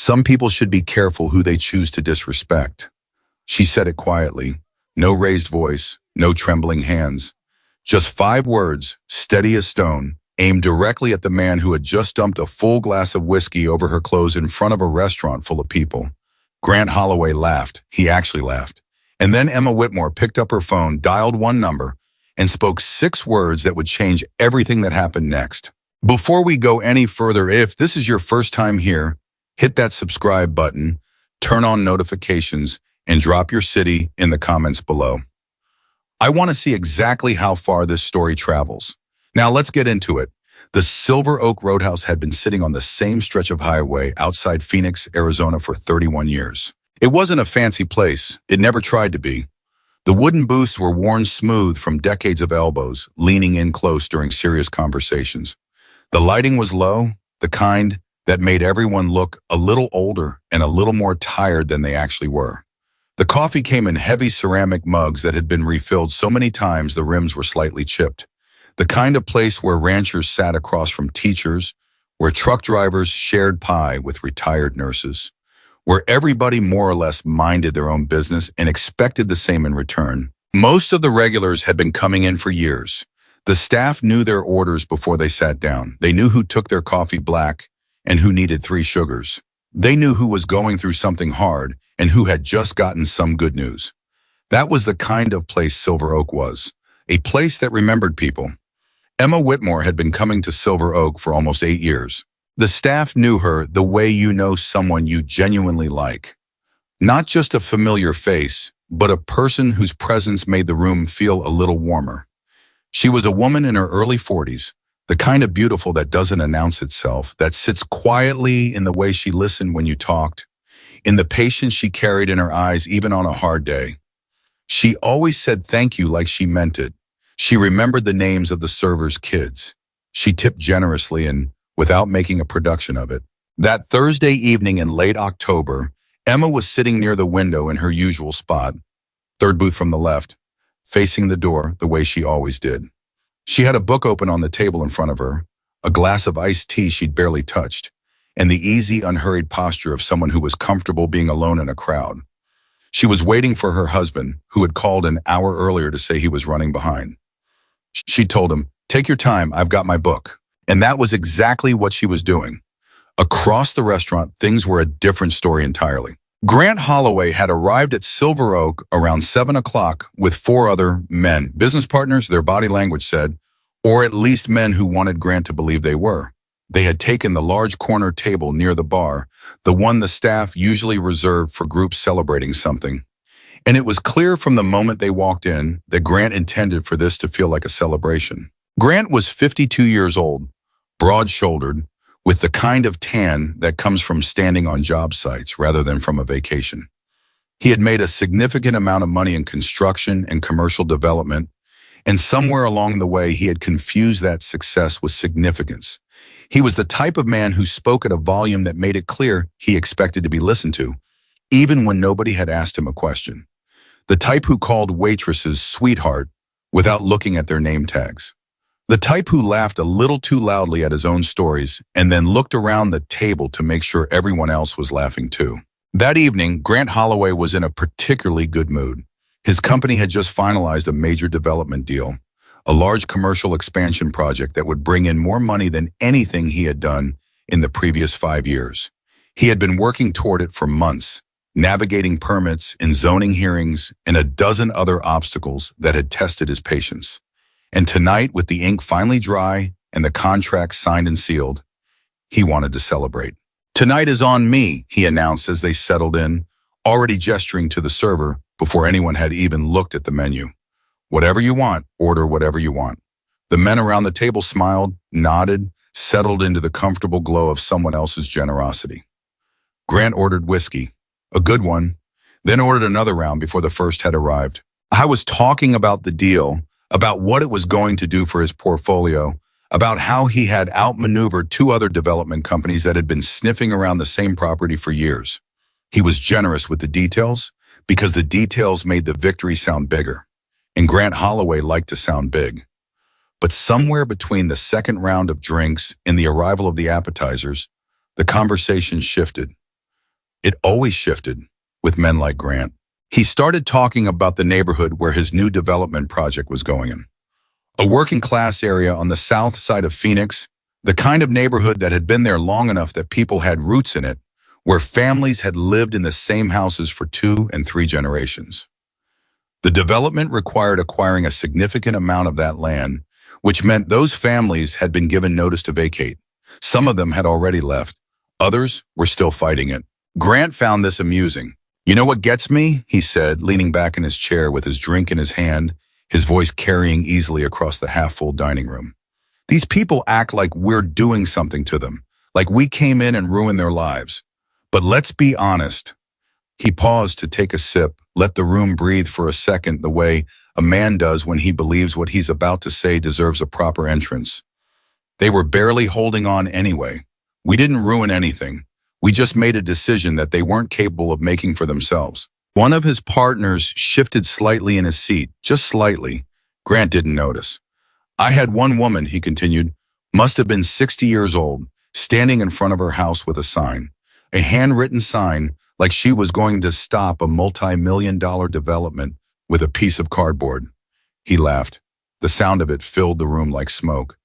Some people should be careful who they choose to disrespect. She said it quietly, no raised voice, no trembling hands. Just 5 words, steady as stone, aimed directly at the man who had just dumped a full glass of whiskey over her clothes in front of a restaurant full of people. Grant Holloway laughed. He actually laughed. And then Emma Whitmore picked up her phone, dialed one number, and spoke 6 words that would change everything that happened next. Before we go any further, if this is your first time here, hit that subscribe button, turn on notifications, and drop your city in the comments below. I want to see exactly how far this story travels. Now let's get into it. The Silver Oak Roadhouse had been sitting on the same stretch of highway outside Phoenix, Arizona for 31 years. It wasn't a fancy place. It never tried to be. The wooden booths were worn smooth from decades of elbows, leaning in close during serious conversations. The lighting was low, the kind that made everyone look a little older and a little more tired than they actually were. The coffee came in heavy ceramic mugs that had been refilled so many times the rims were slightly chipped. The kind of place where ranchers sat across from teachers, where truck drivers shared pie with retired nurses, where everybody more or less minded their own business and expected the same in return. Most of the regulars had been coming in for years. The staff knew their orders before they sat down. They knew who took their coffee black and who needed 3 sugars. They knew who was going through something hard and who had just gotten some good news. That was the kind of place Silver Oak was, a place that remembered people. Emma Whitmore had been coming to Silver Oak for almost 8 years. The staff knew her the way you know someone you genuinely like. Not just a familiar face, but a person whose presence made the room feel a little warmer. She was a woman in her early 40s, the kind of beautiful that doesn't announce itself, that sits quietly in the way she listened when you talked, in the patience she carried in her eyes even on a hard day. She always said thank you like she meant it. She remembered the names of the servers' kids. She tipped generously and without making a production of it. That Thursday evening in late October, Emma was sitting near the window in her usual spot, 3rd booth from the left, facing the door the way she always did. She had a book open on the table in front of her, a glass of iced tea she'd barely touched, and the easy, unhurried posture of someone who was comfortable being alone in a crowd. She was waiting for her husband, who had called an hour earlier to say he was running behind. She told him, "Take your time, I've got my book." And that was exactly what she was doing. Across the restaurant, things were a different story entirely. Grant Holloway had arrived at Silver Oak around 7 o'clock with 4 other men, business partners, their body language said, or at least men who wanted Grant to believe they were. They had taken the large corner table near the bar, the one the staff usually reserved for groups celebrating something. And it was clear from the moment they walked in that Grant intended for this to feel like a celebration. Grant was 52 years old, broad-shouldered, with the kind of tan that comes from standing on job sites rather than from a vacation. He had made a significant amount of money in construction and commercial development, and somewhere along the way he had confused that success with significance. He was the type of man who spoke at a volume that made it clear he expected to be listened to, even when nobody had asked him a question. The type who called waitresses sweetheart without looking at their name tags. The type who laughed a little too loudly at his own stories and then looked around the table to make sure everyone else was laughing too. That evening, Grant Holloway was in a particularly good mood. His company had just finalized a major development deal, a large commercial expansion project that would bring in more money than anything he had done in the previous 5 years. He had been working toward it for months, navigating permits and zoning hearings and a dozen other obstacles that had tested his patience. And tonight, with the ink finally dry and the contract signed and sealed, he wanted to celebrate. "Tonight is on me," he announced as they settled in, already gesturing to the server before anyone had even looked at the menu. "Whatever you want, order whatever you want." The men around the table smiled, nodded, settled into the comfortable glow of someone else's generosity. Grant ordered whiskey, a good one, then ordered another round before the first had arrived. I was talking about the deal, about what it was going to do for his portfolio, about how he had outmaneuvered 2 other development companies that had been sniffing around the same property for years. He was generous with the details because the details made the victory sound bigger, and Grant Holloway liked to sound big. But somewhere between the second round of drinks and the arrival of the appetizers, the conversation shifted. It always shifted with men like Grant. He started talking about the neighborhood where his new development project was going in. A working class area on the south side of Phoenix, the kind of neighborhood that had been there long enough that people had roots in it, where families had lived in the same houses for 2 and 3 generations. The development required acquiring a significant amount of that land, which meant those families had been given notice to vacate. Some of them had already left. Others were still fighting it. Grant found this amusing. "You know what gets me?" he said, leaning back in his chair with his drink in his hand, his voice carrying easily across the half-full dining room. "These people act like we're doing something to them, like we came in and ruined their lives. But let's be honest." He paused to take a sip, let the room breathe for a second the way a man does when he believes what he's about to say deserves a proper entrance. "They were barely holding on anyway. We didn't ruin anything. We just made a decision that they weren't capable of making for themselves." One of his partners shifted slightly in his seat, just slightly. Grant didn't notice. "I had one woman," he continued, "must have been 60 years old, standing in front of her house with a sign. A handwritten sign, like she was going to stop a multi-million-dollar development with a piece of cardboard." He laughed. The sound of it filled the room like smoke.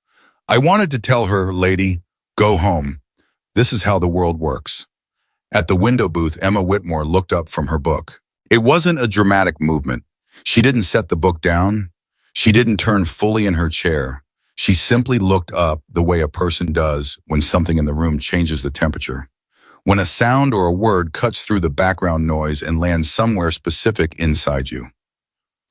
"I wanted to tell her, lady, go home. This is how the world works." At the window booth, Emma Whitmore looked up from her book. It wasn't a dramatic movement. She didn't set the book down. She didn't turn fully in her chair. She simply looked up the way a person does when something in the room changes the temperature. When a sound or a word cuts through the background noise and lands somewhere specific inside you.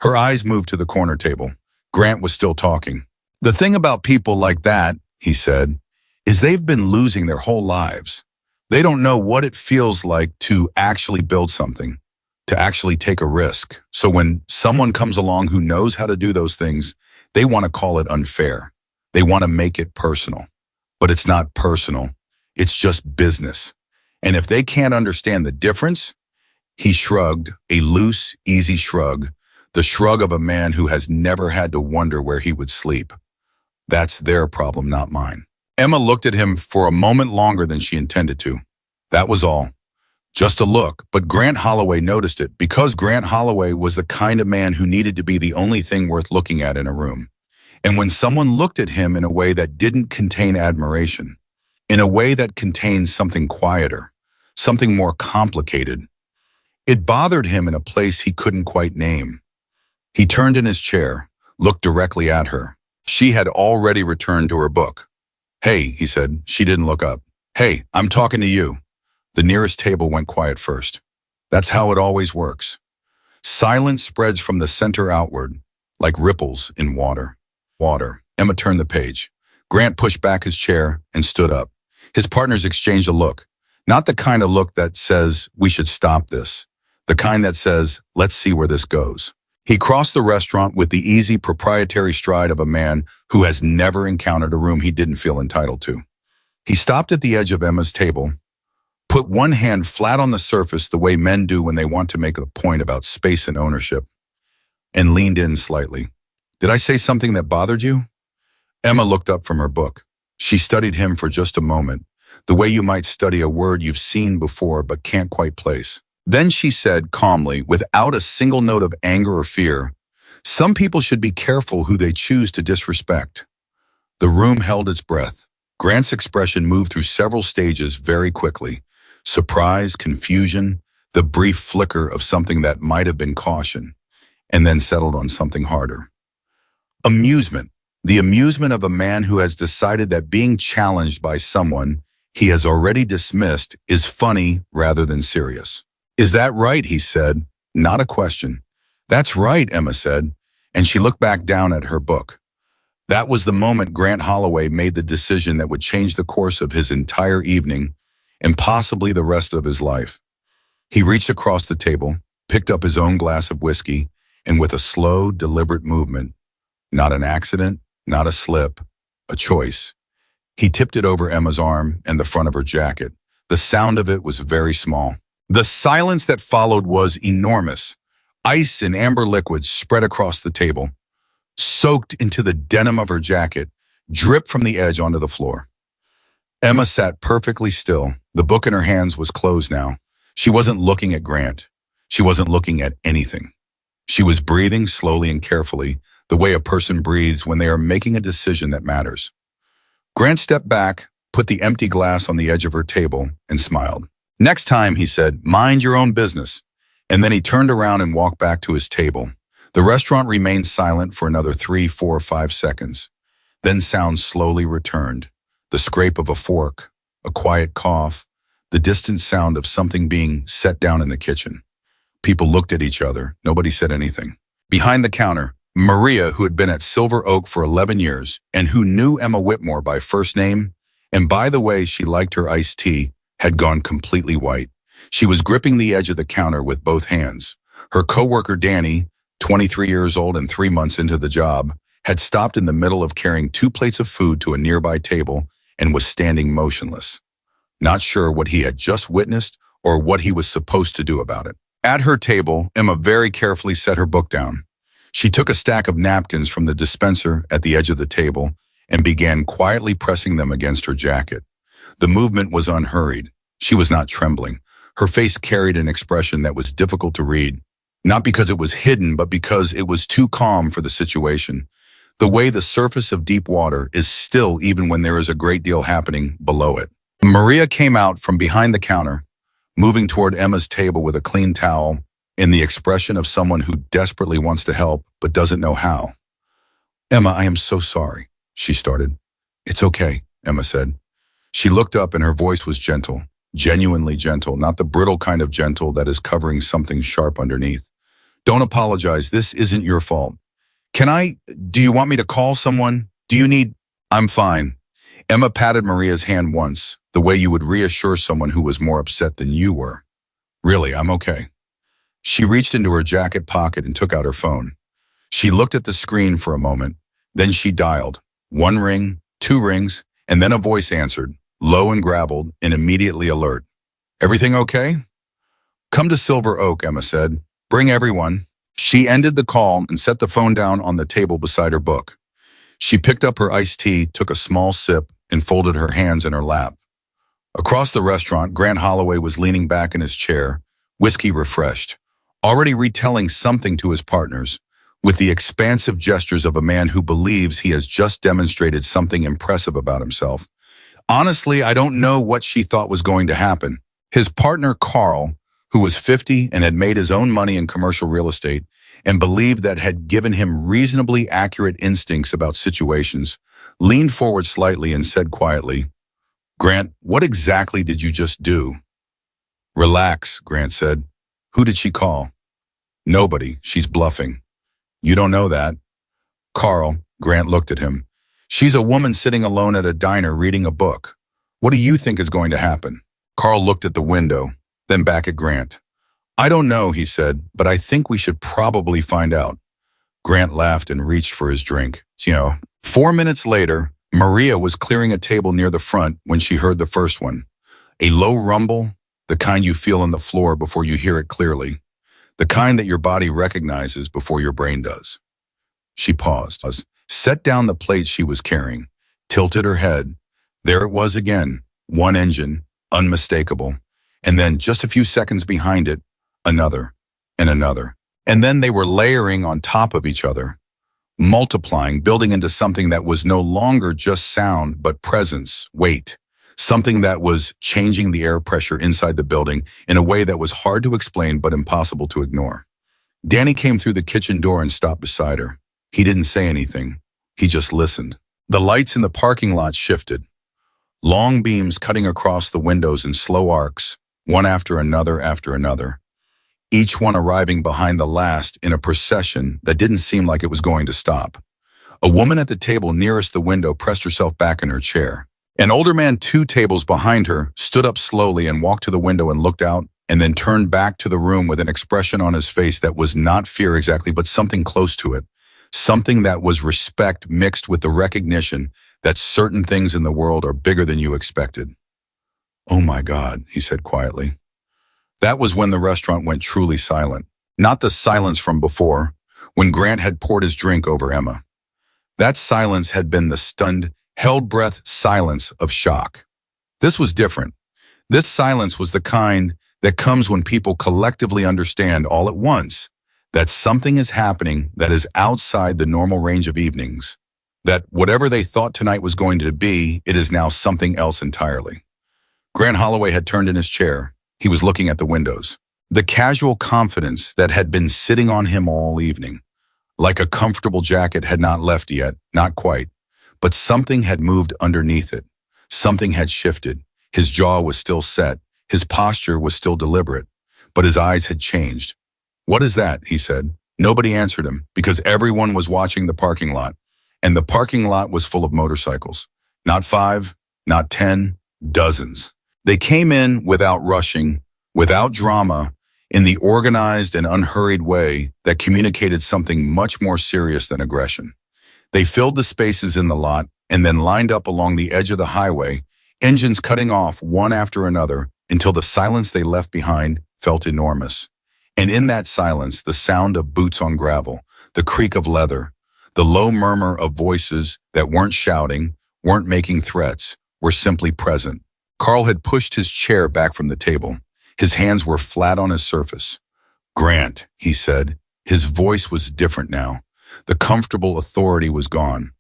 Her eyes moved to the corner table. Grant was still talking. "The thing about people like that," he said, "is they've been losing their whole lives. They don't know what it feels like to actually build something, to actually take a risk. So when someone comes along who knows how to do those things, they want to call it unfair. They want to make it personal. But it's not personal. It's just business. And if they can't understand the difference," he shrugged, a loose, easy shrug, the shrug of a man who has never had to wonder where he would sleep. "That's their problem, not mine." Emma looked at him for a moment longer than she intended to. That was all. Just a look, but Grant Holloway noticed it because Grant Holloway was the kind of man who needed to be the only thing worth looking at in a room. And when someone looked at him in a way that didn't contain admiration, in a way that contained something quieter, something more complicated, it bothered him in a place he couldn't quite name. He turned in his chair, looked directly at her. She had already returned to her book. "Hey," he said. She didn't look up. "Hey, I'm talking to you." The nearest table went quiet first. That's how it always works. Silence spreads from the center outward, like ripples in water. Water. Emma turned the page. Grant pushed back his chair and stood up. His partners exchanged a look. Not the kind of look that says, "We should stop this." The kind that says, "Let's see where this goes." He crossed the restaurant with the easy proprietary stride of a man who has never encountered a room he didn't feel entitled to. He stopped at the edge of Emma's table, put one hand flat on the surface the way men do when they want to make a point about space and ownership, and leaned in slightly. "Did I say something that bothered you?" Emma looked up from her book. She studied him for just a moment, the way you might study a word you've seen before but can't quite place. Then she said calmly, without a single note of anger or fear, "Some people should be careful who they choose to disrespect." The room held its breath. Grant's expression moved through several stages very quickly. Surprise, confusion, the brief flicker of something that might have been caution, and then settled on something harder. Amusement. The amusement of a man who has decided that being challenged by someone he has already dismissed is funny rather than serious. "Is that right?" he said, not a question. "That's right," Emma said, and she looked back down at her book. That was the moment Grant Holloway made the decision that would change the course of his entire evening and possibly the rest of his life. He reached across the table, picked up his own glass of whiskey, and with a slow, deliberate movement, not an accident, not a slip, a choice, he tipped it over Emma's arm and the front of her jacket. The sound of it was very small. The silence that followed was enormous. Ice and amber liquid spread across the table, soaked into the denim of her jacket, dripped from the edge onto the floor. Emma sat perfectly still. The book in her hands was closed now. She wasn't looking at Grant. She wasn't looking at anything. She was breathing slowly and carefully, the way a person breathes when they are making a decision that matters. Grant stepped back, put the empty glass on the edge of her table, and smiled. "Next time," he said, "mind your own business." And then he turned around and walked back to his table. The restaurant remained silent for another 3, 4, 5 seconds. Then sounds slowly returned. The scrape of a fork, a quiet cough, the distant sound of something being set down in the kitchen. People looked at each other. Nobody said anything. Behind the counter, Maria, who had been at Silver Oak for 11 years and who knew Emma Whitmore by first name, and by the way she liked her iced tea, had gone completely white. She was gripping the edge of the counter with both hands. Her coworker Danny, 23 years old and 3 months into the job, had stopped in the middle of carrying 2 plates of food to a nearby table and was standing motionless, not sure what he had just witnessed or what he was supposed to do about it. At her table, Emma very carefully set her book down. She took a stack of napkins from the dispenser at the edge of the table and began quietly pressing them against her jacket. The movement was unhurried. She was not trembling. Her face carried an expression that was difficult to read, not because it was hidden, but because it was too calm for the situation. The way the surface of deep water is still even when there is a great deal happening below it. Maria came out from behind the counter, moving toward Emma's table with a clean towel, in the expression of someone who desperately wants to help but doesn't know how. "Emma, I am so sorry," she started. "It's okay," Emma said. She looked up and her voice was gentle, genuinely gentle, not the brittle kind of gentle that is covering something sharp underneath. "Don't apologize. This isn't your fault. Do you want me to call someone? Do you need—" "I'm fine." Emma patted Maria's hand once, the way you would reassure someone who was more upset than you were. "Really, I'm okay." She reached into her jacket pocket and took out her phone. She looked at the screen for a moment, then she dialed. 1 ring, 2 rings, and then a voice answered, low and graveled and immediately alert. "Everything okay?" "Come to Silver Oak," Emma said. "Bring everyone." She ended the call and set the phone down on the table beside her book. She picked up her iced tea, took a small sip, and folded her hands in her lap. Across the restaurant, Grant Holloway was leaning back in his chair, whiskey refreshed, already retelling something to his partners, with the expansive gestures of a man who believes he has just demonstrated something impressive about himself. Honestly, I don't know what she thought was going to happen. His partner, Carl, who was 50 and had made his own money in commercial real estate and believed that had given him reasonably accurate instincts about situations, leaned forward slightly and said quietly, "Grant, what exactly did you just do?" "Relax," Grant said. "Who did she call?" "Nobody. She's bluffing." "You don't know that." "Carl," Grant looked at him. "She's a woman sitting alone at a diner reading a book. What do you think is going to happen?" Carl looked at the window, then back at Grant. "I don't know," he said, "but I think we should probably find out." Grant laughed and reached for his drink. 4 minutes later, Maria was clearing a table near the front when she heard the first one. A low rumble, the kind you feel on the floor before you hear it clearly. The kind that your body recognizes before your brain does. She paused, set down the plate she was carrying, tilted her head. There it was again, one engine, unmistakable. And then just a few seconds behind it, another and another. And then they were layering on top of each other, multiplying, building into something that was no longer just sound, but presence, weight. Something that was changing the air pressure inside the building in a way that was hard to explain but impossible to ignore. Danny came through the kitchen door and stopped beside her. He didn't say anything. He just listened. The lights in the parking lot shifted. Long beams cutting across the windows in slow arcs, one after another, each one arriving behind the last in a procession that didn't seem like it was going to stop. A woman at the table nearest the window pressed herself back in her chair. An older man 2 tables behind her stood up slowly and walked to the window and looked out, and then turned back to the room with an expression on his face that was not fear exactly, but something close to it. Something that was respect mixed with the recognition that certain things in the world are bigger than you expected. "Oh my God," he said quietly. That was when the restaurant went truly silent. Not the silence from before, when Grant had poured his drink over Emma. That silence had been the stunned, held-breath silence of shock. This was different. This silence was the kind that comes when people collectively understand all at once that something is happening that is outside the normal range of evenings, that whatever they thought tonight was going to be, it is now something else entirely. Grant Holloway had turned in his chair. He was looking at the windows. The casual confidence that had been sitting on him all evening, like a comfortable jacket, had not left yet, not quite, but something had moved underneath it. Something had shifted. His jaw was still set. His posture was still deliberate, but his eyes had changed. "What is that?" he said. Nobody answered him because everyone was watching the parking lot, and the parking lot was full of motorcycles. Not 5, not 10, dozens. They came in without rushing, without drama, in the organized and unhurried way that communicated something much more serious than aggression. They filled the spaces in the lot and then lined up along the edge of the highway, engines cutting off one after another until the silence they left behind felt enormous. And in that silence, the sound of boots on gravel, the creak of leather, the low murmur of voices that weren't shouting, weren't making threats, were simply present. Carl had pushed his chair back from the table. His hands were flat on his surface. "Grant," he said. His voice was different now. The comfortable authority was gone.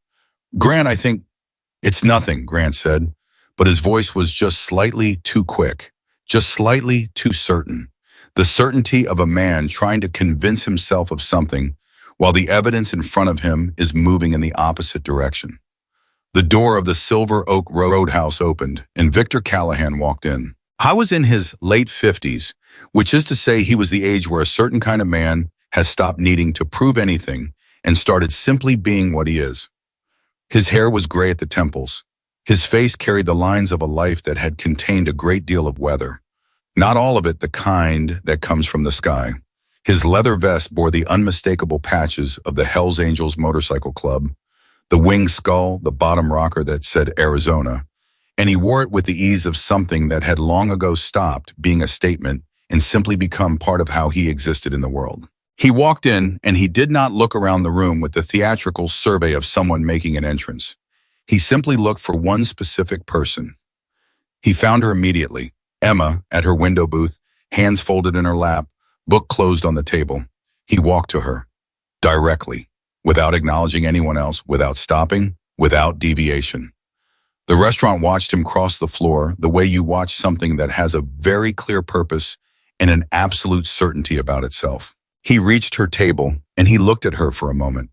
"Grant, I think—" "It's nothing," Grant said, but his voice was just slightly too quick, just slightly too certain. The certainty of a man trying to convince himself of something while the evidence in front of him is moving in the opposite direction. The door of the Silver Oak Roadhouse opened, and Victor Callahan walked in. I was in his late 50s, which is to say he was the age where a certain kind of man has stopped needing to prove anything and started simply being what he is. His hair was gray at the temples. His face carried the lines of a life that had contained a great deal of weather. Not all of it the kind that comes from the sky. His leather vest bore the unmistakable patches of the Hells Angels Motorcycle Club, the wing skull, the bottom rocker that said Arizona, and he wore it with the ease of something that had long ago stopped being a statement and simply become part of how he existed in the world. He walked in, and he did not look around the room with the theatrical survey of someone making an entrance. He simply looked for one specific person. He found her immediately, Emma, at her window booth, hands folded in her lap, book closed on the table. He walked to her, directly, without acknowledging anyone else, without stopping, without deviation. The restaurant watched him cross the floor the way you watch something that has a very clear purpose and an absolute certainty about itself. He reached her table, and he looked at her for a moment.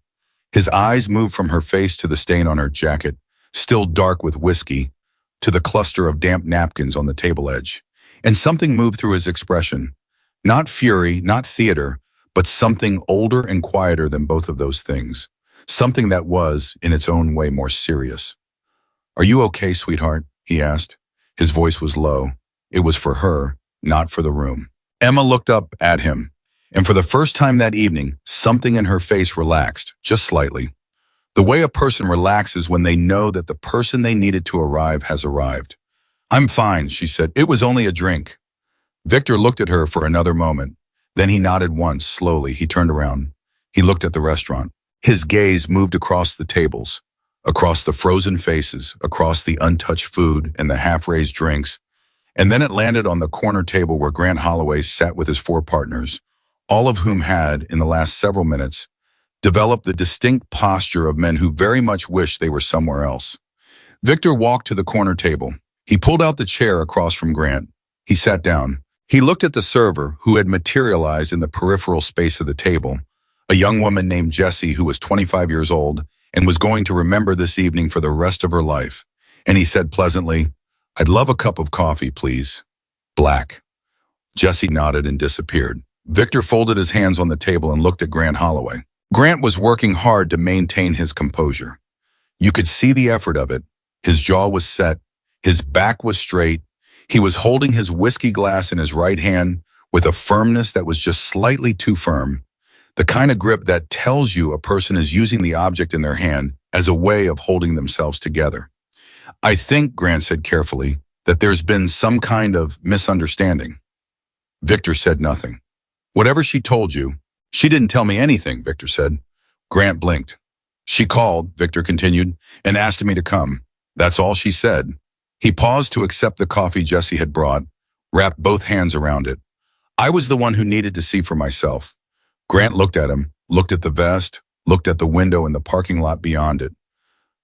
His eyes moved from her face to the stain on her jacket, still dark with whiskey, to the cluster of damp napkins on the table edge. And something moved through his expression. Not fury, not theater, but something older and quieter than both of those things. Something that was, in its own way, more serious. "Are you okay, sweetheart?" he asked. His voice was low. It was for her, not for the room. Emma looked up at him, and for the first time that evening, something in her face relaxed, just slightly. The way a person relaxes when they know that the person they needed to arrive has arrived. "I'm fine," she said. "It was only a drink." Victor looked at her for another moment. Then he nodded once, slowly. He turned around. He looked at the restaurant. His gaze moved across the tables, across the frozen faces, across the untouched food and the half-raised drinks, and then it landed on the corner table where Grant Holloway sat with his 4 partners, all of whom had, in the last several minutes, developed the distinct posture of men who very much wished they were somewhere else. Victor walked to the corner table. He pulled out the chair across from Grant. He sat down. He looked at the server who had materialized in the peripheral space of the table, a young woman named Jessie who was 25 years old and was going to remember this evening for the rest of her life. And he said pleasantly, "I'd love a cup of coffee, please. Black." Jessie nodded and disappeared. Victor folded his hands on the table and looked at Grant Holloway. Grant was working hard to maintain his composure. You could see the effort of it. His jaw was set. His back was straight. He was holding his whiskey glass in his right hand with a firmness that was just slightly too firm, the kind of grip that tells you a person is using the object in their hand as a way of holding themselves together. "I think," Grant said carefully, "that there's been some kind of misunderstanding." Victor said nothing. "Whatever she told you—" "She didn't tell me anything," Victor said. Grant blinked. "She called," Victor continued, "and asked me to come. That's all she said." He paused to accept the coffee Jessie had brought, wrapped both hands around it. I was the one who needed to see for myself. Grant looked at him, looked at the vest, looked at the window in the parking lot beyond it.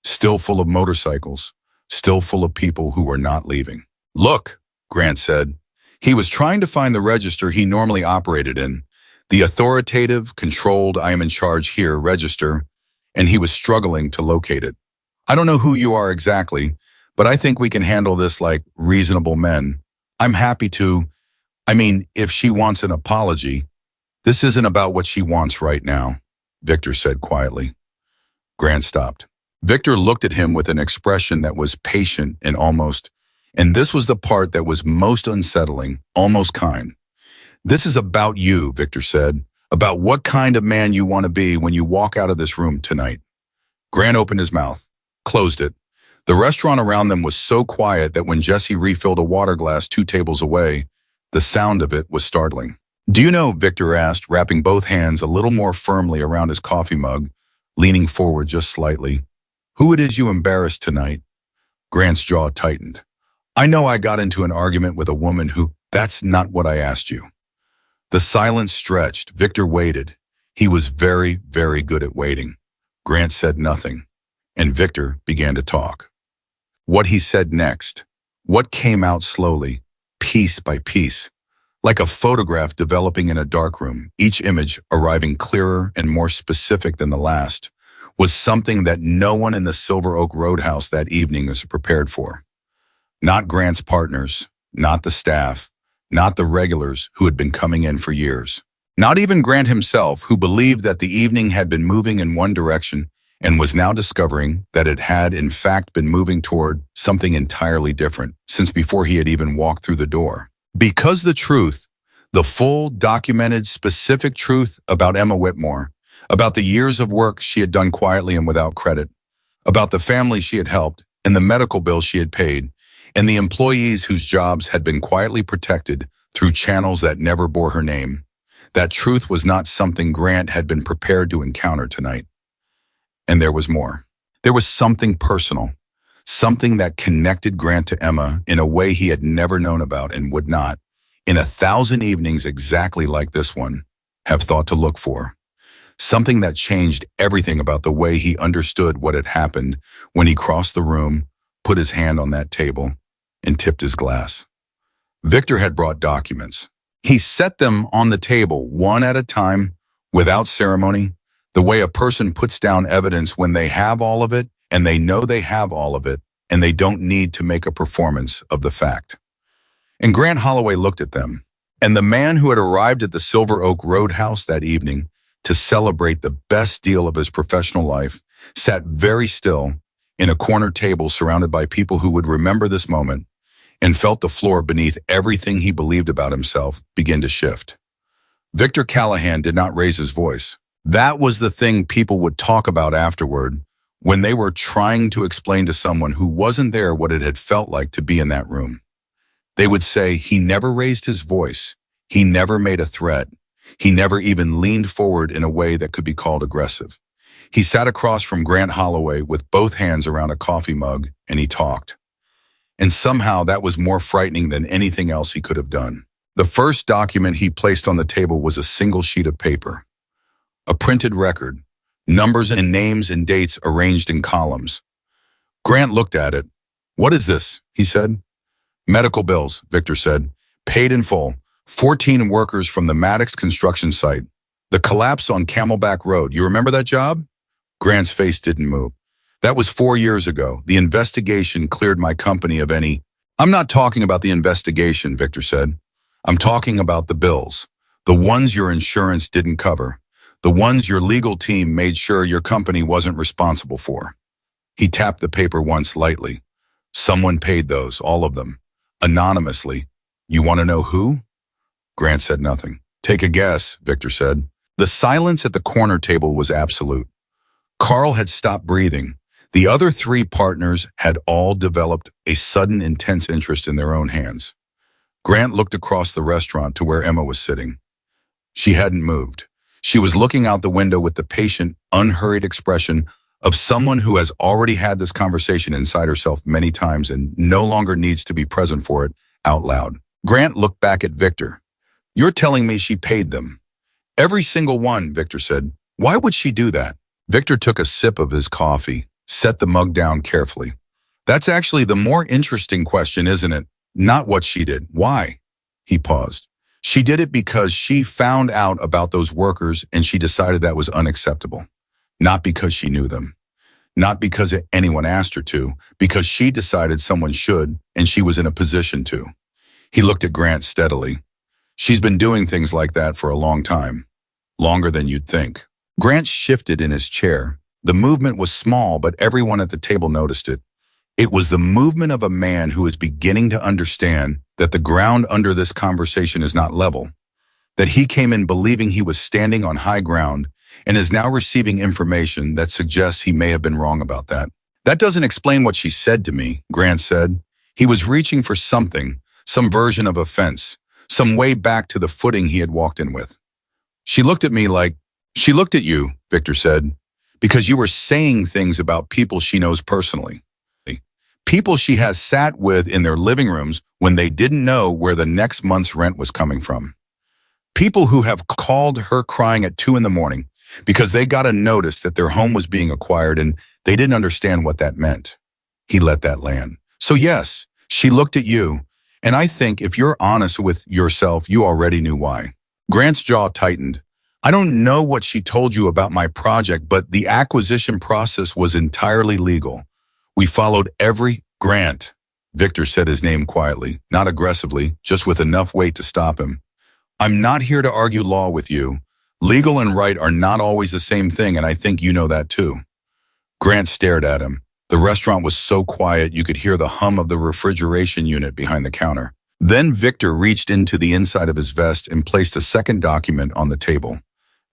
Still full of motorcycles, still full of people who were not leaving. Look, Grant said. He was trying to find the register he normally operated in, the authoritative, controlled, I am in charge here register, and he was struggling to locate it. I don't know who you are exactly, but I think we can handle this like reasonable men. I'm happy to. I mean, if she wants an apology, this isn't about what she wants right now, Victor said quietly. Grant stopped. Victor looked at him with an expression that was patient and this was the part that was most unsettling, almost kind. This is about you, Victor said, about what kind of man you want to be when you walk out of this room tonight. Grant opened his mouth, closed it. The restaurant around them was so quiet that when Jesse refilled a water glass 2 tables away, the sound of it was startling. Do you know, Victor asked, wrapping both hands a little more firmly around his coffee mug, leaning forward just slightly, who it is you embarrassed tonight? Grant's jaw tightened. I know I got into an argument with a woman that's not what I asked you. The silence stretched. Victor waited. He was very, very good at waiting. Grant said nothing, and Victor began to talk. What he said next, what came out slowly, piece by piece, like a photograph developing in a darkroom, each image arriving clearer and more specific than the last, was something that no one in the Silver Oak Roadhouse that evening was prepared for. Not Grant's partners, not the staff, not the regulars who had been coming in for years. Not even Grant himself, who believed that the evening had been moving in one direction and was now discovering that it had in fact been moving toward something entirely different since before he had even walked through the door. Because the truth, the full, documented, specific truth about Emma Whitmore, about the years of work she had done quietly and without credit, about the family she had helped and the medical bills she had paid, and the employees whose jobs had been quietly protected through channels that never bore her name. That truth was not something Grant had been prepared to encounter tonight. And there was more. There was something personal, something that connected Grant to Emma in a way he had never known about and would not, in 1,000 evenings exactly like this one, have thought to look for. Something that changed everything about the way he understood what had happened when he crossed the room, put his hand on that table, and tipped his glass. Victor had brought documents. He set them on the table, one at a time, without ceremony, the way a person puts down evidence when they have all of it, and they know they have all of it, and they don't need to make a performance of the fact. And Grant Holloway looked at them, and the man who had arrived at the Silver Oak Roadhouse that evening to celebrate the best deal of his professional life sat very still in a corner table surrounded by people who would remember this moment and felt the floor beneath everything he believed about himself begin to shift. Victor Callahan did not raise his voice. That was the thing people would talk about afterward when they were trying to explain to someone who wasn't there what it had felt like to be in that room. They would say he never raised his voice, he never made a threat, he never even leaned forward in a way that could be called aggressive. He sat across from Grant Holloway with both hands around a coffee mug, and he talked. And somehow that was more frightening than anything else he could have done. The first document he placed on the table was a single sheet of paper. A printed record, numbers and names and dates arranged in columns. Grant looked at it. What is this? He said. Medical bills, Victor said. Paid in full. 14 workers from the Maddox construction site. The collapse on Camelback Road. You remember that job? Grant's face didn't move. That was 4 years ago. The investigation cleared my company of any... I'm not talking about the investigation, Victor said. I'm talking about the bills. The ones your insurance didn't cover. The ones your legal team made sure your company wasn't responsible for. He tapped the paper once lightly. Someone paid those, all of them. Anonymously. You want to know who? Grant said nothing. Take a guess, Victor said. The silence at the corner table was absolute. Carl had stopped breathing. The other 3 partners had all developed a sudden intense interest in their own hands. Grant looked across the restaurant to where Emma was sitting. She hadn't moved. She was looking out the window with the patient, unhurried expression of someone who has already had this conversation inside herself many times and no longer needs to be present for it out loud. Grant looked back at Victor. You're telling me she paid them? Every single one, Victor said. Why would she do that? Victor took a sip of his coffee, set the mug down carefully. That's actually the more interesting question, isn't it? Not what she did. Why? He paused. She did it because she found out about those workers and she decided that was unacceptable. Not because she knew them. Not because anyone asked her to, because she decided someone should and she was in a position to. He looked at Grant steadily. She's been doing things like that for a long time. Longer than you'd think. Grant shifted in his chair. The movement was small, but everyone at the table noticed it. It was the movement of a man who is beginning to understand that the ground under this conversation is not level, that he came in believing he was standing on high ground and is now receiving information that suggests he may have been wrong about that. That doesn't explain what she said to me, Grant said. He was reaching for something, some version of offense, some way back to the footing he had walked in with. She looked at me like, she looked at you, Victor said, because you were saying things about people she knows personally. People she has sat with in their living rooms when they didn't know where the next month's rent was coming from. People who have called her crying at 2 a.m. because they got a notice that their home was being acquired and they didn't understand what that meant. He let that land. So yes, she looked at you, and I think if you're honest with yourself, you already knew why. Grant's jaw tightened. I don't know what she told you about my project, but the acquisition process was entirely legal. We followed every Grant. Victor said his name quietly, not aggressively, just with enough weight to stop him. I'm not here to argue law with you. Legal and right are not always the same thing, and I think you know that too. Grant stared at him. The restaurant was so quiet you could hear the hum of the refrigeration unit behind the counter. Then Victor reached into the inside of his vest and placed a second document on the table.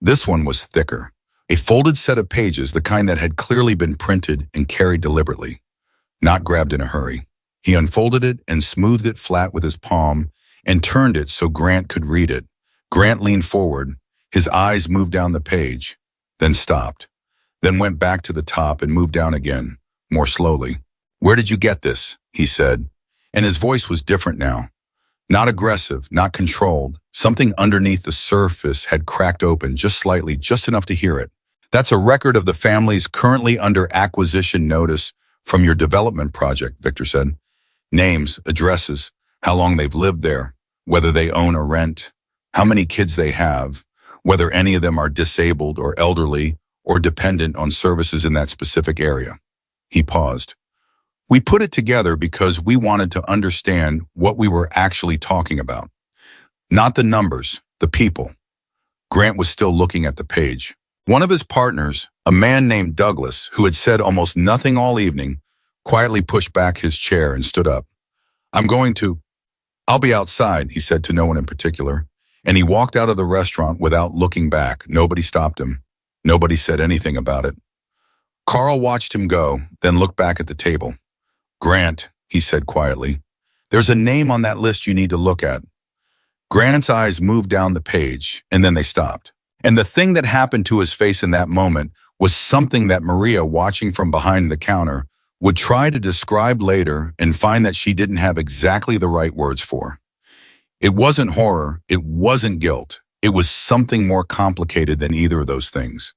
This one was thicker. A folded set of pages, the kind that had clearly been printed and carried deliberately, not grabbed in a hurry. He unfolded it and smoothed it flat with his palm and turned it so Grant could read it. Grant leaned forward. His eyes moved down the page, then stopped, then went back to the top and moved down again, more slowly. Where did you get this? He said, and his voice was different now. Not aggressive, not controlled. Something underneath the surface had cracked open just slightly, just enough to hear it. That's a record of the families currently under acquisition notice from your development project, Victor said. Names, addresses, how long they've lived there, whether they own or rent, how many kids they have, whether any of them are disabled or elderly or dependent on services in that specific area. He paused. We put it together because we wanted to understand what we were actually talking about. Not the numbers, the people. Grant was still looking at the page. One of his partners, a man named Douglas, who had said almost nothing all evening, quietly pushed back his chair and stood up. I'll be outside, he said to no one in particular, and he walked out of the restaurant without looking back. Nobody stopped him. Nobody said anything about it. Carl watched him go, then looked back at the table. Grant, he said quietly, there's a name on that list you need to look at. Grant's eyes moved down the page, and then they stopped. And the thing that happened to his face in that moment was something that Maria, watching from behind the counter, would try to describe later and find that she didn't have exactly the right words for. It wasn't horror, it wasn't guilt. It was something more complicated than either of those things.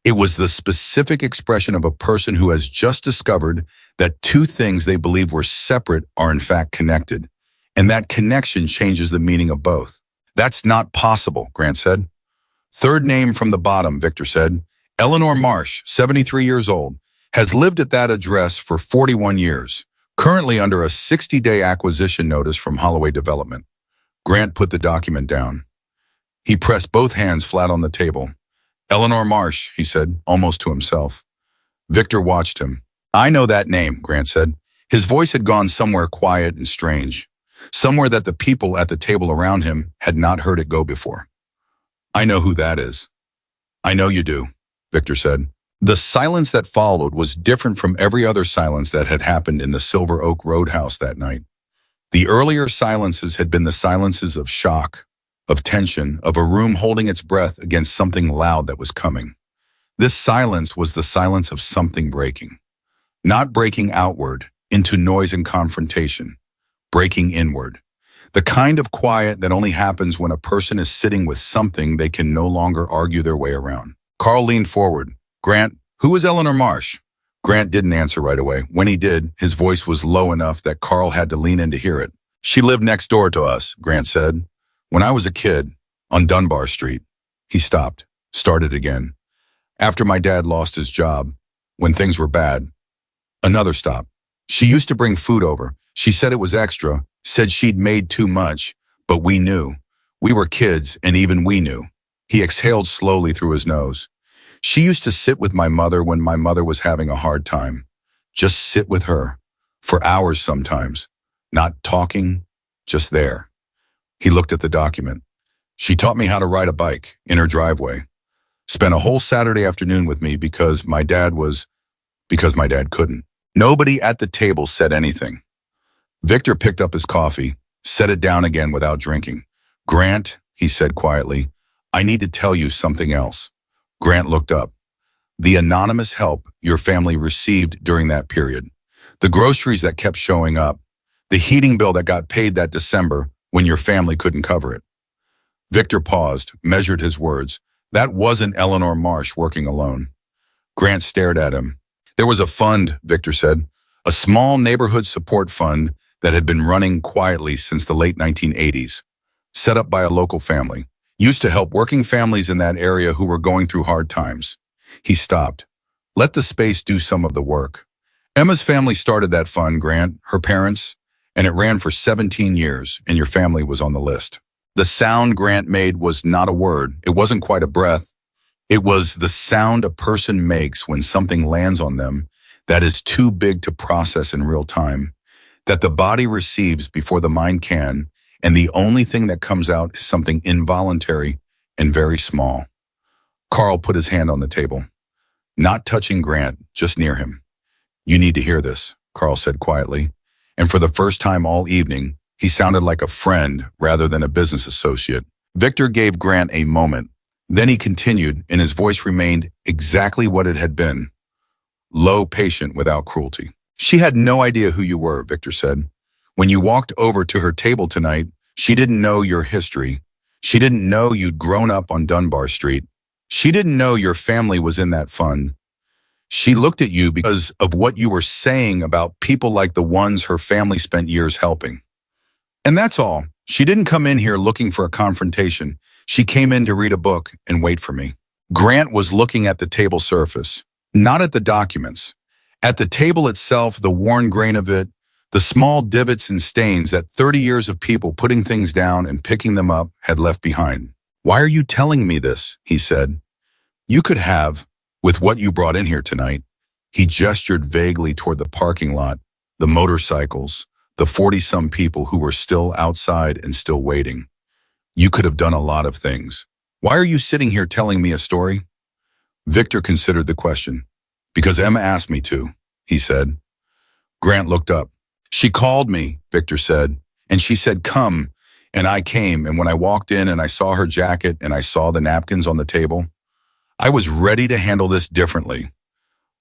It was the specific expression of a person who has just discovered that two things they believe were separate are in fact connected, and that connection changes the meaning of both. That's not possible, Grant said. Third name from the bottom, Victor said. Eleanor Marsh, 73 years old, has lived at that address for 41 years, currently under a 60-day acquisition notice from Holloway Development. Grant put the document down. He pressed both hands flat on the table. Eleanor Marsh, he said, almost to himself. Victor watched him. I know that name, Grant said. His voice had gone somewhere quiet and strange, somewhere that the people at the table around him had not heard it go before. I know who that is. I know you do, Victor said. The silence that followed was different from every other silence that had happened in the Silver Oak Roadhouse that night. The earlier silences had been the silences of shock, of tension, of a room holding its breath against something loud that was coming. This silence was the silence of something breaking. Not breaking outward, into noise and confrontation. Breaking inward. The kind of quiet that only happens when a person is sitting with something they can no longer argue their way around. Carl leaned forward. Grant, who is Eleanor Marsh? Grant didn't answer right away. When he did, his voice was low enough that Carl had to lean in to hear it. She lived next door to us, Grant said. When I was a kid, on Dunbar Street. He stopped, started again. After my dad lost his job, when things were bad, another stop. She used to bring food over. She said it was extra, said she'd made too much, but we knew. We were kids, and even we knew. He exhaled slowly through his nose. She used to sit with my mother when my mother was having a hard time. Just sit with her, for hours sometimes. Not talking, just there. He looked at the document. She taught me how to ride a bike in her driveway. Spent a whole Saturday afternoon with me because my dad couldn't. Nobody at the table said anything. Victor picked up his coffee, set it down again without drinking. Grant, he said quietly, I need to tell you something else. Grant looked up. The anonymous help your family received during that period. The groceries that kept showing up. The heating bill that got paid that December when your family couldn't cover it. Victor paused, measured his words. That wasn't Eleanor Marsh working alone. Grant stared at him. There was a fund, Victor said, a small neighborhood support fund that had been running quietly since the late 1980s, set up by a local family, used to help working families in that area who were going through hard times. He stopped. Let the space do some of the work. Emma's family started that fund, Grant, her parents, and it ran for 17 years, and your family was on the list. The sound Grant made was not a word. It wasn't quite a breath. It was the sound a person makes when something lands on them that is too big to process in real time, that the body receives before the mind can, and the only thing that comes out is something involuntary and very small. Carl put his hand on the table, not touching Grant, just near him. You need to hear this, Carl said quietly, and for the first time all evening, he sounded like a friend rather than a business associate. Victor gave Grant a moment. Then he continued, and his voice remained exactly what it had been. Low, patient, without cruelty. She had no idea who you were, Victor said. When you walked over to her table tonight, she didn't know your history. She didn't know you'd grown up on Dunbar Street. She didn't know your family was in that fund. She looked at you because of what you were saying about people like the ones her family spent years helping. And that's all. She didn't come in here looking for a confrontation. She came in to read a book and wait for me. Grant was looking at the table surface, not at the documents. At the table itself, the worn grain of it, the small divots and stains that 30 years of people putting things down and picking them up had left behind. Why are you telling me this? He said. You could have, with what you brought in here tonight. He gestured vaguely toward the parking lot, the motorcycles, the 40-some people who were still outside and still waiting. You could have done a lot of things. Why are you sitting here telling me a story? Victor considered the question. Because Emma asked me to, he said. Grant looked up. She called me, Victor said, and she said, come, and I came, and when I walked in and I saw her jacket and I saw the napkins on the table, I was ready to handle this differently.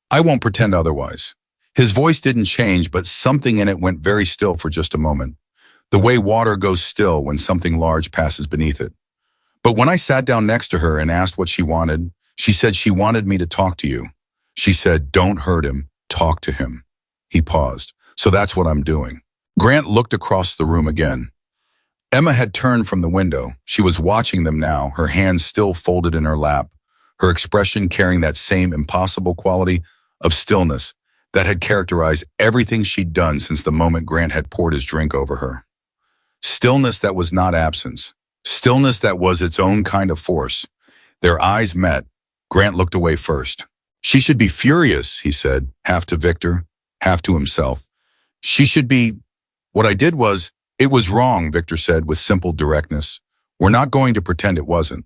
I won't pretend otherwise. His voice didn't change, but something in it went very still for just a moment, the way water goes still when something large passes beneath it. But when I sat down next to her and asked what she wanted, she said she wanted me to talk to you. She said, don't hurt him, talk to him. He paused. So that's what I'm doing. Grant looked across the room again. Emma had turned from the window. She was watching them now, her hands still folded in her lap, her expression carrying that same impossible quality of stillness that had characterized everything she'd done since the moment Grant had poured his drink over her. Stillness that was not absence. Stillness that was its own kind of force. Their eyes met. Grant looked away first. She should be furious, he said, half to Victor, half to himself. She should be... What I did was... It was wrong, Victor said with simple directness. We're not going to pretend it wasn't.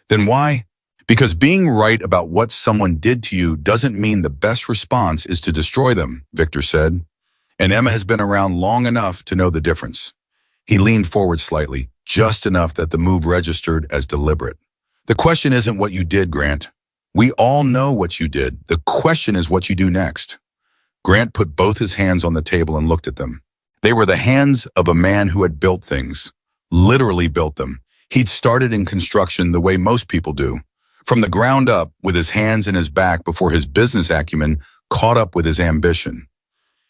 Then why? Because being right about what someone did to you doesn't mean the best response is to destroy them, Victor said. And Emma has been around long enough to know the difference. He leaned forward slightly, just enough that the move registered as deliberate. The question isn't what you did, Grant. We all know what you did. The question is what you do next. Grant put both his hands on the table and looked at them. They were the hands of a man who had built things, literally built them. He'd started in construction the way most people do, from the ground up with his hands in his back before his business acumen caught up with his ambition.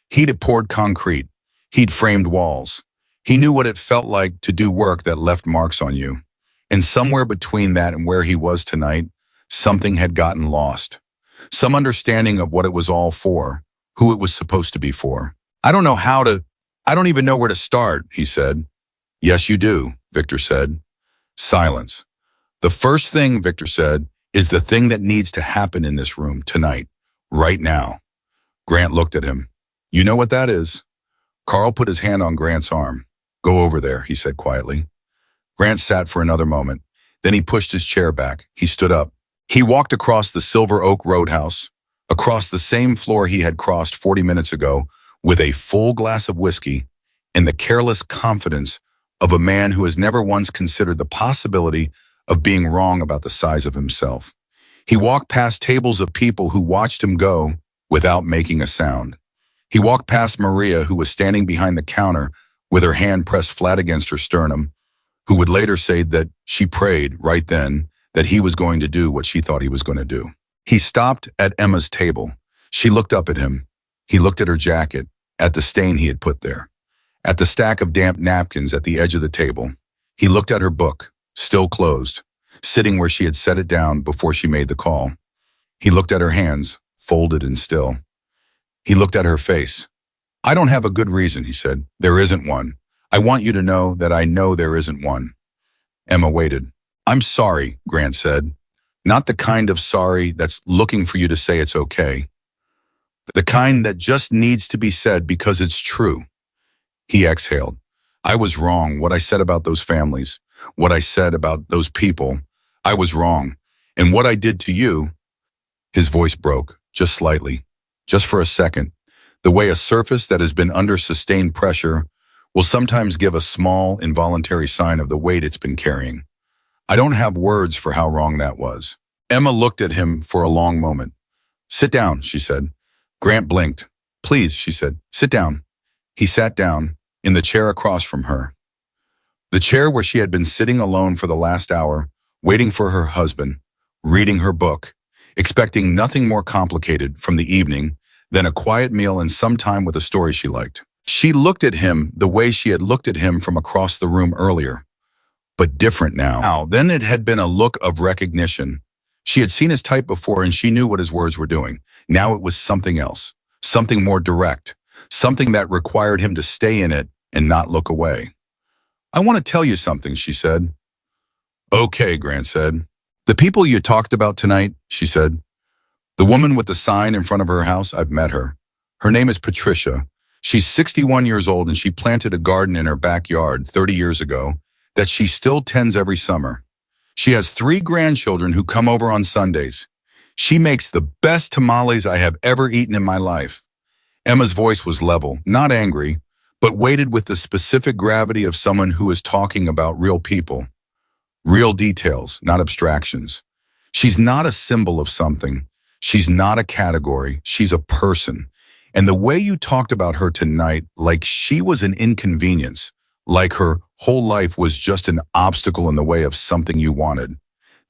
He'd poured concrete. He'd framed walls. He knew what it felt like to do work that left marks on you. And somewhere between that and where he was tonight, something had gotten lost. Some understanding of what it was all for, who it was supposed to be for. I don't even know where to start, he said. Yes, you do, Victor said. Silence. The first thing, Victor said, is the thing that needs to happen in this room tonight, right now. Grant looked at him. You know what that is? Carl put his hand on Grant's arm. Go over there, he said quietly. Grant sat for another moment. Then he pushed his chair back. He stood up. He walked across the Silver Oak Roadhouse, across the same floor he had crossed 40 minutes ago, with a full glass of whiskey and the careless confidence of a man who has never once considered the possibility of being wrong about the size of himself. He walked past tables of people who watched him go without making a sound. He walked past Maria, who was standing behind the counter with her hand pressed flat against her sternum, who would later say that she prayed right then that he was going to do what she thought he was going to do. He stopped at Emma's table. She looked up at him. He looked at her jacket, at the stain he had put there, at the stack of damp napkins at the edge of the table. He looked at her book, still closed, sitting where she had set it down before she made the call. He looked at her hands, folded and still. He looked at her face. I don't have a good reason, he said. There isn't one. I want you to know that I know there isn't one. Emma waited. I'm sorry, Grant said. Not the kind of sorry that's looking for you to say it's okay. The kind that just needs to be said because it's true. He exhaled. I was wrong. What I said about those families, what I said about those people, I was wrong. And what I did to you, his voice broke, just slightly, just for a second, the way a surface that has been under sustained pressure will sometimes give a small, involuntary sign of the weight it's been carrying. I don't have words for how wrong that was. Emma looked at him for a long moment. Sit down, she said. Grant blinked. Please, she said, sit down. He sat down, in the chair across from her. The chair where she had been sitting alone for the last hour, waiting for her husband, reading her book, expecting nothing more complicated from the evening than a quiet meal and some time with a story she liked. She looked at him the way she had looked at him from across the room earlier, but different now. Then it had been a look of recognition. She had seen his type before and she knew what his words were doing. Now it was something else, something more direct, something that required him to stay in it and not look away. I want to tell you something, she said. Okay, Grant said. The people you talked about tonight, she said. The woman with the sign in front of her house, I've met her. Her name is Patricia. She's 61 years old and she planted a garden in her backyard 30 years ago that she still tends every summer. She has 3 grandchildren who come over on Sundays. She makes the best tamales I have ever eaten in my life. Emma's voice was level, not angry, but weighted with the specific gravity of someone who is talking about real people. Real details, not abstractions. She's not a symbol of something. She's not a category. She's a person. And the way you talked about her tonight, like she was an inconvenience, like her whole life was just an obstacle in the way of something you wanted.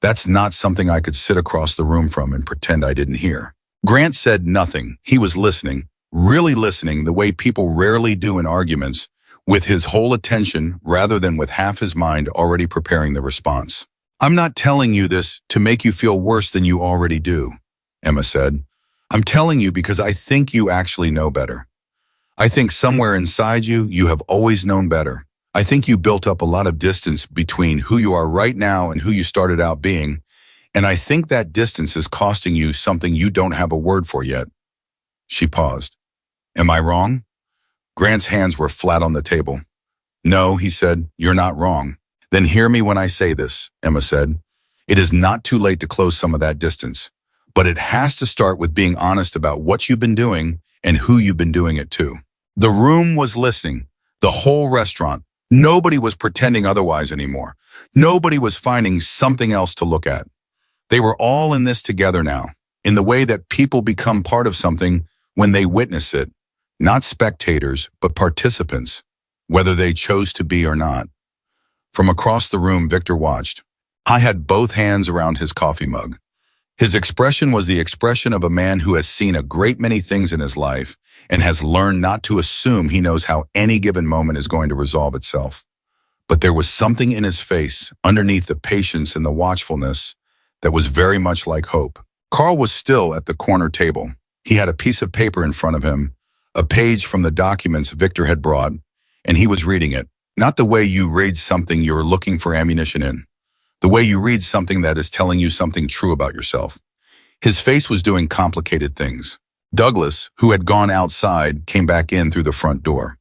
That's not something I could sit across the room from and pretend I didn't hear. Grant said nothing. He was listening, really listening the way people rarely do in arguments, with his whole attention rather than with half his mind already preparing the response. I'm not telling you this to make you feel worse than you already do, Emma said. I'm telling you because I think you actually know better. I think somewhere inside you, you have always known better. I think you built up a lot of distance between who you are right now and who you started out being, and I think that distance is costing you something you don't have a word for yet. She paused. Am I wrong? Grant's hands were flat on the table. No, he said, you're not wrong. Then hear me when I say this, Emma said. It is not too late to close some of that distance, but it has to start with being honest about what you've been doing and who you've been doing it to. The room was listening, the whole restaurant. Nobody was pretending otherwise anymore. Nobody was finding something else to look at. They were all in this together now, in the way that people become part of something when they witness it, Not spectators, but participants, whether they chose to be or not. From across the room, Victor watched. I had both hands around his coffee mug. His expression was the expression of a man who has seen a great many things in his life and has learned not to assume he knows how any given moment is going to resolve itself. But there was something in his face, underneath the patience and the watchfulness, that was very much like hope. Carl was still at the corner table. He had a piece of paper in front of him, a page from the documents Victor had brought, and he was reading it. Not the way you read something you're looking for ammunition in. The way you read something that is telling you something true about yourself. His face was doing complicated things. Douglas, who had gone outside, came back in through the front door.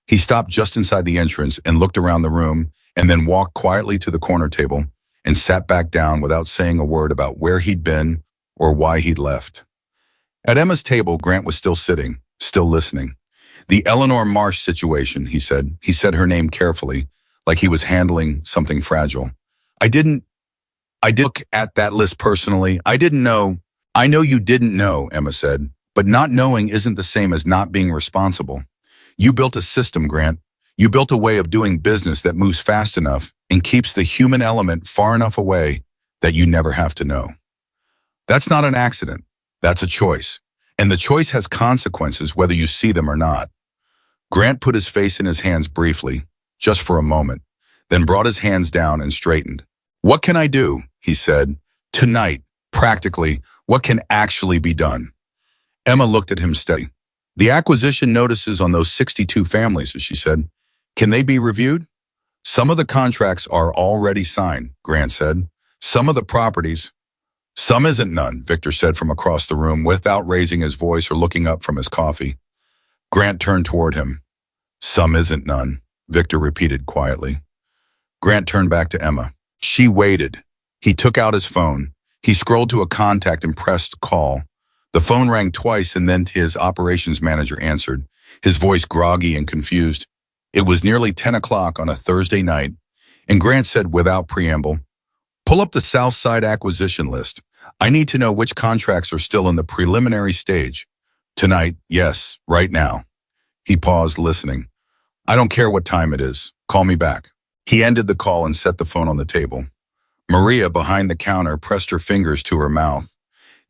He stopped just inside the entrance and looked around the room and then walked quietly to the corner table and sat back down without saying a word about where he'd been or why he'd left. At Emma's table, Grant was still sitting, still listening. The Eleanor Marsh situation, he said. He said her name carefully, like he was handling something fragile. I did look at that list personally. I didn't know. I know you didn't know, Emma said, but not knowing isn't the same as not being responsible. You built a system, Grant. You built a way of doing business that moves fast enough and keeps the human element far enough away that you never have to know. That's not an accident. That's a choice. And the choice has consequences whether you see them or not. Grant put his face in his hands briefly, just for a moment, then brought his hands down and straightened. What can I do? He said. Tonight, practically, what can actually be done? Emma looked at him steady. The acquisition notices on those 62 families, she said. Can they be reviewed? Some of the contracts are already signed, Grant said. Some of the properties. Some isn't none, Victor said from across the room without raising his voice or looking up from his coffee. Grant turned toward him. Some isn't none, Victor repeated quietly. Grant turned back to Emma. She waited. He took out his phone. He scrolled to a contact and pressed call. The phone rang twice and then his operations manager answered, his voice groggy and confused. It was nearly 10 o'clock on a Thursday night, and Grant said without preamble, pull up the Southside acquisition list. I need to know which contracts are still in the preliminary stage. Tonight, yes, right now. He paused, listening. I don't care what time it is. Call me back. He ended the call and set the phone on the table. Maria, behind the counter, pressed her fingers to her mouth.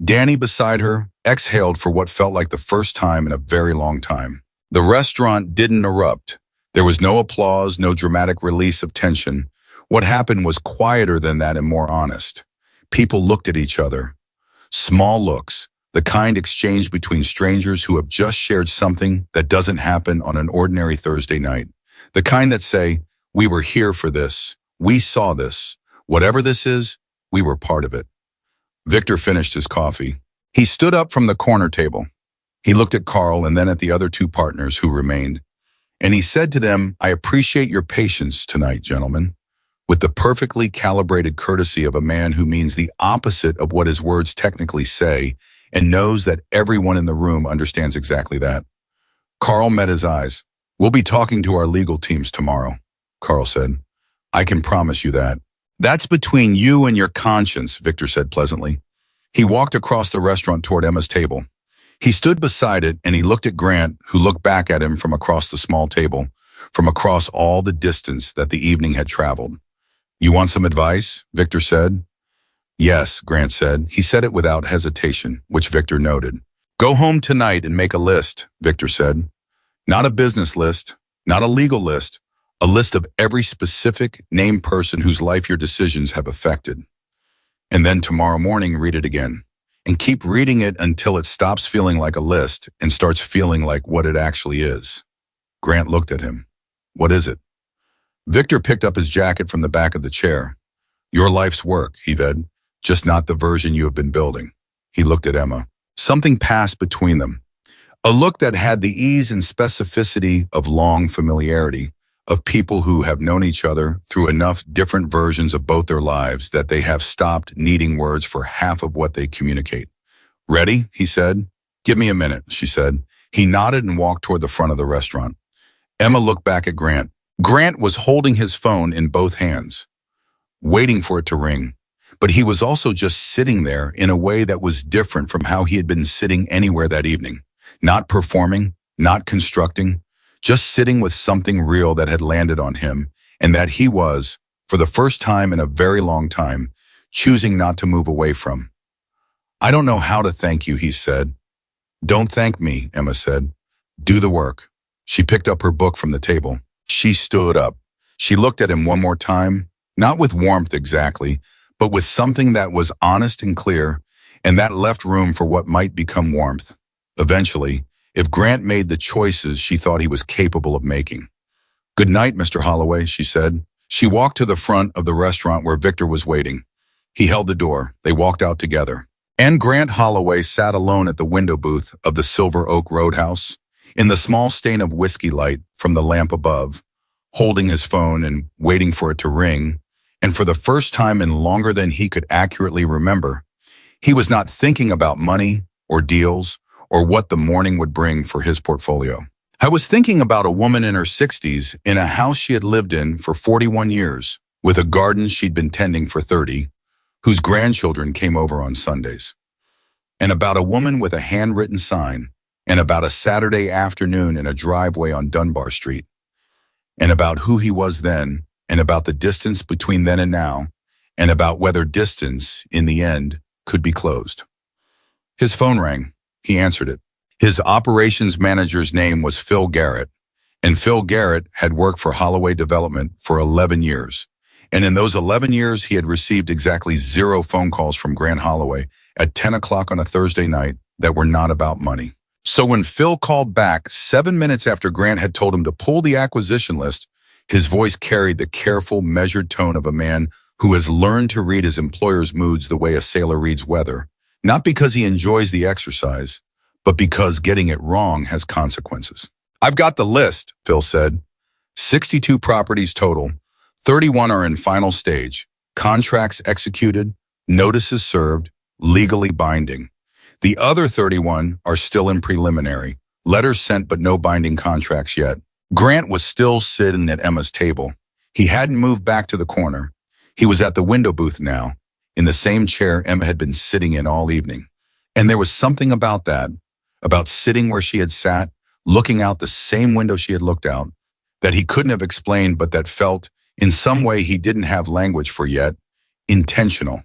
Danny, beside her, exhaled for what felt like the first time in a very long time. The restaurant didn't erupt. There was no applause, no dramatic release of tension. What happened was quieter than that and more honest. People looked at each other. Small looks, the kind exchanged between strangers who have just shared something that doesn't happen on an ordinary Thursday night. The kind that say, we were here for this, we saw this, whatever this is, we were part of it. Victor finished his coffee. He stood up from the corner table. He looked at Carl and then at the other two partners who remained. And he said to them, I appreciate your patience tonight, gentlemen, with the perfectly calibrated courtesy of a man who means the opposite of what his words technically say and knows that everyone in the room understands exactly that. Carl met his eyes. We'll be talking to our legal teams tomorrow, Carl said. I can promise you that. That's between you and your conscience, Victor said pleasantly. He walked across the restaurant toward Emma's table. He stood beside it and he looked at Grant, who looked back at him from across the small table, from across all the distance that the evening had traveled. You want some advice? Victor said. Yes, Grant said. He said it without hesitation, which Victor noted. Go home tonight and make a list, Victor said. Not a business list, not a legal list, a list of every specific named person whose life your decisions have affected. And then tomorrow morning, read it again. And keep reading it until it stops feeling like a list and starts feeling like what it actually is. Grant looked at him. What is it? Victor picked up his jacket from the back of the chair. Your life's work, he read, just not the version you have been building. He looked at Emma. Something passed between them. A look that had the ease and specificity of long familiarity, of people who have known each other through enough different versions of both their lives that they have stopped needing words for half of what they communicate. Ready? He said. Give me a minute, she said. He nodded and walked toward the front of the restaurant. Emma looked back at Grant. Grant was holding his phone in both hands, waiting for it to ring, but he was also just sitting there in a way that was different from how he had been sitting anywhere that evening. Not performing, not constructing, just sitting with something real that had landed on him and that he was, for the first time in a very long time, choosing not to move away from. I don't know how to thank you, he said. Don't thank me, Emma said. Do the work. She picked up her book from the table. She stood up. She looked at him one more time, not with warmth exactly, but with something that was honest and clear, and that left room for what might become warmth. Eventually, if Grant made the choices she thought he was capable of making. Good night, Mr. Holloway, she said. She walked to the front of the restaurant where Victor was waiting. He held the door. They walked out together. And Grant Holloway sat alone at the window booth of the Silver Oak Roadhouse, in the small stain of whiskey light from the lamp above, holding his phone and waiting for it to ring, and for the first time in longer than he could accurately remember, he was not thinking about money or deals or what the morning would bring for his portfolio. I was thinking about a woman in her 60s in a house she had lived in for 41 years, with a garden she'd been tending for 30, whose grandchildren came over on Sundays. And about a woman with a handwritten sign, and about a Saturday afternoon in a driveway on Dunbar Street, and about who he was then, and about the distance between then and now, and about whether distance, in the end, could be closed. His phone rang. He answered it. His operations manager's name was Phil Garrett, and Phil Garrett had worked for Holloway Development for 11 years. And in those 11 years, he had received exactly 0 phone calls from Grant Holloway at 10 o'clock on a Thursday night that were not about money. So when Phil called back 7 minutes after Grant had told him to pull the acquisition list, his voice carried the careful, measured tone of a man who has learned to read his employer's moods the way a sailor reads weather, not because he enjoys the exercise, but because getting it wrong has consequences. I've got the list, Phil said. 62 properties total. 31 are in final stage. Contracts executed, notices served, legally binding. The other 31 are still in preliminary. Letters sent but no binding contracts yet. Grant was still sitting at Emma's table. He hadn't moved back to the corner. He was at the window booth now, in the same chair Emma had been sitting in all evening. And there was something about that, about sitting where she had sat, looking out the same window she had looked out, that he couldn't have explained but that felt, in some way he didn't have language for yet, intentional.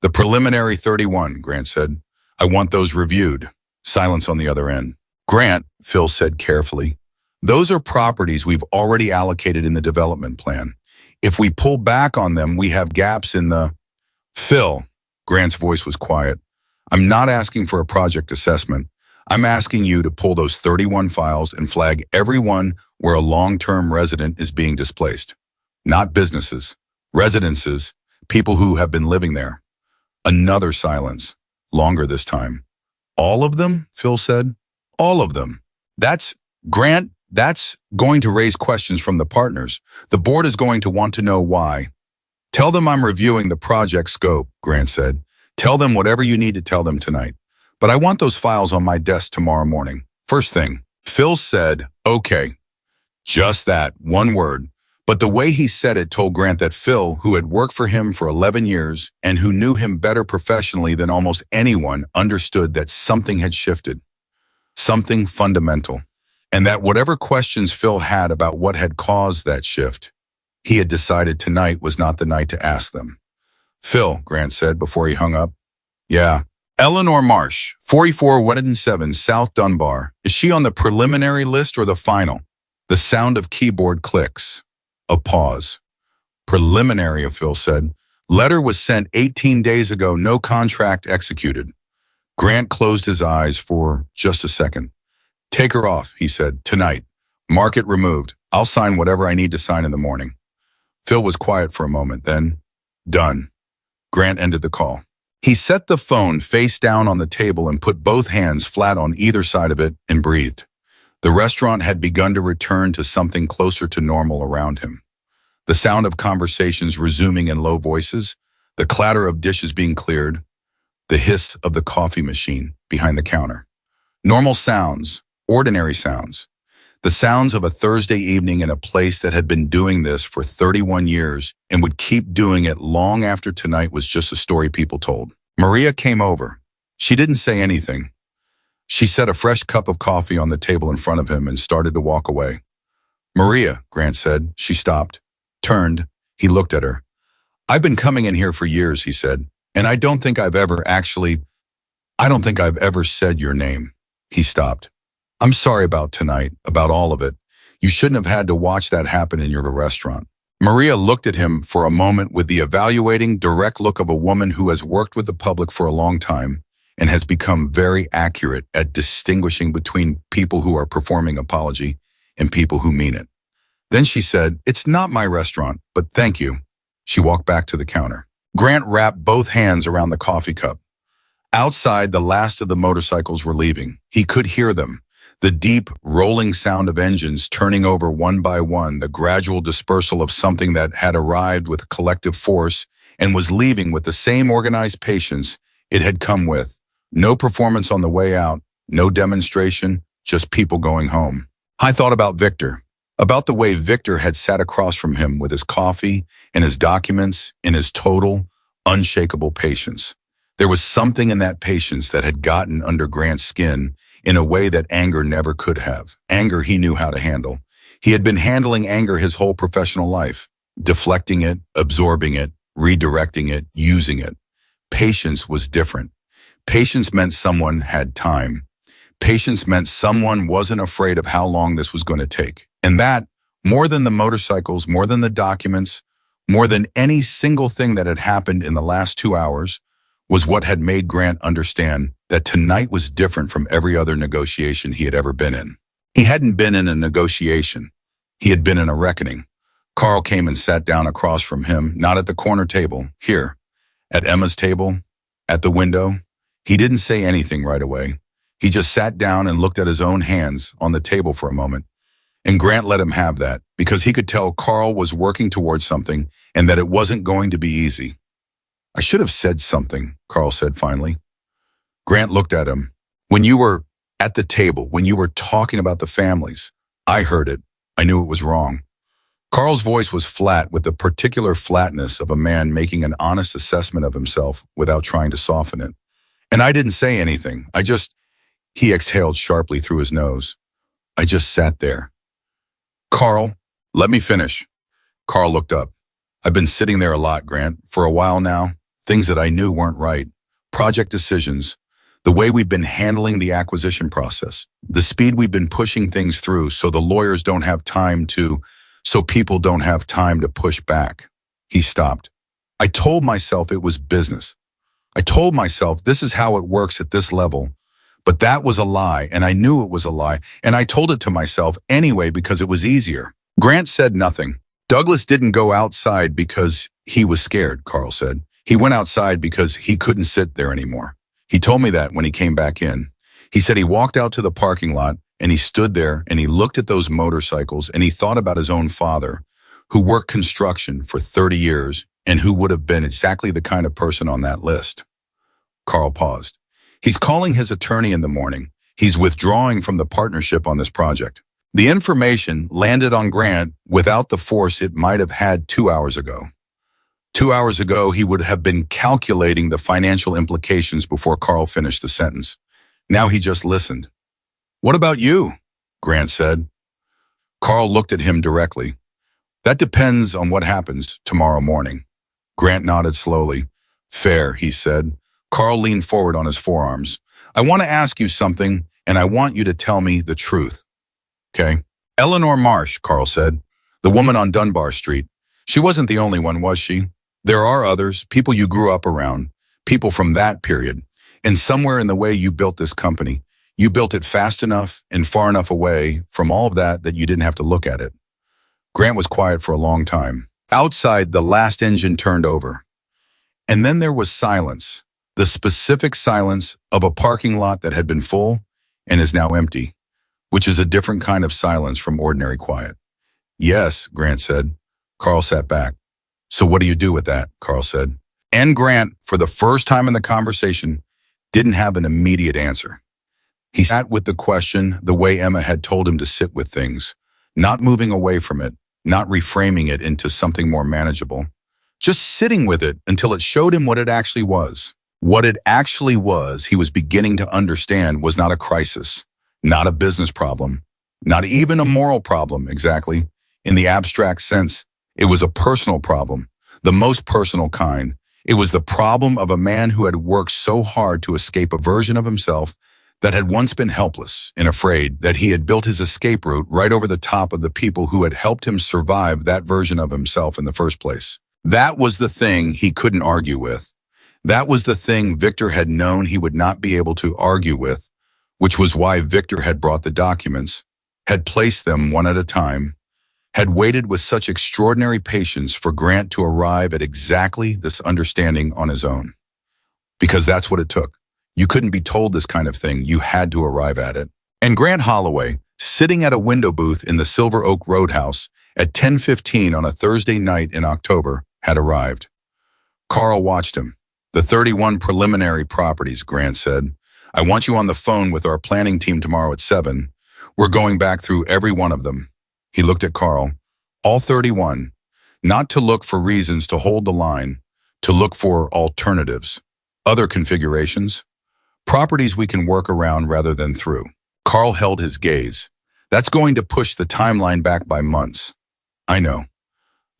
The preliminary 31, Grant said. I want those reviewed. Silence on the other end. Grant, Phil said carefully, those are properties we've already allocated in the development plan. If we pull back on them, we have gaps in the... Phil, Grant's voice was quiet. I'm not asking for a project assessment. I'm asking you to pull those 31 files and flag every one where a long-term resident is being displaced. Not businesses, residences, people who have been living there. Another silence, longer this time. All of them, Phil said. All of them. Grant, that's going to raise questions from the partners. The board is going to want to know why. Tell them I'm reviewing the project scope, Grant said. Tell them whatever you need to tell them tonight. But I want those files on my desk tomorrow morning. First thing. Phil said, okay. Just that, one word. But the way he said it told Grant that Phil, who had worked for him for 11 years and who knew him better professionally than almost anyone, understood that something had shifted. Something fundamental. And that whatever questions Phil had about what had caused that shift, he had decided tonight was not the night to ask them. Phil, Grant said before he hung up. Yeah. Eleanor Marsh, 44 Weddington South Dunbar. Is she on the preliminary list or the final? The sound of keyboard clicks. A pause. Preliminary, Phil said. Letter was sent 18 days ago, no contract executed. Grant closed his eyes for just a second. Take her off, he said, tonight. Mark it removed. I'll sign whatever I need to sign in the morning. Phil was quiet for a moment, then, done. Grant ended the call. He set the phone face down on the table and put both hands flat on either side of it and breathed. The restaurant had begun to return to something closer to normal around him. The sound of conversations resuming in low voices, the clatter of dishes being cleared, the hiss of the coffee machine behind the counter. Normal sounds, ordinary sounds. The sounds of a Thursday evening in a place that had been doing this for 31 years and would keep doing it long after tonight was just a story people told. Maria came over. She didn't say anything. She set a fresh cup of coffee on the table in front of him and started to walk away. Maria, Grant said. She stopped, turned. He looked at her. I've been coming in here for years, he said, and I don't think I've ever said your name. He stopped. I'm sorry about tonight, about all of it. You shouldn't have had to watch that happen in your restaurant. Maria looked at him for a moment with the evaluating, direct look of a woman who has worked with the public for a long time and has become very accurate at distinguishing between people who are performing apology and people who mean it. Then she said, "It's not my restaurant, but thank you." She walked back to the counter. Grant wrapped both hands around the coffee cup. Outside, the last of the motorcycles were leaving. He could hear them. The deep, rolling sound of engines turning over one by one, the gradual dispersal of something that had arrived with collective force and was leaving with the same organized patience it had come with. No performance on the way out, no demonstration, just people going home. I thought about Victor, about the way Victor had sat across from him with his coffee and his documents and his total, unshakable patience. There was something in that patience that had gotten under Grant's skin in a way that anger never could have. Anger he knew how to handle. He had been handling anger his whole professional life, deflecting it, absorbing it, redirecting it, using it. Patience was different. Patience meant someone had time. Patience meant someone wasn't afraid of how long this was going to take. And that, more than the motorcycles, more than the documents, more than any single thing that had happened in the last 2 hours, was what had made Grant understand that tonight was different from every other negotiation he had ever been in. He hadn't been in a negotiation. He had been in a reckoning. Carl came and sat down across from him, not at the corner table, here, at Emma's table, at the window. He didn't say anything right away. He just sat down and looked at his own hands on the table for a moment. And Grant let him have that, because he could tell Carl was working towards something and that it wasn't going to be easy. I should have said something, Carl said finally. Grant looked at him. When you were at the table, when you were talking about the families, I heard it. I knew it was wrong. Carl's voice was flat, with the particular flatness of a man making an honest assessment of himself without trying to soften it. And I didn't say anything. He exhaled sharply through his nose. I just sat there. Carl, let me finish. Carl looked up. I've been sitting there a lot, Grant, for a while now. Things that I knew weren't right. Project decisions. The way we've been handling the acquisition process. The speed we've been pushing things through so people don't have time to push back. He stopped. I told myself it was business. I told myself this is how it works at this level. But that was a lie, and I knew it was a lie, and I told it to myself anyway because it was easier. Grant said nothing. Douglas didn't go outside because he was scared, Carl said. He went outside because he couldn't sit there anymore. He told me that when he came back in. He said he walked out to the parking lot and he stood there and he looked at those motorcycles and he thought about his own father, who worked construction for 30 years and who would have been exactly the kind of person on that list. Carl paused. He's calling his attorney in the morning. He's withdrawing from the partnership on this project. The information landed on Grant without the force it might have had 2 hours ago. 2 hours ago, he would have been calculating the financial implications before Carl finished the sentence. Now he just listened. What about you? Grant said. Carl looked at him directly. That depends on what happens tomorrow morning. Grant nodded slowly. Fair, he said. Carl leaned forward on his forearms. I want to ask you something, and I want you to tell me the truth. Okay. Eleanor Marsh, Carl said. The woman on Dunbar Street. She wasn't the only one, was she? There are others, people you grew up around, people from that period. And somewhere in the way you built this company, you built it fast enough and far enough away from all of that that you didn't have to look at it. Grant was quiet for a long time. Outside, the last engine turned over. And then there was silence, the specific silence of a parking lot that had been full and is now empty, which is a different kind of silence from ordinary quiet. Yes, Grant said. Carl sat back. So what do you do with that? Carl said. And Grant, for the first time in the conversation, didn't have an immediate answer. He sat with the question the way Emma had told him to sit with things, not moving away from it, not reframing it into something more manageable, just sitting with it until it showed him what it actually was. What it actually was, he was beginning to understand, was not a crisis, not a business problem, not even a moral problem, exactly. In the abstract sense, it was a personal problem, the most personal kind. It was the problem of a man who had worked so hard to escape a version of himself that had once been helpless and afraid, that he had built his escape route right over the top of the people who had helped him survive that version of himself in the first place. That was the thing he couldn't argue with. That was the thing Victor had known he would not be able to argue with, which was why Victor had brought the documents, had placed them one at a time, had waited with such extraordinary patience for Grant to arrive at exactly this understanding on his own. Because that's what it took. You couldn't be told this kind of thing, you had to arrive at it. And Grant Holloway, sitting at a window booth in the Silver Oak Roadhouse at 10:15 on a Thursday night in October, had arrived. Carl watched him. "The 31 preliminary properties," Grant said. "I want you on the phone with our planning team tomorrow at 7. We're going back through every one of them." He looked at Carl. "All 31. Not to look for reasons to hold the line, to look for alternatives. Other configurations. Properties we can work around rather than through." Carl held his gaze. "That's going to push the timeline back by months." "I know.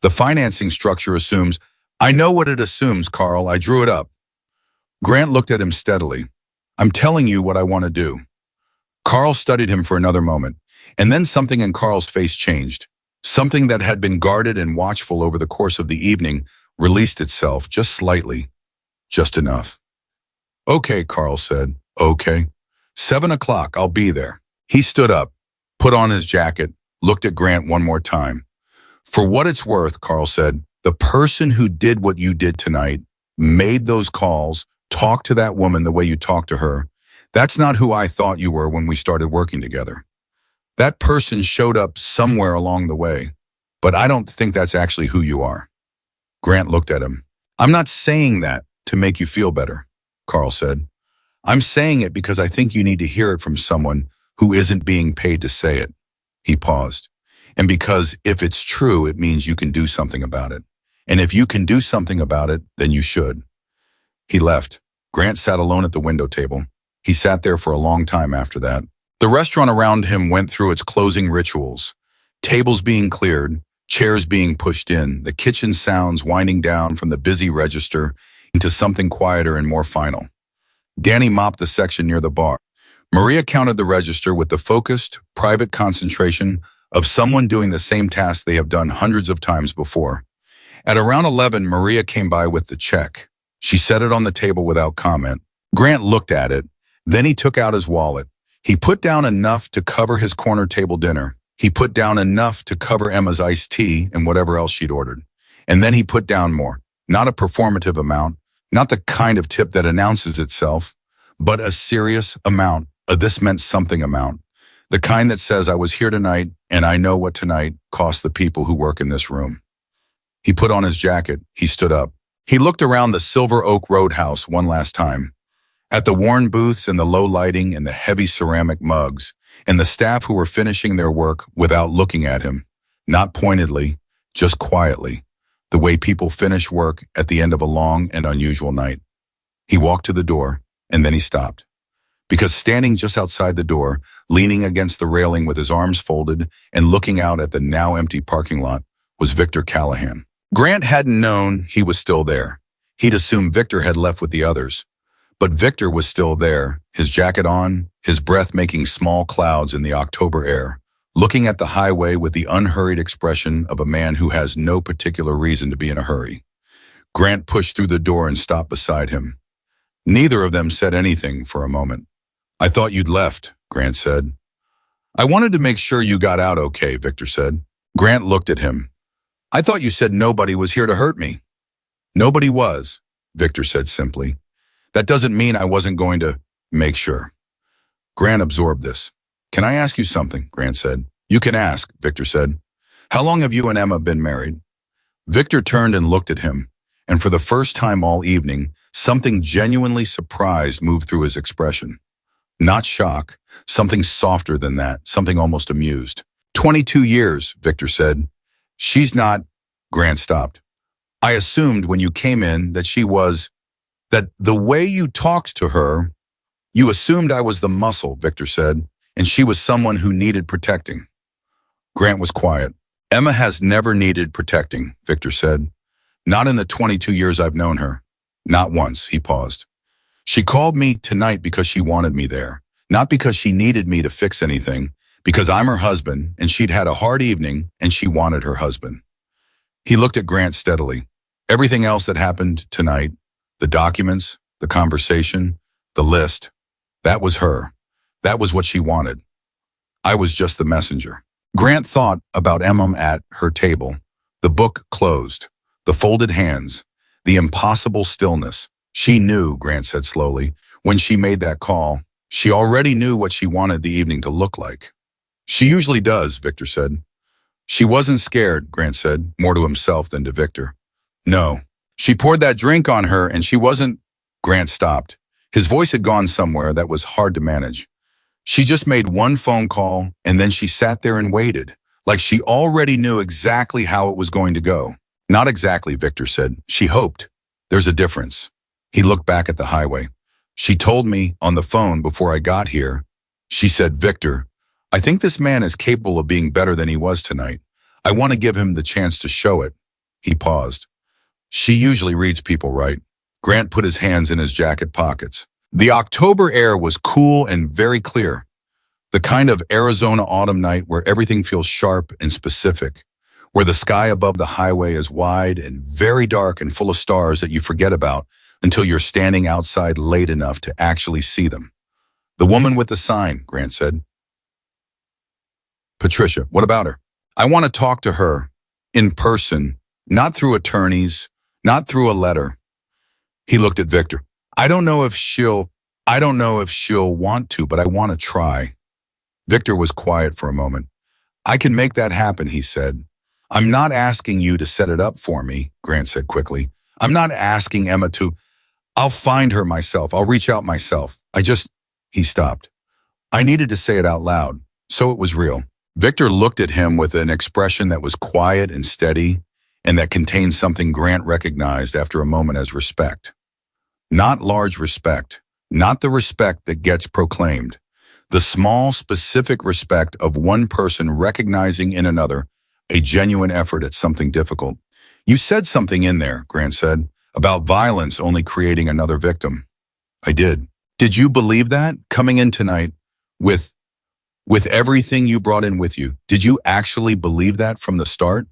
The financing structure assumes—" "I know what it assumes, Carl. I drew it up." Grant looked at him steadily. "I'm telling you what I want to do." Carl studied him for another moment, and then something in Carl's face changed. Something that had been guarded and watchful over the course of the evening released itself just slightly, just enough. "Okay," Carl said. "Okay. 7 o'clock, I'll be there." He stood up, put on his jacket, looked at Grant one more time. "For what it's worth," Carl said, "the person who did what you did tonight, made those calls, talked to that woman the way you talked to her, that's not who I thought you were when we started working together. That person showed up somewhere along the way, but I don't think that's actually who you are." Grant looked at him. "I'm not saying that to make you feel better," Carl said. "I'm saying it because I think you need to hear it from someone who isn't being paid to say it." He paused. "And because if it's true, it means you can do something about it. And if you can do something about it, then you should." He left. Grant sat alone at the window table. He sat there for a long time after that. The restaurant around him went through its closing rituals. Tables being cleared, chairs being pushed in, the kitchen sounds winding down from the busy register into something quieter and more final. Danny mopped the section near the bar. Maria counted the register with the focused, private concentration of someone doing the same task they have done hundreds of times before. At around 11, Maria came by with the check. She set it on the table without comment. Grant looked at it. Then he took out his wallet. He put down enough to cover his corner table dinner. He put down enough to cover Emma's iced tea and whatever else she'd ordered. And then he put down more. Not a performative amount, not the kind of tip that announces itself, but a serious amount, a this meant something amount. The kind that says, "I was here tonight, and I know what tonight cost the people who work in this room." He put on his jacket. He stood up. He looked around the Silver Oak Roadhouse one last time. At the worn booths and the low lighting and the heavy ceramic mugs, and the staff who were finishing their work without looking at him, not pointedly, just quietly, the way people finish work at the end of a long and unusual night. He walked to the door, and then he stopped. Because standing just outside the door, leaning against the railing with his arms folded and looking out at the now empty parking lot, was Victor Callahan. Grant hadn't known he was still there. He'd assumed Victor had left with the others. But Victor was still there, his jacket on, his breath making small clouds in the October air, looking at the highway with the unhurried expression of a man who has no particular reason to be in a hurry. Grant pushed through the door and stopped beside him. Neither of them said anything for a moment. "I thought you'd left," Grant said. "I wanted to make sure you got out okay," Victor said. Grant looked at him. "I thought you said nobody was here to hurt me." "Nobody was," Victor said simply. "That doesn't mean I wasn't going to make sure." Grant absorbed this. "Can I ask you something?" Grant said. "You can ask," Victor said. "How long have you and Emma been married?" Victor turned and looked at him, and for the first time all evening, something genuinely surprised moved through his expression. Not shock, something softer than that, something almost amused. 22 years, Victor said. "She's not—" Grant stopped. "I assumed when you came in that she was—" That the way you talked to her, you assumed I was the muscle, Victor said, and she was someone who needed protecting. Grant was quiet. Emma has never needed protecting, Victor said. Not in the 22 years I've known her. Not once, he paused. She called me tonight because she wanted me there. Not because she needed me to fix anything, because I'm her husband and she'd had a hard evening and she wanted her husband. He looked at Grant steadily. Everything else that happened tonight, the documents, the conversation, the list, that was her. That was what she wanted. I was just the messenger. Grant thought about Emma at her table, the book closed, the folded hands, the impossible stillness. She knew, Grant said slowly, when she made that call, she already knew what she wanted the evening to look like. She usually does, Victor said. She wasn't scared, Grant said, more to himself than to Victor. No. She poured that drink on her and she wasn't. Grant stopped. His voice had gone somewhere that was hard to manage. She just made one phone call and then she sat there and waited, like she already knew exactly how it was going to go. Not exactly, Victor said. She hoped. There's a difference. He looked back at the highway. She told me on the phone before I got here. She said, Victor, I think this man is capable of being better than he was tonight. I want to give him the chance to show it. He paused. She usually reads people right. Grant put his hands in his jacket pockets. The October air was cool and very clear. The kind of Arizona autumn night where everything feels sharp and specific, where the sky above the highway is wide and very dark and full of stars that you forget about until you're standing outside late enough to actually see them. The woman with the sign, Grant said. Patricia, what about her? I want to talk to her in person, not through attorneys, not through a letter. He looked at Victor. I don't know if she'll want to, but I want to try. Victor was quiet for a moment. I can make that happen, he said. I'm not asking you to set it up for me, Grant said quickly. I'm not asking Emma to. I'll find her myself. I'll reach out myself. He stopped. I needed to say it out loud, so it was real. Victor looked at him with an expression that was quiet and steady, and that contained something Grant recognized after a moment as respect. Not large respect, not the respect that gets proclaimed. The small, specific respect of one person recognizing in another a genuine effort at something difficult. You said something in there, Grant said, about violence only creating another victim. I did. Did you believe that, coming in tonight, with everything you brought in with you? Did you actually believe that from the start?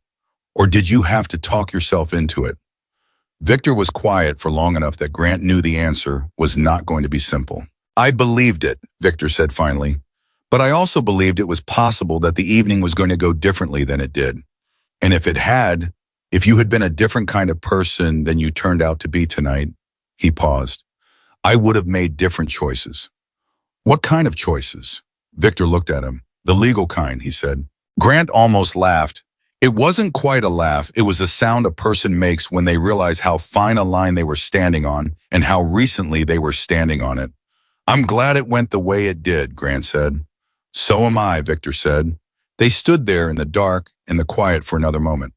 Or did you have to talk yourself into it? Victor was quiet for long enough that Grant knew the answer was not going to be simple. I believed it, Victor said finally, but I also believed it was possible that the evening was going to go differently than it did. And if you had been a different kind of person than you turned out to be tonight, he paused, I would have made different choices. What kind of choices? Victor looked at him. The legal kind, he said. Grant almost laughed. It wasn't quite a laugh, it was the sound a person makes when they realize how fine a line they were standing on and how recently they were standing on it. I'm glad it went the way it did, Grant said. So am I, Victor said. They stood there in the dark and the quiet for another moment.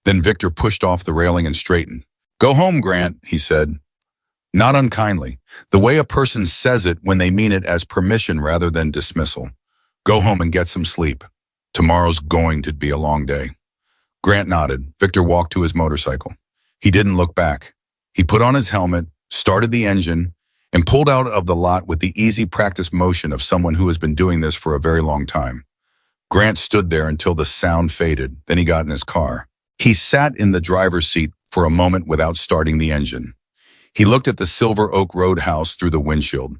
Then Victor pushed off the railing and straightened. Go home, Grant, he said. Not unkindly, the way a person says it when they mean it as permission rather than dismissal. Go home and get some sleep. Tomorrow's going to be a long day. Grant nodded. Victor walked to his motorcycle. He didn't look back. He put on his helmet, started the engine, and pulled out of the lot with the easy practice motion of someone who has been doing this for a very long time. Grant stood there until the sound faded. Then he got in his car. He sat in the driver's seat for a moment without starting the engine. He looked at the Silver Oak Roadhouse through the windshield.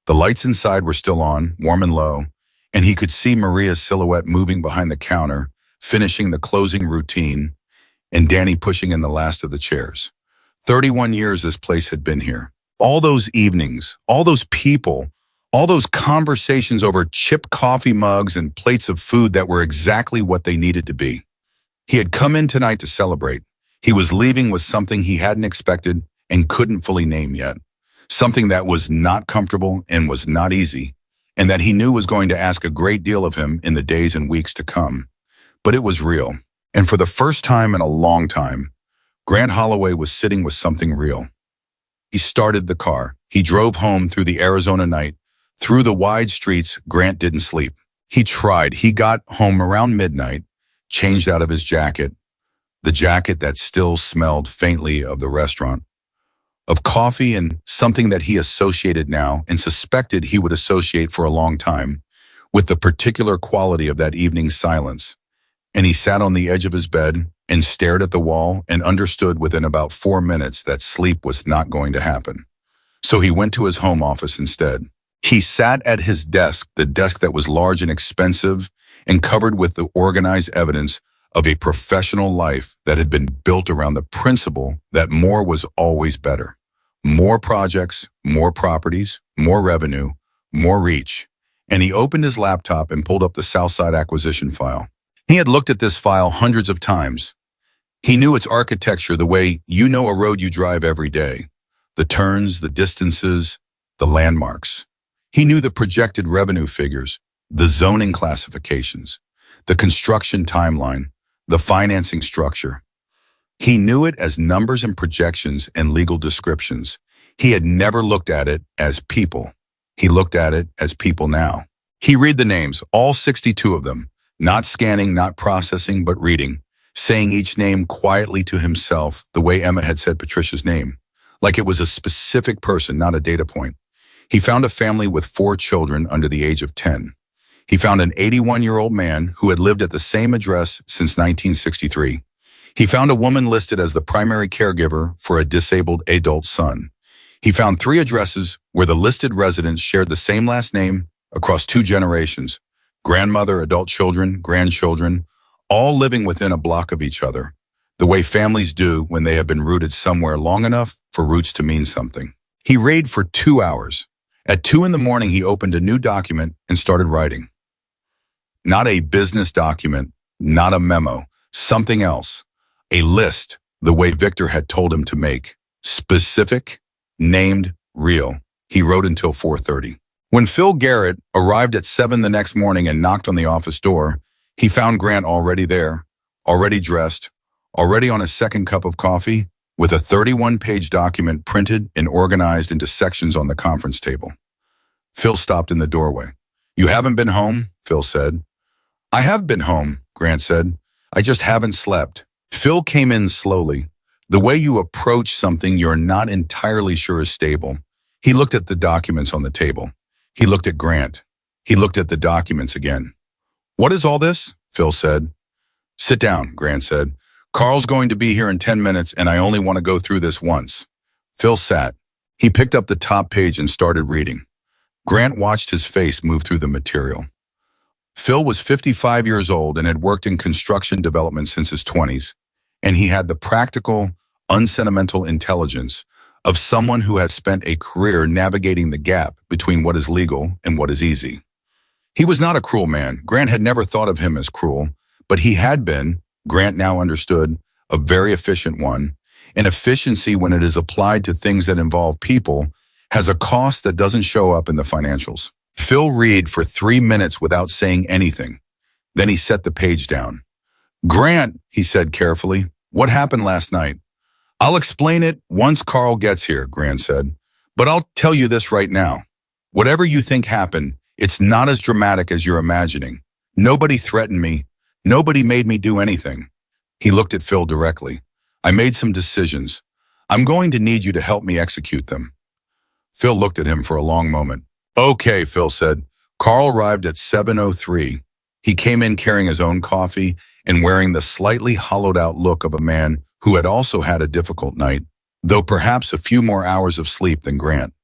The lights inside were still on, warm and low, and he could see Maria's silhouette moving behind the counter, finishing the closing routine, and Danny pushing in the last of the chairs. 31 years this place had been here. All those evenings, all those people, all those conversations over chipped coffee mugs and plates of food that were exactly what they needed to be. He had come in tonight to celebrate. He was leaving with something he hadn't expected and couldn't fully name yet. Something that was not comfortable and was not easy, and that he knew was going to ask a great deal of him in the days and weeks to come. But it was real, and for the first time in a long time, Grant Holloway was sitting with something real. He started the car. He drove home through the Arizona night. Through the wide streets, Grant didn't sleep. He tried. He got home around midnight, changed out of his jacket, the jacket that still smelled faintly of the restaurant, of coffee and something that he associated now and suspected he would associate for a long time with the particular quality of that evening's silence. And he sat on the edge of his bed and stared at the wall and understood within about 4 minutes that sleep was not going to happen. So he went to his home office instead. He sat at his desk, the desk that was large and expensive and covered with the organized evidence of a professional life that had been built around the principle that more was always better. More projects, more properties, more revenue, more reach. And he opened his laptop and pulled up the Southside acquisition file. He had looked at this file hundreds of times. He knew its architecture the way you know a road you drive every day. The turns, the distances, the landmarks. He knew the projected revenue figures, the zoning classifications, the construction timeline, the financing structure. He knew it as numbers and projections and legal descriptions. He had never looked at it as people. He looked at it as people now. He read the names, all 62 of them, not scanning, not processing, but reading, saying each name quietly to himself the way Emma had said Patricia's name, like it was a specific person, not a data point. He found a family with 4 children under the age of 10. He found an 81-year-old man who had lived at the same address since 1963. He found a woman listed as the primary caregiver for a disabled adult son. He found 3 addresses where the listed residents shared the same last name across 2 generations, grandmother, adult children, grandchildren, all living within a block of each other, the way families do when they have been rooted somewhere long enough for roots to mean something. He read for 2 hours. At 2 in the morning, he opened a new document and started writing. Not a business document, not a memo, something else. A list, the way Victor had told him to make. Specific, named, real. He wrote until 4:30. When Phil Garrett arrived at 7 the next morning and knocked on the office door, he found Grant already there, already dressed, already on his second cup of coffee, with a 31-page document printed and organized into sections on the conference table. Phil stopped in the doorway. "You haven't been home?" Phil said. "I have been home," Grant said. "I just haven't slept." Phil came in slowly. The way you approach something you're not entirely sure is stable. He looked at the documents on the table. He looked at Grant. He looked at the documents again. "What is all this?" Phil said. "Sit down," Grant said. "Carl's going to be here in 10 minutes and I only want to go through this once." Phil sat. He picked up the top page and started reading. Grant watched his face move through the material. Phil was 55 years old and had worked in construction development since his 20s, and he had the practical, unsentimental intelligence of someone who has spent a career navigating the gap between what is legal and what is easy. He was not a cruel man. Grant had never thought of him as cruel, but he had been, Grant now understood, a very efficient one. And efficiency, when it is applied to things that involve people, has a cost that doesn't show up in the financials. Phil read for 3 minutes without saying anything. Then he set the page down. "Grant," he said carefully, "what happened last night?" "I'll explain it once Carl gets here," Grant said. "But I'll tell you this right now. Whatever you think happened, it's not as dramatic as you're imagining. Nobody threatened me. Nobody made me do anything." He looked at Phil directly. "I made some decisions. I'm going to need you to help me execute them." Phil looked at him for a long moment. "Okay," Phil said. Carl arrived at 7:03. He came in carrying his own coffee and wearing the slightly hollowed-out look of a man who had also had a difficult night, though perhaps a few more hours of sleep than Grant.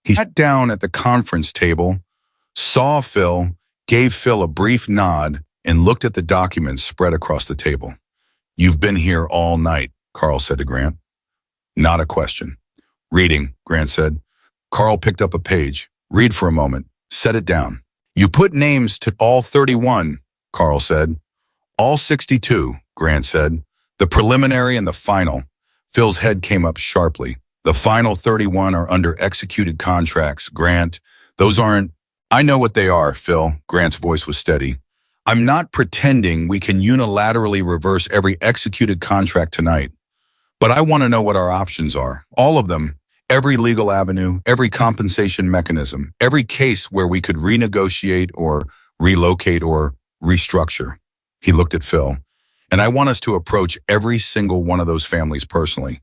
He sat down at the conference table, saw Phil, gave Phil a brief nod, and looked at the documents spread across the table. "You've been here all night," Carl said to Grant. Not a question. "Reading," Grant said. Carl picked up a page. "Read for a moment. Set it down." "You put names to all 31, Carl said. "All 62, Grant said. "The preliminary and the final." Phil's head came up sharply. "The final 31 are under executed contracts, Grant. Those aren't—" "I know what they are, Phil." Grant's voice was steady. "I'm not pretending we can unilaterally reverse every executed contract tonight. But I want to know what our options are. All of them. Every legal avenue, every compensation mechanism, every case where we could renegotiate or relocate or restructure. He looked at Phil. And I want us to approach every single one of those families personally.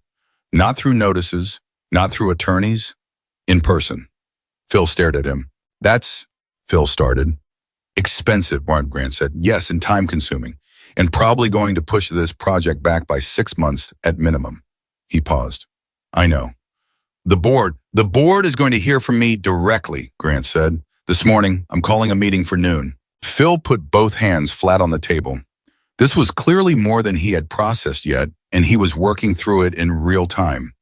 Not through notices, not through attorneys, in person. Phil stared at him. That's, Phil started. Expensive, Grant said. Yes, and time-consuming. And probably going to push this project back by 6 months at minimum. He paused. I know. The board is going to hear from me directly, Grant said. This morning, I'm calling a meeting for noon. Phil put both hands flat on the table. This was clearly more than he had processed yet, and he was working through it in real time.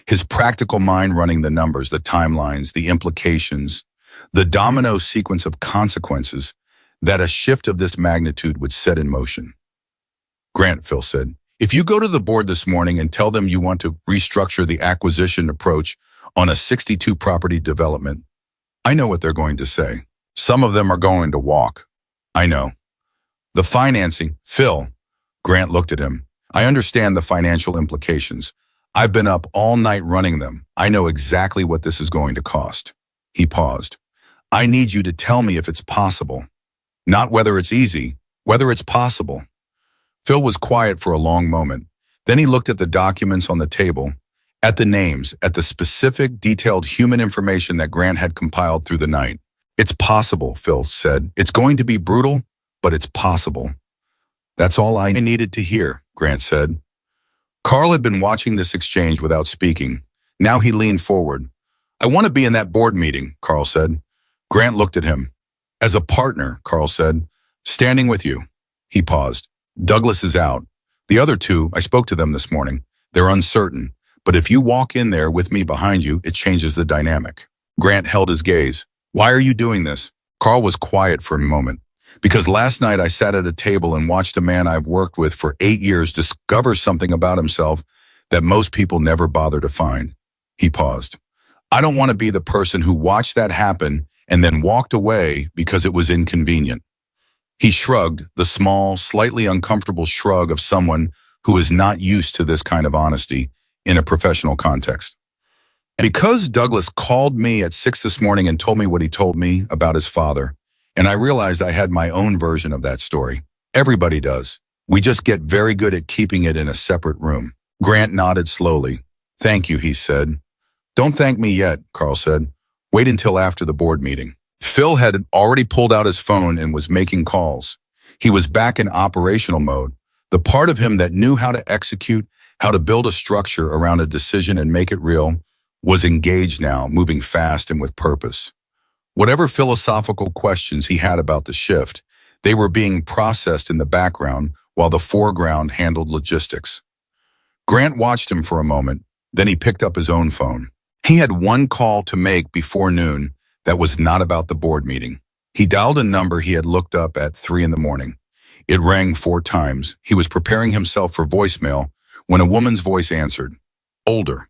His practical mind running the numbers, the timelines, the implications, the domino sequence of consequences that a shift of this magnitude would set in motion. Grant, Phil said, if you go to the board this morning and tell them you want to restructure the acquisition approach on a 62 property development, I know what they're going to say. Some of them are going to walk. I know. The financing, Phil, Grant looked at him. I understand the financial implications. I've been up all night running them. I know exactly what this is going to cost. He paused. I need you to tell me if it's possible. Not whether it's easy, whether it's possible. Phil was quiet for a long moment. Then he looked at the documents on the table, at the names, at the specific, detailed human information that Grant had compiled through the night. It's possible, Phil said. It's going to be brutal, but it's possible. That's all I needed to hear, Grant said. Carl had been watching this exchange without speaking. Now he leaned forward. I want to be in that board meeting, Carl said. Grant looked at him. As a partner, Carl said, standing with you. He paused. Douglas is out. The other two, I spoke to them this morning. They're uncertain, but if you walk in there with me behind you, it changes the dynamic. Grant held his gaze. Why are you doing this? Carl was quiet for a moment. Because last night I sat at a table and watched a man I've worked with for 8 years discover something about himself that most people never bother to find. He paused. I don't want to be the person who watched that happen and then walked away because it was inconvenient. He shrugged, the small, slightly uncomfortable shrug of someone who is not used to this kind of honesty in a professional context. Because Douglas called me at 6 this morning and told me what he told me about his father, and I realized I had my own version of that story. Everybody does. We just get very good at keeping it in a separate room. Grant nodded slowly. Thank you, he said. Don't thank me yet, Carl said. Wait until after the board meeting. Phil had already pulled out his phone and was making calls. He was back in operational mode. The part of him that knew how to execute, how to build a structure around a decision and make it real, was engaged now, moving fast and with purpose. Whatever philosophical questions he had about the shift, they were being processed in the background while the foreground handled logistics. Grant watched him for a moment, then he picked up his own phone. He had one call to make before noon that was not about the board meeting. He dialed a number he had looked up at 3 a.m. It rang 4 times. He was preparing himself for voicemail when a woman's voice answered. Older,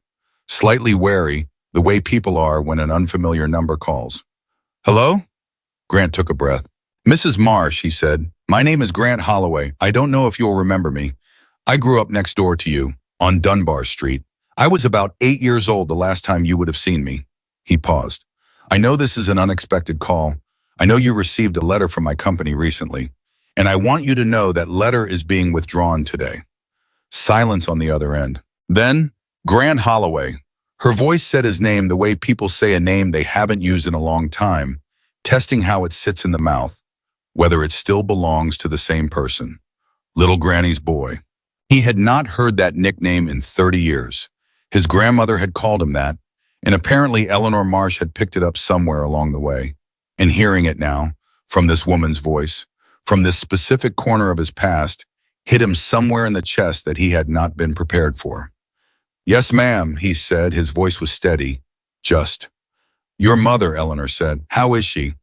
slightly wary, the way people are when an unfamiliar number calls. Hello? Grant took a breath. Mrs. Marsh, he said, my name is Grant Holloway. I don't know if you'll remember me. I grew up next door to you, on Dunbar Street. I was about 8 years old the last time you would have seen me. He paused. I know this is an unexpected call. I know you received a letter from my company recently, and I want you to know that letter is being withdrawn today. Silence on the other end. Then, Grant Holloway. Her voice said his name the way people say a name they haven't used in a long time, testing how it sits in the mouth, whether it still belongs to the same person. Little Granny's boy. He had not heard that nickname in 30 years. His grandmother had called him that, and apparently Eleanor Marsh had picked it up somewhere along the way. And hearing it now, from this woman's voice, from this specific corner of his past, hit him somewhere in the chest that he had not been prepared for. Yes, ma'am, he said. His voice was steady. Just. Your mother, Eleanor said. How is she?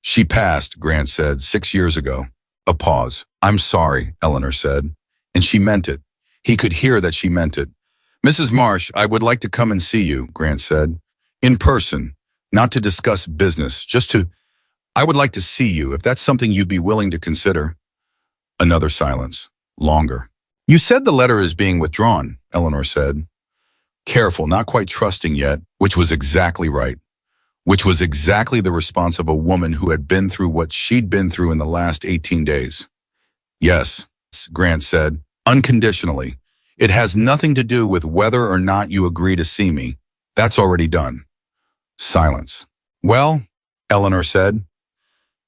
She passed, Grant said, 6 years ago. A pause. I'm sorry, Eleanor said. And she meant it. He could hear that she meant it. Mrs. Marsh, I would like to come and see you, Grant said. In person, not to discuss business, I would like to see you, if that's something you'd be willing to consider. Another silence. Longer. You said the letter is being withdrawn, Eleanor said. Careful, not quite trusting yet, which was exactly right. Which was exactly the response of a woman who had been through what she'd been through in the last 18 days. Yes, Grant said, unconditionally. It has nothing to do with whether or not you agree to see me. That's already done. Silence. Well, Eleanor said,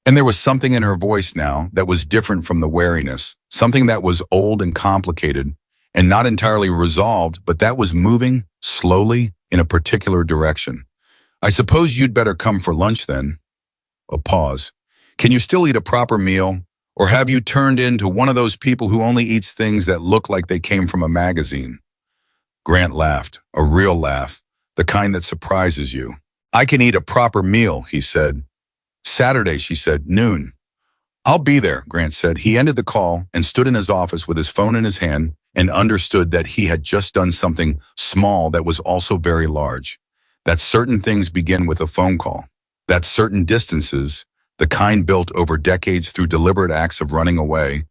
and there was something in her voice now that was different from the wariness, something that was old and complicated and not entirely resolved, but that was moving slowly in a particular direction. I suppose you'd better come for lunch then. A pause. Can you still eat a proper meal? Or have you turned into one of those people who only eats things that look like they came from a magazine? Grant laughed, a real laugh, the kind that surprises you. I can eat a proper meal, he said. Saturday, she said, noon. I'll be there, Grant said. He ended the call and stood in his office with his phone in his hand and understood that he had just done something small that was also very large. That certain things begin with a phone call. That certain distances, the kind built over decades through deliberate acts of running away,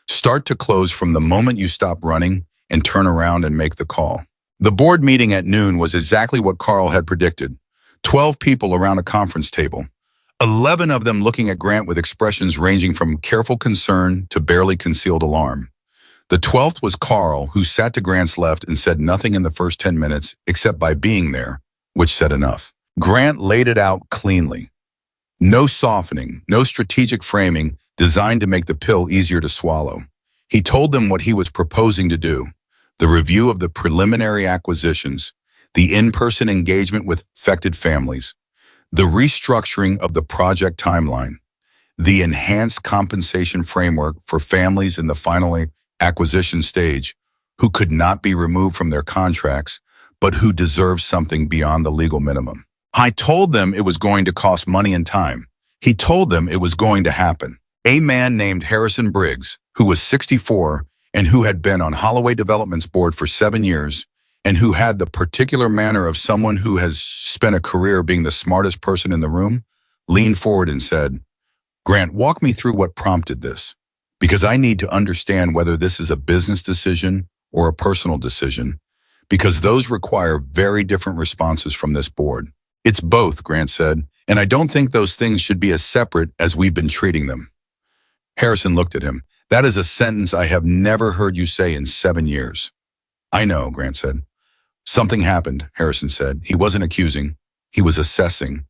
start to close from the moment you stop running and turn around and make the call. The board meeting at noon was exactly what Carl had predicted. 12 people around a conference table. 11 of them looking at Grant with expressions ranging from careful concern to barely concealed alarm. The 12th was Carl, who sat to Grant's left and said nothing in the first 10 minutes except by being there, which said enough. Grant laid it out cleanly. No softening, no strategic framing designed to make the pill easier to swallow. He told them what he was proposing to do: the review of the preliminary acquisitions, the in-person engagement with affected families, the restructuring of the project timeline, the enhanced compensation framework for families in the final acquisition stage who could not be removed from their contracts, but who deserve something beyond the legal minimum. I told them it was going to cost money and time. He told them it was going to happen. A man named Harrison Briggs, who was 64 and who had been on Holloway Development's board for 7 years, and who had the particular manner of someone who has spent a career being the smartest person in the room, leaned forward and said, Grant, walk me through what prompted this, because I need to understand whether this is a business decision or a personal decision, because those require very different responses from this board. It's both, Grant said, and I don't think those things should be as separate as we've been treating them. Harrison looked at him. That is a sentence I have never heard you say in 7 years. I know, Grant said. Something happened, Harrison said. He wasn't accusing. He was assessing.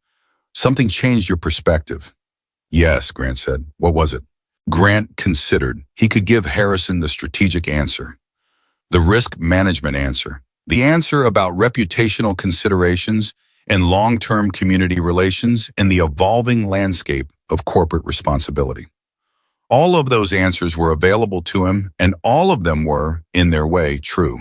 Something changed your perspective. Yes, Grant said. What was it? Grant considered. He could give Harrison the strategic answer, the risk management answer, the answer about reputational considerations and long-term community relations and the evolving landscape of corporate responsibility. All of those answers were available to him, and all of them were, in their way, true.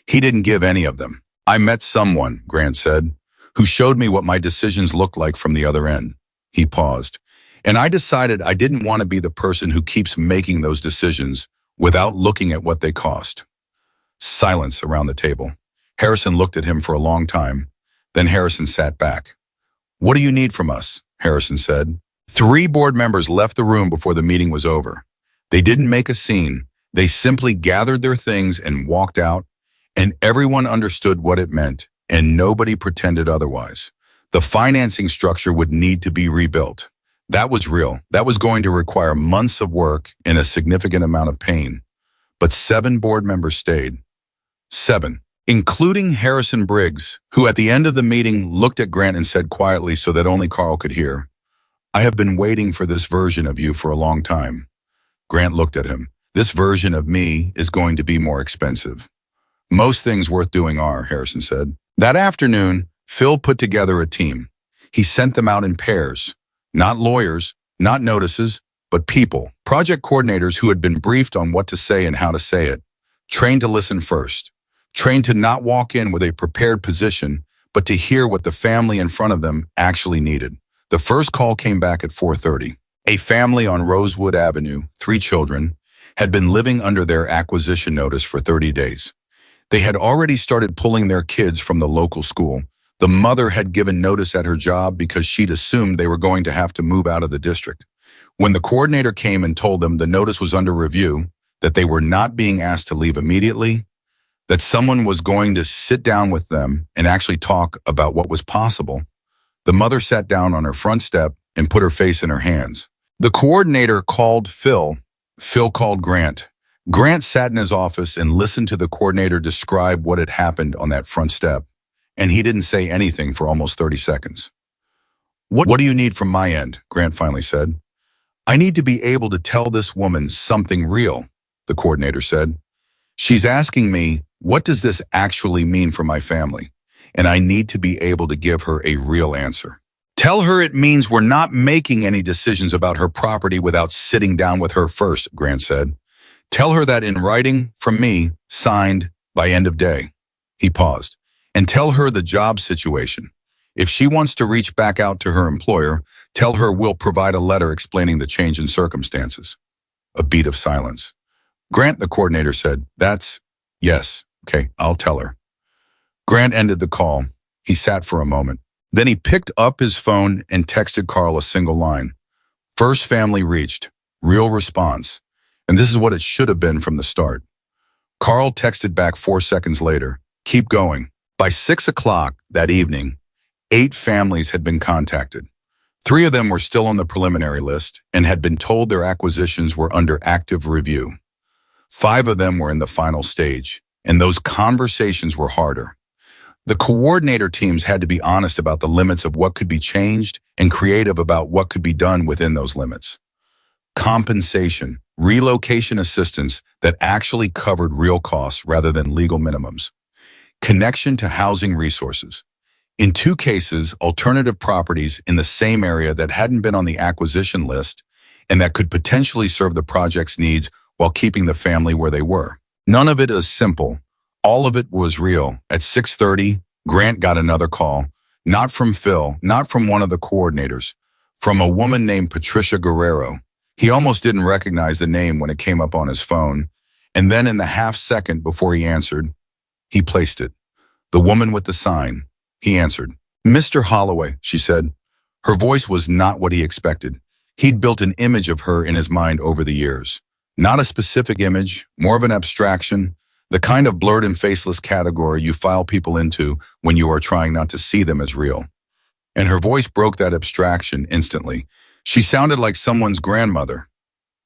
He didn't give any of them. I met someone, Grant said, who showed me what my decisions looked like from the other end. He paused. And I decided I didn't want to be the person who keeps making those decisions without looking at what they cost. Silence around the table. Harrison looked at him for a long time. Then Harrison sat back. What do you need from us? Harrison said. 3 board members left the room before the meeting was over. They didn't make a scene. They simply gathered their things and walked out, and everyone understood what it meant, and nobody pretended otherwise. The financing structure would need to be rebuilt. That was real. That was going to require months of work and a significant amount of pain. But 7 board members stayed. 7, including Harrison Briggs, who at the end of the meeting looked at Grant and said quietly so that only Carl could hear, I have been waiting for this version of you for a long time. Grant looked at him. This version of me is going to be more expensive. Most things worth doing are, Harrison said. That afternoon, Phil put together a team. He sent them out in pairs. Not lawyers, not notices, but people. Project coordinators who had been briefed on what to say and how to say it. Trained to listen first. Trained to not walk in with a prepared position, but to hear what the family in front of them actually needed. The first call came back at 4:30. A family on Rosewood Avenue, 3 children, had been living under their acquisition notice for 30 days. They had already started pulling their kids from the local school. The mother had given notice at her job because she'd assumed they were going to have to move out of the district. When the coordinator came and told them the notice was under review, that they were not being asked to leave immediately, that someone was going to sit down with them and actually talk about what was possible. The mother sat down on her front step and put her face in her hands. The coordinator called Phil. Phil called Grant. Grant sat in his office and listened to the coordinator describe what had happened on that front step, and he didn't say anything for almost 30 seconds. What do you need from my end? Grant finally said. I need to be able to tell this woman something real, the coordinator said. She's asking me, what does this actually mean for my family? And I need to be able to give her a real answer. Tell her it means we're not making any decisions about her property without sitting down with her first, Grant said. Tell her that in writing from me, signed by end of day. He paused. And tell her the job situation. If she wants to reach back out to her employer, tell her we'll provide a letter explaining the change in circumstances. A beat of silence. Grant, the coordinator said, yes, okay, I'll tell her. Grant ended the call. He sat for a moment. Then he picked up his phone and texted Carl a single line. First family reached. Real response. And this is what it should have been from the start. Carl texted back 4 seconds later. Keep going. By 6 o'clock that evening, 8 families had been contacted. 3 of them were still on the preliminary list and had been told their acquisitions were under active review. 5 of them were in the final stage, and those conversations were harder. The coordinator teams had to be honest about the limits of what could be changed and creative about what could be done within those limits. Compensation, relocation assistance that actually covered real costs rather than legal minimums. Connection to housing resources. In 2 cases, alternative properties in the same area that hadn't been on the acquisition list and that could potentially serve the project's needs while keeping the family where they were. None of it is simple. All of it was real. At 6:30, Grant got another call, not from Phil, not from one of the coordinators, from a woman named Patricia Guerrero. He almost didn't recognize the name when it came up on his phone, and then in the half second before he answered, he placed it. The woman with the sign. He answered. Mr. Holloway, she said. Her voice was not what he expected. He'd built an image of her in his mind over the years. Not a specific image, more of an abstraction, the kind of blurred and faceless category you file people into when you are trying not to see them as real. And her voice broke that abstraction instantly. She sounded like someone's grandmother.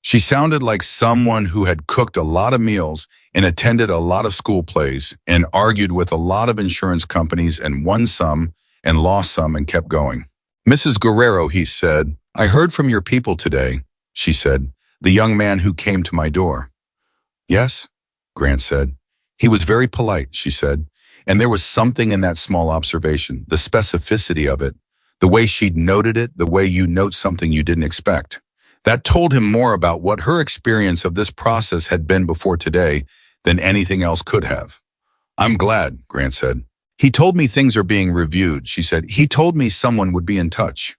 She sounded like someone who had cooked a lot of meals and attended a lot of school plays and argued with a lot of insurance companies and won some and lost some and kept going. Mrs. Guerrero, he said, I heard from your people today, she said, the young man who came to my door. Yes, Grant said. He was very polite, she said, and there was something in that small observation, the specificity of it, the way she'd noted it, the way you note something you didn't expect. That told him more about what her experience of this process had been before today than anything else could have. I'm glad, Grant said. He told me things are being reviewed, she said. He told me someone would be in touch.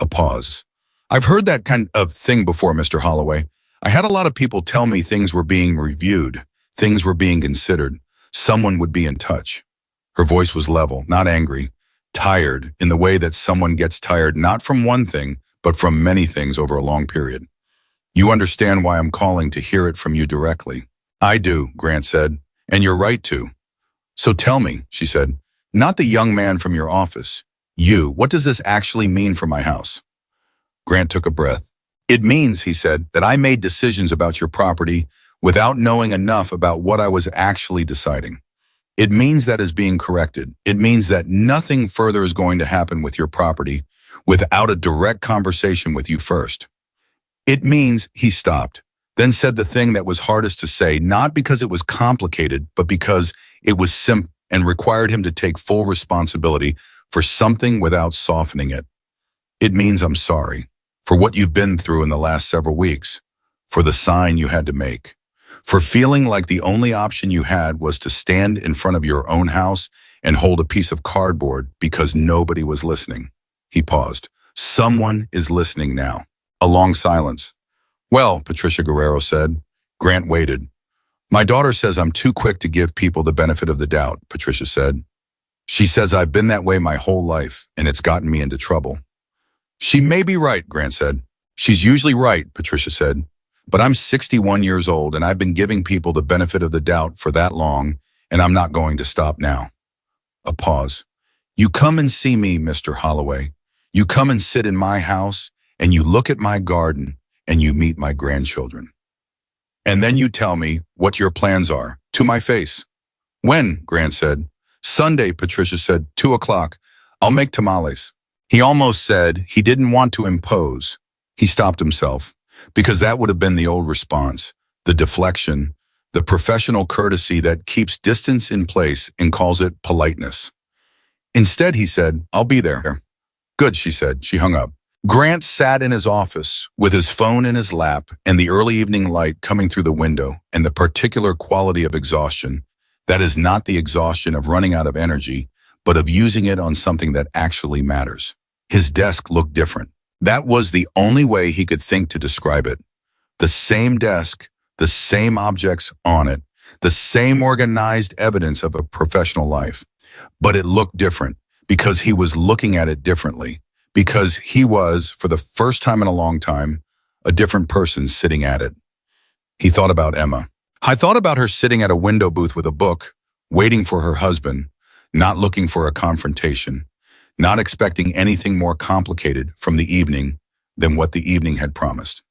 A pause. I've heard that kind of thing before, Mr. Holloway. I had a lot of people tell me things were being reviewed, things were being considered. Someone would be in touch. Her voice was level, not angry, tired in the way that someone gets tired not from one thing, but from many things over a long period. You understand why I'm calling to hear it from you directly. I do, Grant said, and you're right to. So tell me, she said, not the young man from your office. You, what does this actually mean for my house? Grant took a breath. It means, he said, that I made decisions about your property without knowing enough about what I was actually deciding. It means that is being corrected. It means that nothing further is going to happen with your property without a direct conversation with you first. It means, he stopped, then said the thing that was hardest to say, not because it was complicated, but because it was simple and required him to take full responsibility for something without softening it. It means I'm sorry for what you've been through in the last several weeks, for the sign you had to make, for feeling like the only option you had was to stand in front of your own house and hold a piece of cardboard because nobody was listening. He paused. Someone is listening now. A long silence. Well, Patricia Guerrero said. Grant waited. My daughter says I'm too quick to give people the benefit of the doubt, Patricia said. She says I've been that way my whole life, and it's gotten me into trouble. She may be right, Grant said. She's usually right, Patricia said. But I'm 61 years old, and I've been giving people the benefit of the doubt for that long, and I'm not going to stop now. A pause. You come and see me, Mr. Holloway. You come and sit in my house, and you look at my garden, and you meet my grandchildren. And then you tell me what your plans are, to my face. When? Grant said. Sunday, Patricia said, 2 o'clock. I'll make tamales. He almost said he didn't want to impose. He stopped himself, because that would have been the old response, the deflection, the professional courtesy that keeps distance in place and calls it politeness. Instead, he said, I'll be there. Good, she said. She hung up. Grant sat in his office with his phone in his lap and the early evening light coming through the window and the particular quality of exhaustion. That is not the exhaustion of running out of energy, but of using it on something that actually matters. His desk looked different. That was the only way he could think to describe it. The same desk, the same objects on it, the same organized evidence of a professional life. But it looked different because he was looking at it differently, because he was, for the first time in a long time, a different person sitting at it. He thought about Emma. I thought about her sitting at a window booth with a book, waiting for her husband, not looking for a confrontation, not expecting anything more complicated from the evening than what the evening had promised.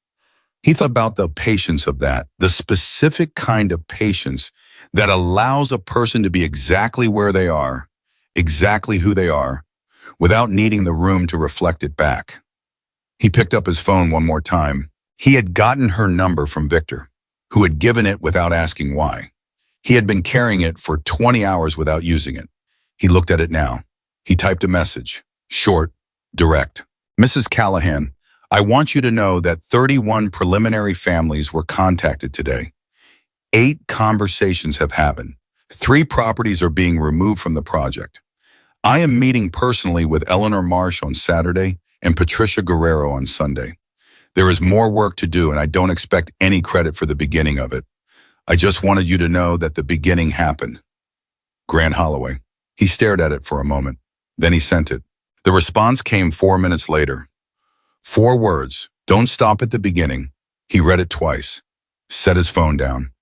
He thought about the patience of that, the specific kind of patience that allows a person to be exactly where they are, exactly who they are, without needing the room to reflect it back. He picked up his phone one more time. He had gotten her number from Victor, who had given it without asking why. He had been carrying it for 20 hours without using it. He looked at it now. He typed a message, short, direct. Mrs. Callahan, I want you to know that 31 preliminary families were contacted today. 8 conversations have happened. 3 properties are being removed from the project. I am meeting personally with Eleanor Marsh on Saturday and Patricia Guerrero on Sunday. There is more work to do, and I don't expect any credit for the beginning of it. I just wanted you to know that the beginning happened. Grant Holloway. He stared at it for a moment. Then he sent it. The response came 4 minutes later. 4 words. Don't stop at the beginning. He read it twice. Set his phone down.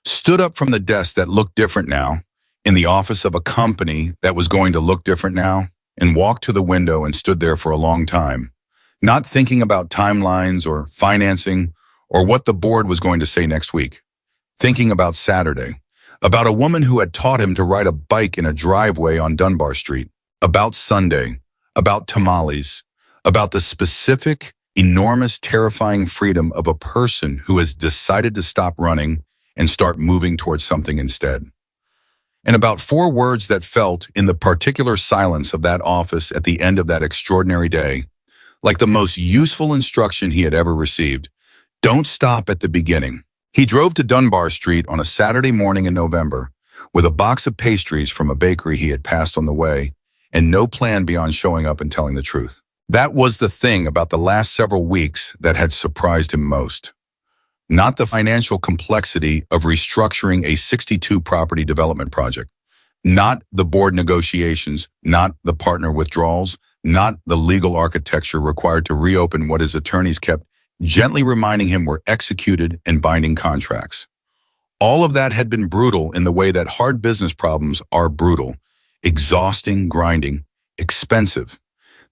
Stood up from the desk that looked different now, in the office of a company that was going to look different now, and walked to the window and stood there for a long time, not thinking about timelines or financing or what the board was going to say next week. Thinking about Saturday, about a woman who had taught him to ride a bike in a driveway on Dunbar Street, about Sunday, about tamales, about the specific, enormous, terrifying freedom of a person who has decided to stop running and start moving towards something instead. And about 4 words that felt, in the particular silence of that office at the end of that extraordinary day, like the most useful instruction he had ever received. Don't stop at the beginning. He drove to Dunbar Street on a Saturday morning in November with a box of pastries from a bakery he had passed on the way and no plan beyond showing up and telling the truth. That was the thing about the last several weeks that had surprised him most. Not the financial complexity of restructuring a 62-property development project. Not the board negotiations, not the partner withdrawals, not the legal architecture required to reopen what his attorneys kept gently reminding him were executed and binding contracts. All of that had been brutal in the way that hard business problems are brutal, exhausting, grinding, expensive,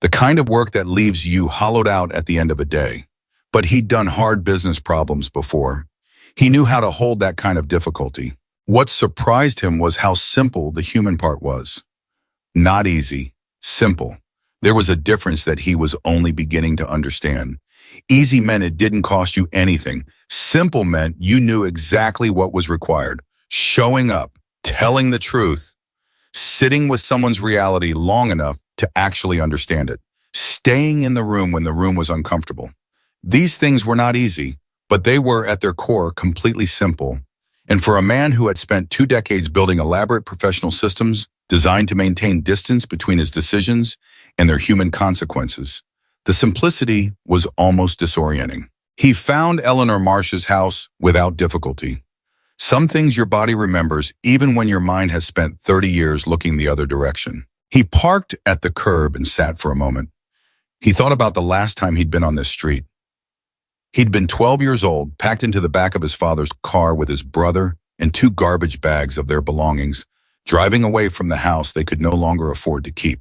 the kind of work that leaves you hollowed out at the end of a day. But he'd done hard business problems before. He knew how to hold that kind of difficulty. What surprised him was how simple the human part was. Not easy, simple. There was a difference that he was only beginning to understand. Easy meant it didn't cost you anything. Simple meant you knew exactly what was required. Showing up, telling the truth, sitting with someone's reality long enough to actually understand it, staying in the room when the room was uncomfortable. These things were not easy, but they were at their core completely simple. And for a man who had spent 2 decades building elaborate professional systems designed to maintain distance between his decisions and their human consequences, the simplicity was almost disorienting. He found Eleanor Marsh's house without difficulty. Some things your body remembers even when your mind has spent 30 years looking the other direction. He parked at the curb and sat for a moment. He thought about the last time he'd been on this street. He'd been 12 years old, packed into the back of his father's car with his brother and 2 garbage bags of their belongings, driving away from the house they could no longer afford to keep.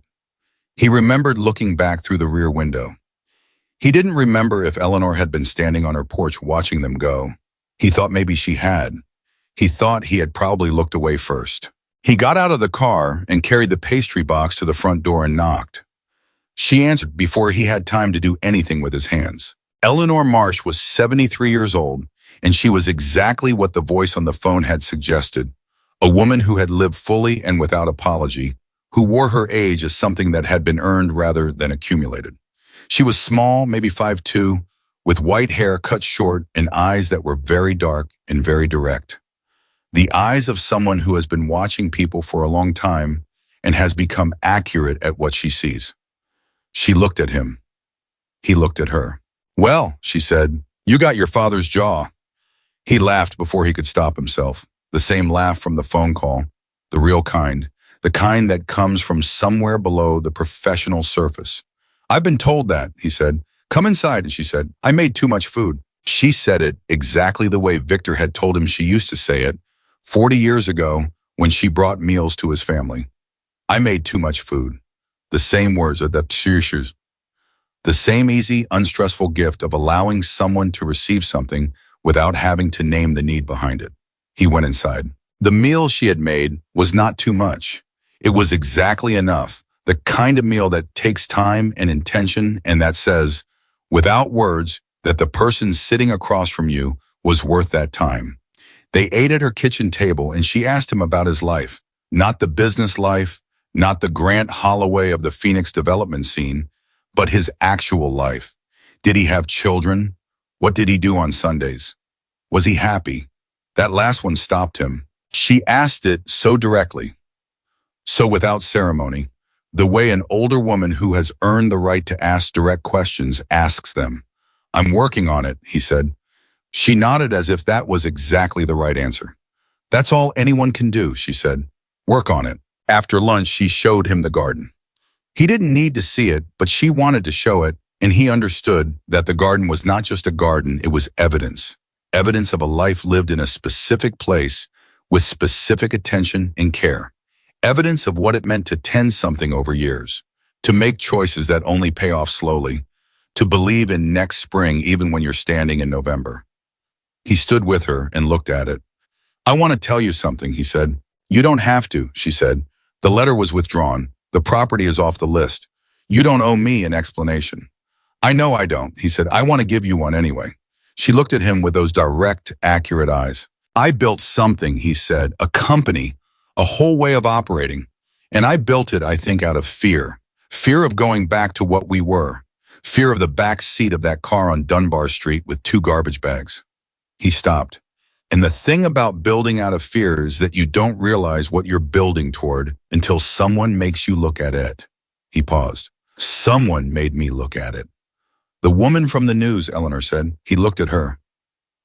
He remembered looking back through the rear window. He didn't remember if Eleanor had been standing on her porch watching them go. He thought maybe she had. He thought he had probably looked away first. He got out of the car and carried the pastry box to the front door and knocked. She answered before he had time to do anything with his hands. Eleanor Marsh was 73 years old, and she was exactly what the voice on the phone had suggested. A woman who had lived fully and without apology, who wore her age as something that had been earned rather than accumulated. She was small, maybe 5'2", with white hair cut short and eyes that were very dark and very direct. The eyes of someone who has been watching people for a long time and has become accurate at what she sees. She looked at him. He looked at her. "Well," she said, "you got your father's jaw." He laughed before he could stop himself. The same laugh from the phone call, the real kind, the kind that comes from somewhere below the professional surface. "I've been told that," he said. "Come inside," and she said, "I made too much food." She said it exactly the way Victor had told him she used to say it 40 years ago when she brought meals to his family. "I made too much food." The same words of the teachers. The same easy, unstressful gift of allowing someone to receive something without having to name the need behind it. He went inside. The meal she had made was not too much. It was exactly enough, the kind of meal that takes time and intention and that says, without words, that the person sitting across from you was worth that time. They ate at her kitchen table and she asked him about his life, not the business life, not the Grant Holloway of the Phoenix development scene, but his actual life. Did he have children? What did he do on Sundays? Was he happy? That last one stopped him. She asked it so directly, so without ceremony, the way an older woman who has earned the right to ask direct questions asks them. "I'm working on it," he said. She nodded as if that was exactly the right answer. "That's all anyone can do," she said. "Work on it." After lunch, she showed him the garden. He didn't need to see it, but she wanted to show it, and he understood that the garden was not just a garden, it was evidence. Evidence of a life lived in a specific place with specific attention and care. Evidence of what it meant to tend something over years, to make choices that only pay off slowly, to believe in next spring even when you're standing in November. He stood with her and looked at it. "I want to tell you something," he said. "You don't have to," she said. "The letter was withdrawn. The property is off the list. You don't owe me an explanation." "I know I don't," he said. "I want to give you one anyway." She looked at him with those direct, accurate eyes. "I built something," he said, "a company, a whole way of operating. And I built it, I think, out of fear. Fear of going back to what we were. Fear of the back seat of that car on Dunbar Street with 2 garbage bags." He stopped. "And the thing about building out of fear is that you don't realize what you're building toward until someone makes you look at it." He paused. "Someone made me look at it." "The woman from the news," Eleanor said. He looked at her.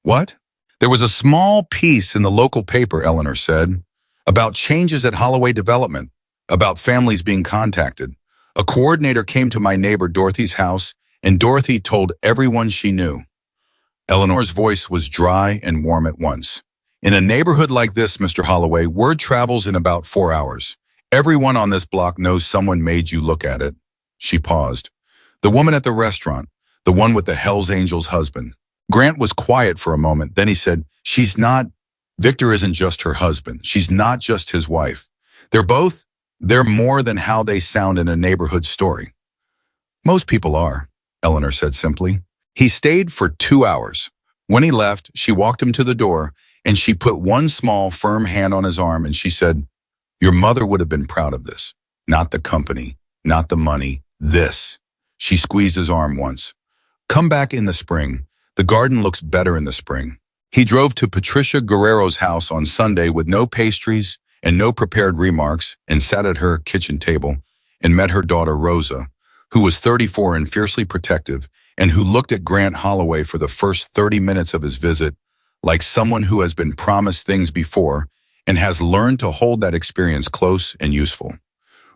"What?" "There was a small piece in the local paper," Eleanor said, "about changes at Holloway Development, about families being contacted. A coordinator came to my neighbor Dorothy's house, and Dorothy told everyone she knew." Eleanor's voice was dry and warm at once. "In a neighborhood like this, Mr. Holloway, word travels in about 4 hours. Everyone on this block knows someone made you look at it." She paused. "The woman at the restaurant, the one with the Hells Angels husband." Grant was quiet for a moment. Then he said, "She's not, Victor isn't just her husband. She's not just his wife. They're more than how they sound in a neighborhood story." "Most people are," Eleanor said simply. He stayed for 2 hours. When he left, she walked him to the door, and she put one small, firm hand on his arm, and she said, "Your mother would have been proud of this. Not the company, not the money, this." She squeezed his arm once. "Come back in the spring. The garden looks better in the spring." He drove to Patricia Guerrero's house on Sunday with no pastries and no prepared remarks and sat at her kitchen table and met her daughter Rosa, who was 34 and fiercely protective, and who looked at Grant Holloway for the first 30 minutes of his visit like someone who has been promised things before and has learned to hold that experience close and useful.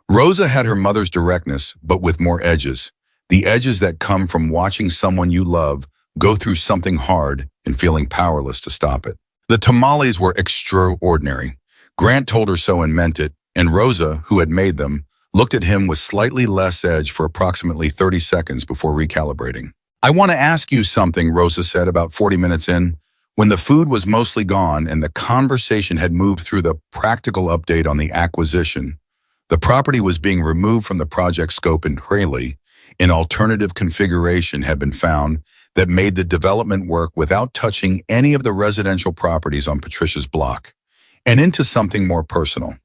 Rosa had her mother's directness, but with more edges, the edges that come from watching someone you love go through something hard and feeling powerless to stop it. The tamales were extraordinary. Grant told her so and meant it, and Rosa, who had made them, looked at him with slightly less edge for approximately 30 seconds before recalibrating. I want to ask you something, Rosa said about 40 minutes in, when the food was mostly gone and the conversation had moved through the practical update on the acquisition. The property was being removed from the project scope entirely. An alternative configuration had been found that made the development work without touching any of the residential properties on Patricia's block, and into something more personal.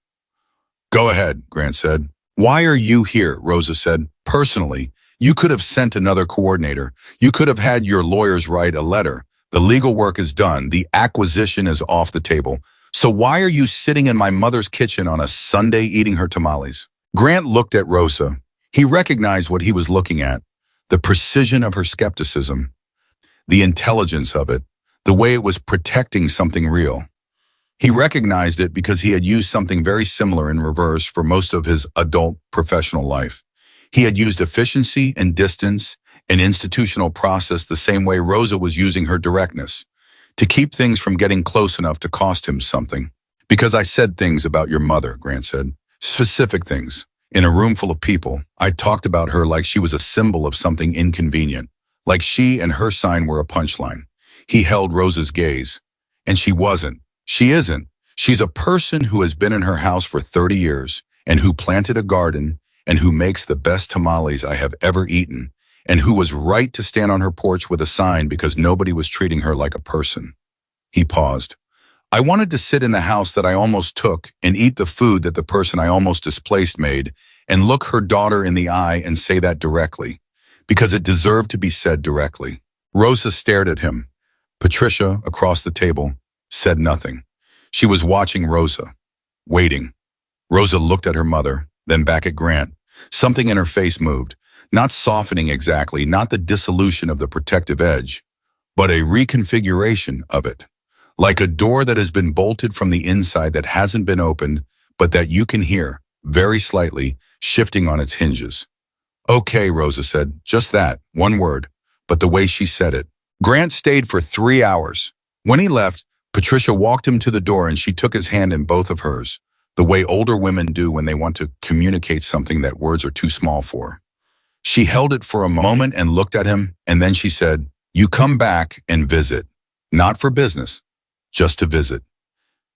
Go ahead, Grant said. Why are you here? Rosa said. Personally, you could have sent another coordinator. You could have had your lawyers write a letter. The legal work is done. The acquisition is off the table. So why are you sitting in my mother's kitchen on a Sunday eating her tamales? Grant looked at Rosa. He recognized what he was looking at, the precision of her skepticism, the intelligence of it, the way it was protecting something real. He recognized it because he had used something very similar in reverse for most of his adult professional life. He had used efficiency and distance and institutional process the same way Rosa was using her directness, to keep things from getting close enough to cost him something. Because I said things about your mother, Grant said. Specific things. In a room full of people, I talked about her like she was a symbol of something inconvenient, like she and her sign were a punchline. He held Rosa's gaze. And she wasn't. She isn't. She's a person who has been in her house for 30 years, and who planted a garden, and who makes the best tamales I have ever eaten, and who was right to stand on her porch with a sign because nobody was treating her like a person. He paused. I wanted to sit in the house that I almost took and eat the food that the person I almost displaced made, and look her daughter in the eye and say that directly, because it deserved to be said directly. Rosa stared at him. Patricia, across the table, said nothing. She was watching Rosa, waiting. Rosa looked at her mother, then back at Grant. Something in her face moved, not softening exactly, not the dissolution of the protective edge, but a reconfiguration of it. Like a door that has been bolted from the inside that hasn't been opened, but that you can hear, very slightly, shifting on its hinges. Okay, Rosa said, just that, one word, but the way she said it. Grant stayed for 3 hours. When he left, Patricia walked him to the door and she took his hand in both of hers, the way older women do when they want to communicate something that words are too small for. She held it for a moment and looked at him, and then she said, "You come back and visit, not for business, just to visit."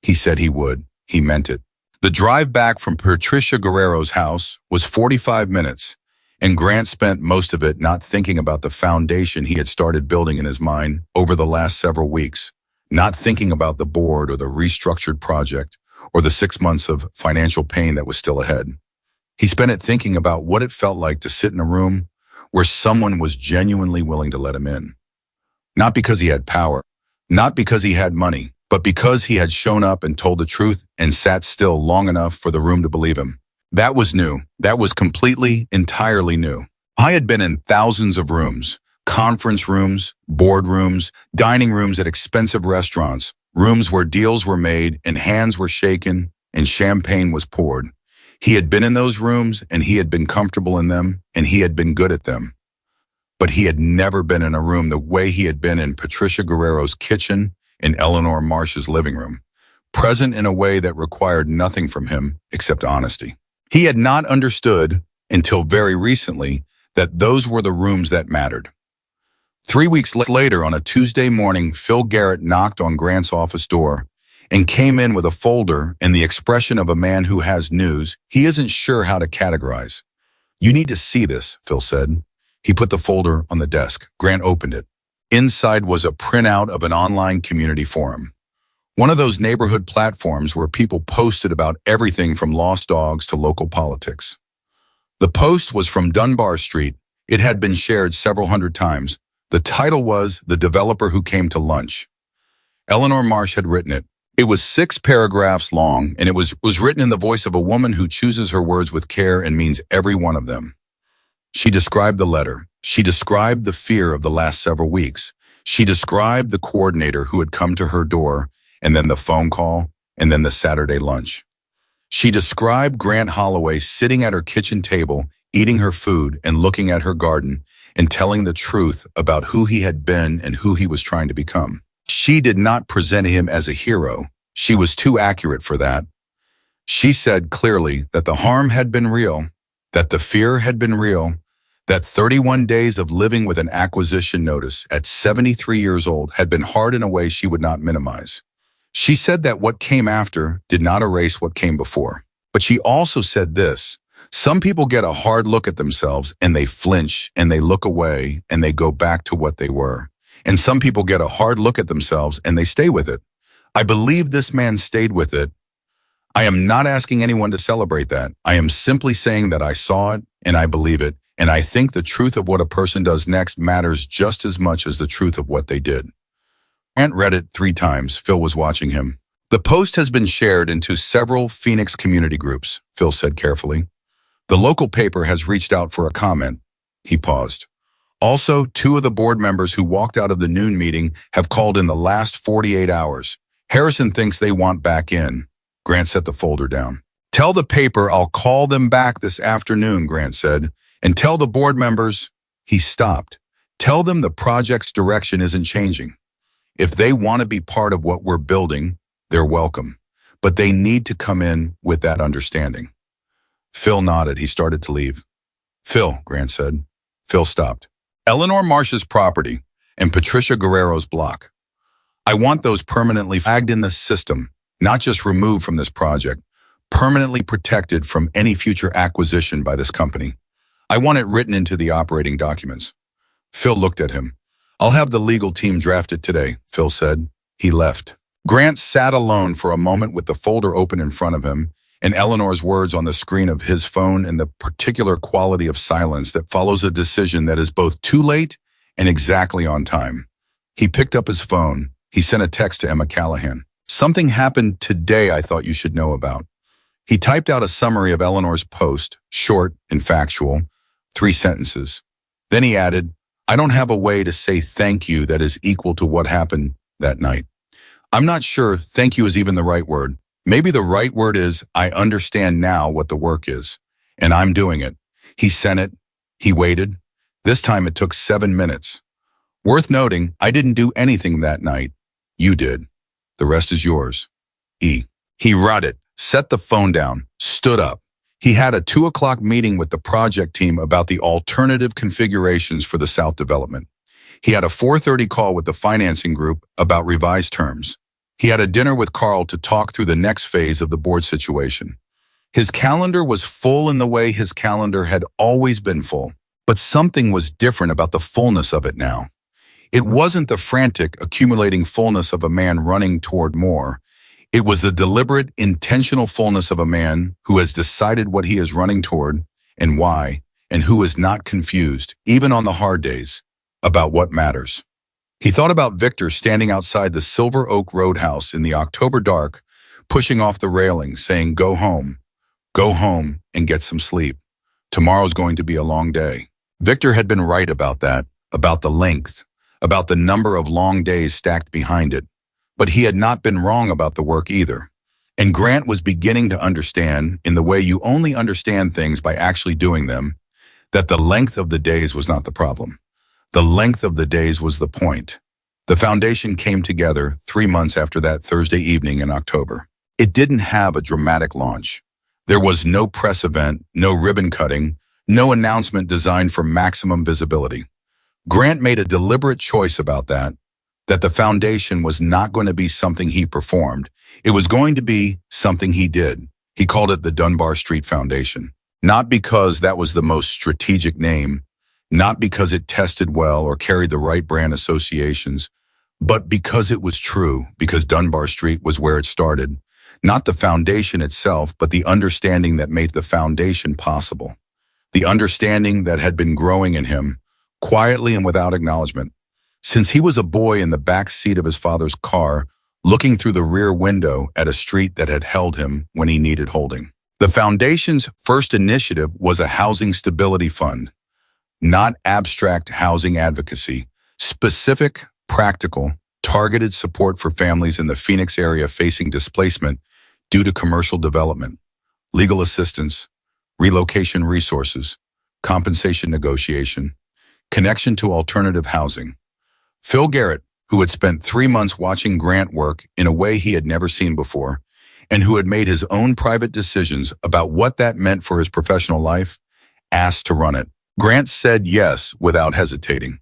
He said he would. He meant it. The drive back from Patricia Guerrero's house was 45 minutes, and Grant spent most of it not thinking about the foundation he had started building in his mind over the last several weeks, not thinking about the board or the restructured project or the 6 months of financial pain that was still ahead. He spent it thinking about what it felt like to sit in a room where someone was genuinely willing to let him in. Not because he had power, not because he had money, but because he had shown up and told the truth and sat still long enough for the room to believe him. That was new. That was completely, entirely new. I had been in thousands of rooms, conference rooms, boardrooms, dining rooms at expensive restaurants, rooms where deals were made and hands were shaken and champagne was poured. He had been in those rooms and he had been comfortable in them and he had been good at them. But he had never been in a room the way he had been in Patricia Guerrero's kitchen and Eleanor Marsh's living room, present in a way that required nothing from him except honesty. He had not understood, until very recently, that those were the rooms that mattered. 3 weeks later, on a Tuesday morning, Phil Garrett knocked on Grant's office door and came in with a folder and the expression of a man who has news he isn't sure how to categorize. "You need to see this," Phil said. He put the folder on the desk. Grant opened it. Inside was a printout of an online community forum. One of those neighborhood platforms where people posted about everything from lost dogs to local politics. The post was from Dunbar Street. It had been shared several hundred times. The title was "The Developer Who Came to Lunch." Eleanor Marsh had written it. It was 6 paragraphs long, and it was written in the voice of a woman who chooses her words with care and means every one of them. She described the letter. She described the fear of the last several weeks. She described the coordinator who had come to her door, and then the phone call, and then the Saturday lunch. She described Grant Holloway sitting at her kitchen table, eating her food and looking at her garden, and telling the truth about who he had been and who he was trying to become. She did not present him as a hero. She was too accurate for that. She said clearly that the harm had been real, that the fear had been real, that 31 days of living with an acquisition notice at 73 years old had been hard in a way she would not minimize. She said that what came after did not erase what came before. But she also said this: some people get a hard look at themselves and they flinch and they look away and they go back to what they were. And some people get a hard look at themselves and they stay with it. I believe this man stayed with it. I am not asking anyone to celebrate that. I am simply saying that I saw it and I believe it. And I think the truth of what a person does next matters just as much as the truth of what they did. Grant read it 3 times. Phil was watching him. The post has been shared into several Phoenix community groups, Phil said carefully. The local paper has reached out for a comment. He paused. Also, 2 of the board members who walked out of the noon meeting have called in the last 48 hours. Harrison thinks they want back in. Grant set the folder down. Tell the paper I'll call them back this afternoon, Grant said. And tell the board members. He stopped. Tell them the project's direction isn't changing. If they want to be part of what we're building, they're welcome. But they need to come in with that understanding. Phil nodded. He started to leave. Phil, Grant said. Phil stopped. Eleanor Marsh's property and Patricia Guerrero's block. I want those permanently flagged in the system, not just removed from this project, permanently protected from any future acquisition by this company. I want it written into the operating documents. Phil looked at him. I'll have the legal team draft it today, Phil said. He left. Grant sat alone for a moment with the folder open in front of him and Eleanor's words on the screen of his phone and the particular quality of silence that follows a decision that is both too late and exactly on time. He picked up his phone. He sent a text to Emma Callahan. Something happened today I thought you should know about. He typed out a summary of Eleanor's post, short and factual, 3 sentences. Then he added, I don't have a way to say thank you that is equal to what happened that night. I'm not sure thank you is even the right word. Maybe the right word is I understand now what the work is, and I'm doing it. He sent it. He waited. This time it took 7 minutes. Worth noting, I didn't do anything that night. You did. The rest is yours. E. He read it, set the phone down, stood up. He had a 2 o'clock meeting with the project team about the alternative configurations for the South development. He had a 4:30 call with the financing group about revised terms. He had a dinner with Carl to talk through the next phase of the board situation. His calendar was full in the way his calendar had always been full, but something was different about the fullness of it now. It wasn't the frantic, accumulating fullness of a man running toward more. It was the deliberate, intentional fullness of a man who has decided what he is running toward and why, and who is not confused, even on the hard days, about what matters. He thought about Victor standing outside the Silver Oak Roadhouse in the October dark, pushing off the railing, saying, go home and get some sleep. Tomorrow's going to be a long day. Victor had been right about that, about the length, about the number of long days stacked behind it. But he had not been wrong about the work either. And Grant was beginning to understand, in the way you only understand things by actually doing them, that the length of the days was not the problem. The length of the days was the point. The foundation came together 3 months after that Thursday evening in October. It didn't have a dramatic launch. There was no press event, no ribbon cutting, no announcement designed for maximum visibility. Grant made a deliberate choice about that the foundation was not going to be something he performed. It was going to be something he did. He called it the Dunbar Street Foundation. Not because that was the most strategic name, not because it tested well or carried the right brand associations, but because it was true, because Dunbar Street was where it started. Not the foundation itself, but the understanding that made the foundation possible. The understanding that had been growing in him, quietly and without acknowledgement. Since he was a boy in the back seat of his father's car, looking through the rear window at a street that had held him when he needed holding. The foundation's first initiative was a housing stability fund, not abstract housing advocacy, specific, practical, targeted support for families in the Phoenix area facing displacement due to commercial development, legal assistance, relocation resources, compensation negotiation, connection to alternative housing. Phil Garrett, who had spent 3 months watching Grant work in a way he had never seen before, and who had made his own private decisions about what that meant for his professional life, asked to run it. Grant said yes without hesitating.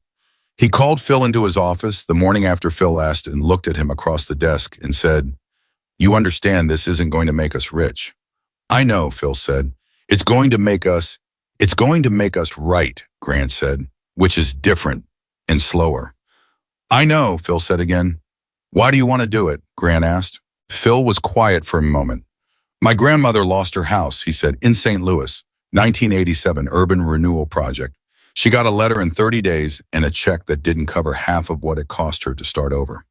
He called Phil into his office the morning after Phil asked and looked at him across the desk and said, "You understand this isn't going to make us rich." "I know," Phil said. It's going to make us right," Grant said, "which is different and slower." "I know," Phil said again. "Why do you want to do it?" Grant asked. Phil was quiet for a moment. "My grandmother lost her house," he said, "in St. Louis, 1987 urban renewal project. She got a letter in 30 days and a check that didn't cover half of what it cost her to start over."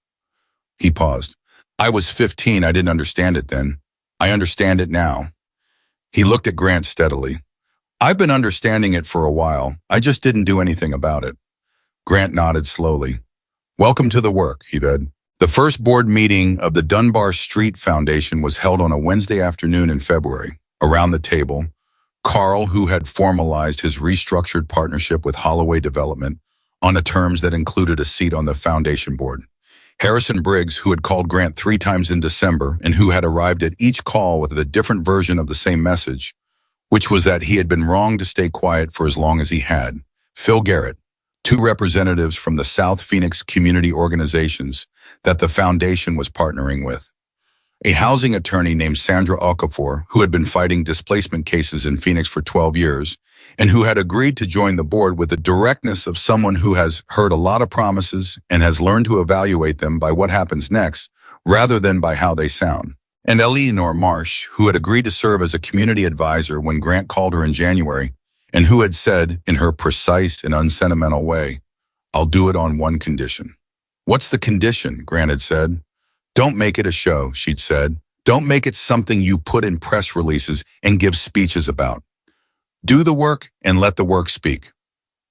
He paused. "I was 15. I didn't understand it then. I understand it now." He looked at Grant steadily. "I've been understanding it for a while. I just didn't do anything about it." Grant nodded slowly. "Welcome to the work," he said. The first board meeting of the Dunbar Street Foundation was held on a Wednesday afternoon in February. Around the table, Carl, who had formalized his restructured partnership with Holloway Development on the terms that included a seat on the foundation board. Harrison Briggs, who had called Grant 3 times in December and who had arrived at each call with a different version of the same message, which was that he had been wrong to stay quiet for as long as he had. Phil Garrett, 2 representatives from the South Phoenix community organizations that the foundation was partnering with. A housing attorney named Sandra Okafor, who had been fighting displacement cases in Phoenix for 12 years, and who had agreed to join the board with the directness of someone who has heard a lot of promises and has learned to evaluate them by what happens next, rather than by how they sound. And Eleanor Marsh, who had agreed to serve as a community advisor when Grant called her in January, and who had said, in her precise and unsentimental way, "I'll do it on one condition." "What's the condition?" Grant had said. "Don't make it a show," she'd said. "Don't make it something you put in press releases and give speeches about. Do the work and let the work speak."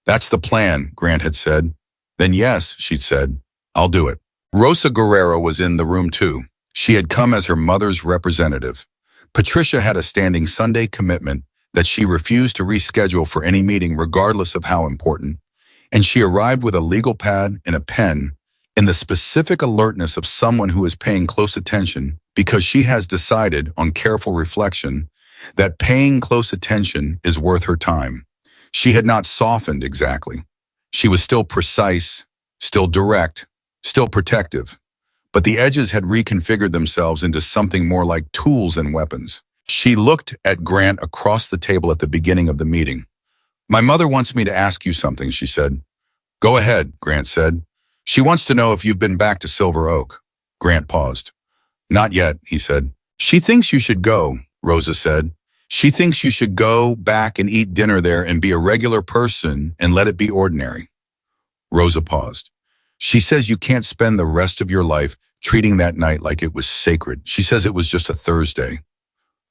"That's the plan," Grant had said. "Then yes," she'd said, "I'll do it." Rosa Guerrero was in the room too. She had come as her mother's representative. Patricia had a standing Sunday commitment that she refused to reschedule for any meeting regardless of how important, and she arrived with a legal pad and a pen in the specific alertness of someone who is paying close attention because she has decided on careful reflection that paying close attention is worth her time. She had not softened exactly. She was still precise, still direct, still protective, but the edges had reconfigured themselves into something more like tools and weapons. She looked at Grant across the table at the beginning of the meeting. "My mother wants me to ask you something," she said. "Go ahead," Grant said. "She wants to know if you've been back to Silver Oak." Grant paused. "Not yet," he said. "She thinks you should go," Rosa said. "She thinks you should go back and eat dinner there and be a regular person and let it be ordinary." Rosa paused. "She says you can't spend the rest of your life treating that night like it was sacred. She says it was just a Thursday."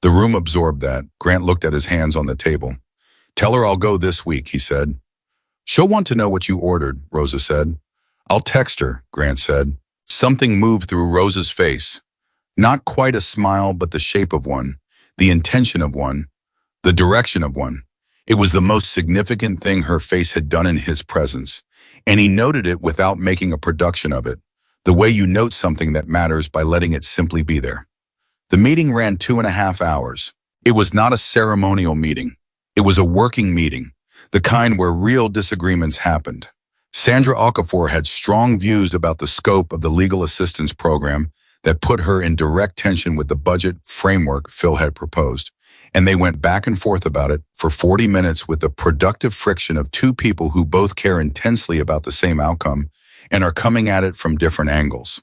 The room absorbed that. Grant looked at his hands on the table. "Tell her I'll go this week," he said. "She'll want to know what you ordered," Rosa said. "I'll text her," Grant said. Something moved through Rosa's face. Not quite a smile, but the shape of one, the intention of one, the direction of one. It was the most significant thing her face had done in his presence, and he noted it without making a production of it, the way you note something that matters by letting it simply be there. The meeting ran 2.5 hours. It was not a ceremonial meeting. It was a working meeting, the kind where real disagreements happened. Sandra Okafor had strong views about the scope of the legal assistance program that put her in direct tension with the budget framework Phil had proposed, and they went back and forth about it for 40 minutes with the productive friction of two people who both care intensely about the same outcome and are coming at it from different angles.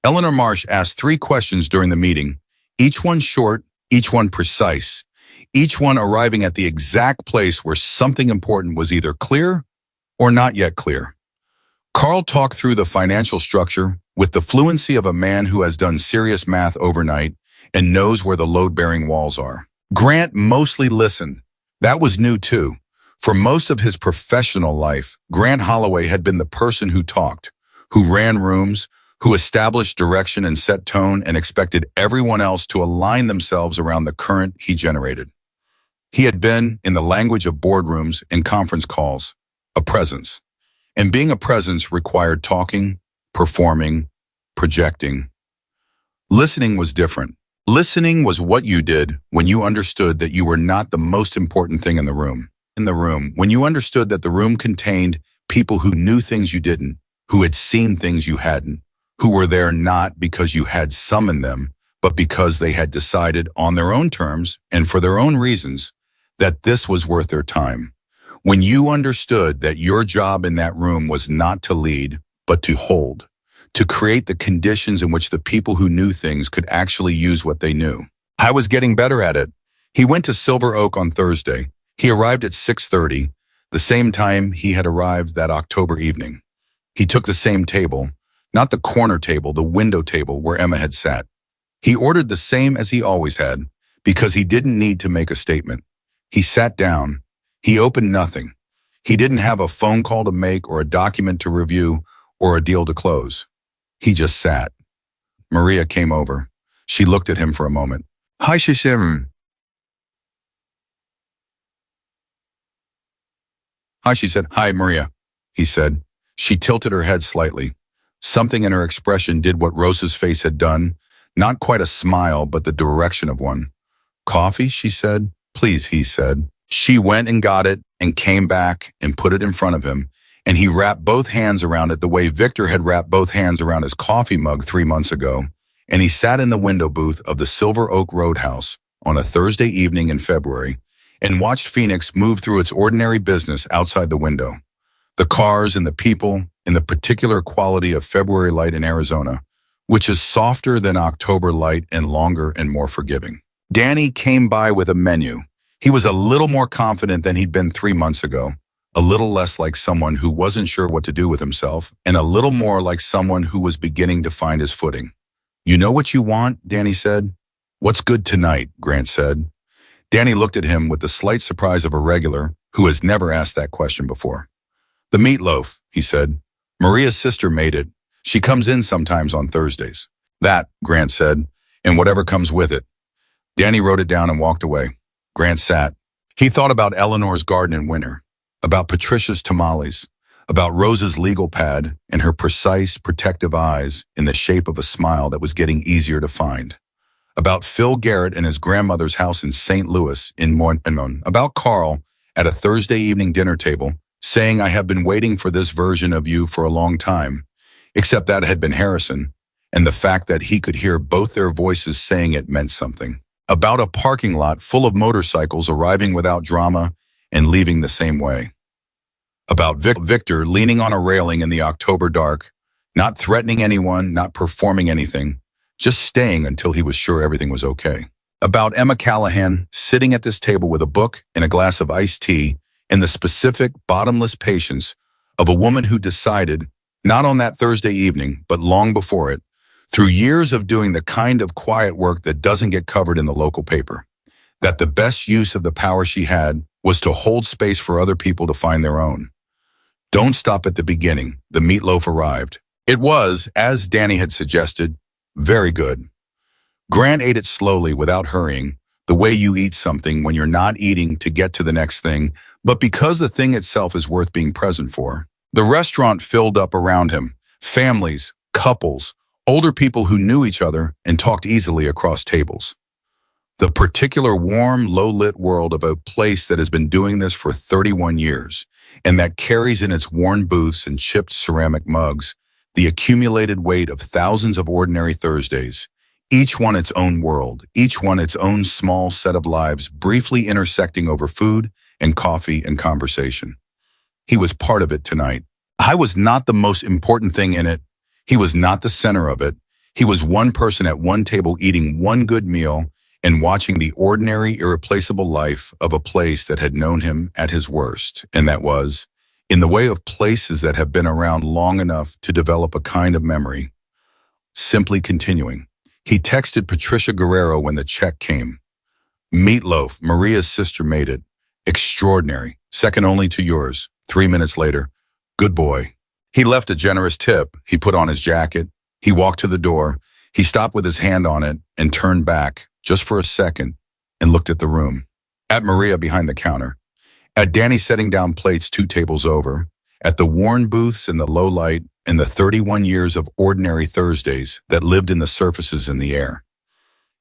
Eleanor Marsh asked 3 questions during the meeting, each one short, each one precise, each one arriving at the exact place where something important was either clear or not yet clear. Carl talked through the financial structure with the fluency of a man who has done serious math overnight and knows where the load-bearing walls are. Grant mostly listened. That was new too. For most of his professional life, Grant Holloway had been the person who talked, who ran rooms, who established direction and set tone and expected everyone else to align themselves around the current he generated. He had been, in the language of boardrooms and conference calls, a presence. And being a presence required talking, performing, projecting. Listening was different. Listening was what you did when you understood that you were not the most important thing in the room. When you understood that the room contained people who knew things you didn't, who had seen things you hadn't, who were there not because you had summoned them, but because they had decided on their own terms and for their own reasons that this was worth their time. When you understood that your job in that room was not to lead, but to hold, to create the conditions in which the people who knew things could actually use what they knew. I was getting better at it. He went to Silver Oak on Thursday. He arrived at 6:30, the same time he had arrived that October evening. He took the same table, not the corner table, the window table where Emma had sat. He ordered the same as he always had, because he didn't need to make a statement. He sat down. He opened nothing. He didn't have a phone call to make or a document to review or a deal to close. He just sat. Maria came over. She looked at him for a moment. Hi, Shishem. Hi, she said. Hi, Maria, he said. She tilted her head slightly. Something in her expression did what Rosa's face had done. Not quite a smile, but the direction of one. Coffee, she said. Please, he said. She went and got it and came back and put it in front of him, and he wrapped both hands around it the way Victor had wrapped both hands around his coffee mug 3 months ago, and he sat in the window booth of the Silver Oak Roadhouse on a Thursday evening in February and watched Phoenix move through its ordinary business outside the window. The cars and the people and the particular quality of February light in Arizona, which is softer than October light and longer and more forgiving. Danny came by with a menu. He was a little more confident than he'd been 3 months ago, a little less like someone who wasn't sure what to do with himself, and a little more like someone who was beginning to find his footing. You know what you want? Danny said. What's good tonight? Grant said. Danny looked at him with the slight surprise of a regular who has never asked that question before. The meatloaf, he said. Maria's sister made it. She comes in sometimes on Thursdays. That, Grant said, and whatever comes with it. Danny wrote it down and walked away. Grant sat. He thought about Eleanor's garden in winter, about Patricia's tamales, about Rosa's legal pad and her precise, protective eyes in the shape of a smile that was getting easier to find, about Phil Garrett and his grandmother's house in St. Louis in Mormon, about Carl at a Thursday evening dinner table saying, I have been waiting for this version of you for a long time, except that had been Harrison, and the fact that he could hear both their voices saying it meant something. About a parking lot full of motorcycles arriving without drama and leaving the same way. About Victor leaning on a railing in the October dark, not threatening anyone, not performing anything, just staying until he was sure everything was okay. About Emma Callahan sitting at this table with a book and a glass of iced tea and the specific, bottomless patience of a woman who decided, not on that Thursday evening, but long before it, through years of doing the kind of quiet work that doesn't get covered in the local paper, that the best use of the power she had was to hold space for other people to find their own. Don't stop at the beginning. The meatloaf arrived. It was, as Danny had suggested, very good. Grant ate it slowly without hurrying, the way you eat something when you're not eating to get to the next thing, but because the thing itself is worth being present for. The restaurant filled up around him, families, couples, older people who knew each other and talked easily across tables. The particular warm, low-lit world of a place that has been doing this for 31 years and that carries in its worn booths and chipped ceramic mugs the accumulated weight of thousands of ordinary Thursdays, each one its own world, each one its own small set of lives briefly intersecting over food and coffee and conversation. He was part of it tonight. I was not the most important thing in it. He was not the center of it. He was one person at one table eating one good meal and watching the ordinary, irreplaceable life of a place that had known him at his worst, and that was, in the way of places that have been around long enough to develop a kind of memory. Simply continuing. He texted Patricia Guerrero when the check came. Meatloaf, Maria's sister made it. Extraordinary, second only to yours. 3 minutes later, good boy. He left a generous tip. He put on his jacket. He walked to the door. He stopped with his hand on it and turned back, just for a second, and looked at the room. At Maria behind the counter. At Danny setting down plates 2 tables over. at the worn booths in the low light, and the 31 years of ordinary Thursdays that lived in the surfaces in the air.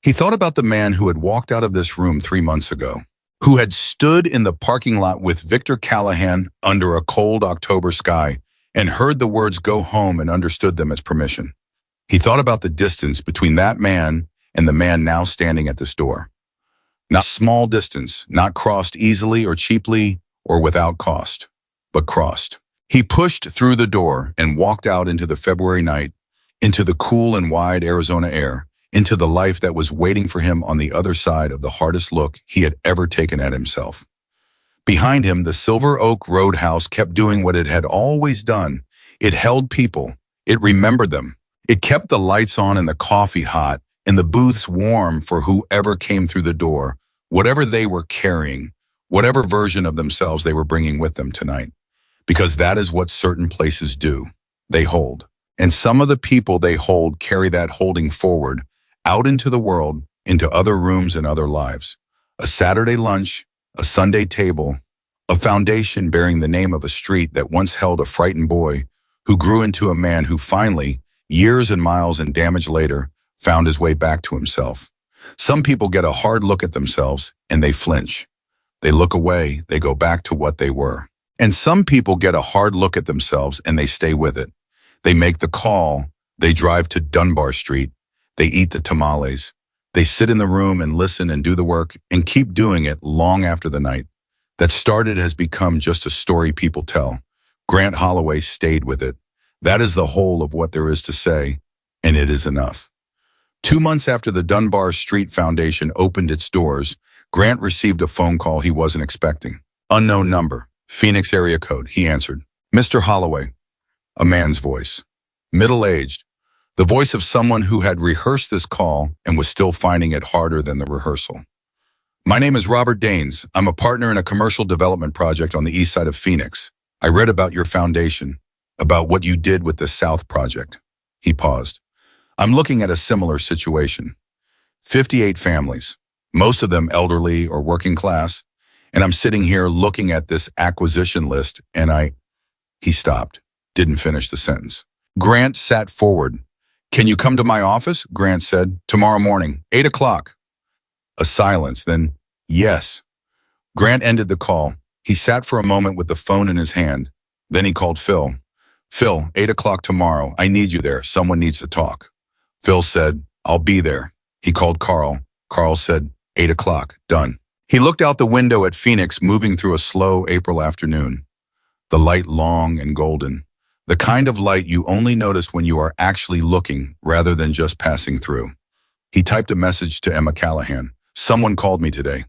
He thought about the man who had walked out of this room 3 months ago, who had stood in the parking lot with Victor Callahan under a cold October sky and heard the words "go home" and understood them as permission. He thought about the distance between that man and the man now standing at this door. Not small distance, not crossed easily or cheaply or without cost, but crossed. He pushed through the door and walked out into the February night, into the cool and wide Arizona air, into the life that was waiting for him on the other side of the hardest look he had ever taken at himself. Behind him, the Silver Oak Roadhouse kept doing what it had always done. It held people. It remembered them. It kept the lights on and the coffee hot and the booths warm for whoever came through the door, whatever they were carrying, whatever version of themselves they were bringing with them tonight. Because that is what certain places do. They hold. And some of the people they hold carry that holding forward, out into the world, into other rooms and other lives. A Saturday lunch, a Sunday table, a foundation bearing the name of a street that once held a frightened boy who grew into a man who finally, years and miles and damage later, found his way back to himself. Some people get a hard look at themselves and they flinch. They look away, they go back to what they were. And some people get a hard look at themselves and they stay with it. They make the call, they drive to Dunbar Street, they eat the tamales, they sit in the room and listen and do the work and keep doing it long after the night that started has become just a story people tell. Grant Holloway stayed with it. That is the whole of what there is to say, and it is enough. 2 months after the Dunbar Street Foundation opened its doors, Grant received a phone call he wasn't expecting. Unknown number, Phoenix area code, he answered. Mr. Holloway, a man's voice. Middle-aged, the voice of someone who had rehearsed this call and was still finding it harder than the rehearsal. My name is Robert Daines. I'm a partner in a commercial development project on the east side of Phoenix. I read about your foundation, about what you did with the South Project. He paused. I'm looking at a similar situation. 58 families, most of them elderly or working class, and I'm sitting here looking at this acquisition list and He stopped, didn't finish the sentence. Grant sat forward. Can you come to my office? Grant said. Tomorrow morning, 8 o'clock. A silence, then, yes. Grant ended the call. He sat for a moment with the phone in his hand. Then he called Phil. Phil, 8 o'clock tomorrow. I need you there. Someone needs to talk. Phil said, I'll be there. He called Carl. Carl said, 8 o'clock, done. He looked out the window at Phoenix moving through a slow April afternoon. The light long and golden. The kind of light you only notice when you are actually looking rather than just passing through. He typed a message to Emma Callahan. Someone called me today.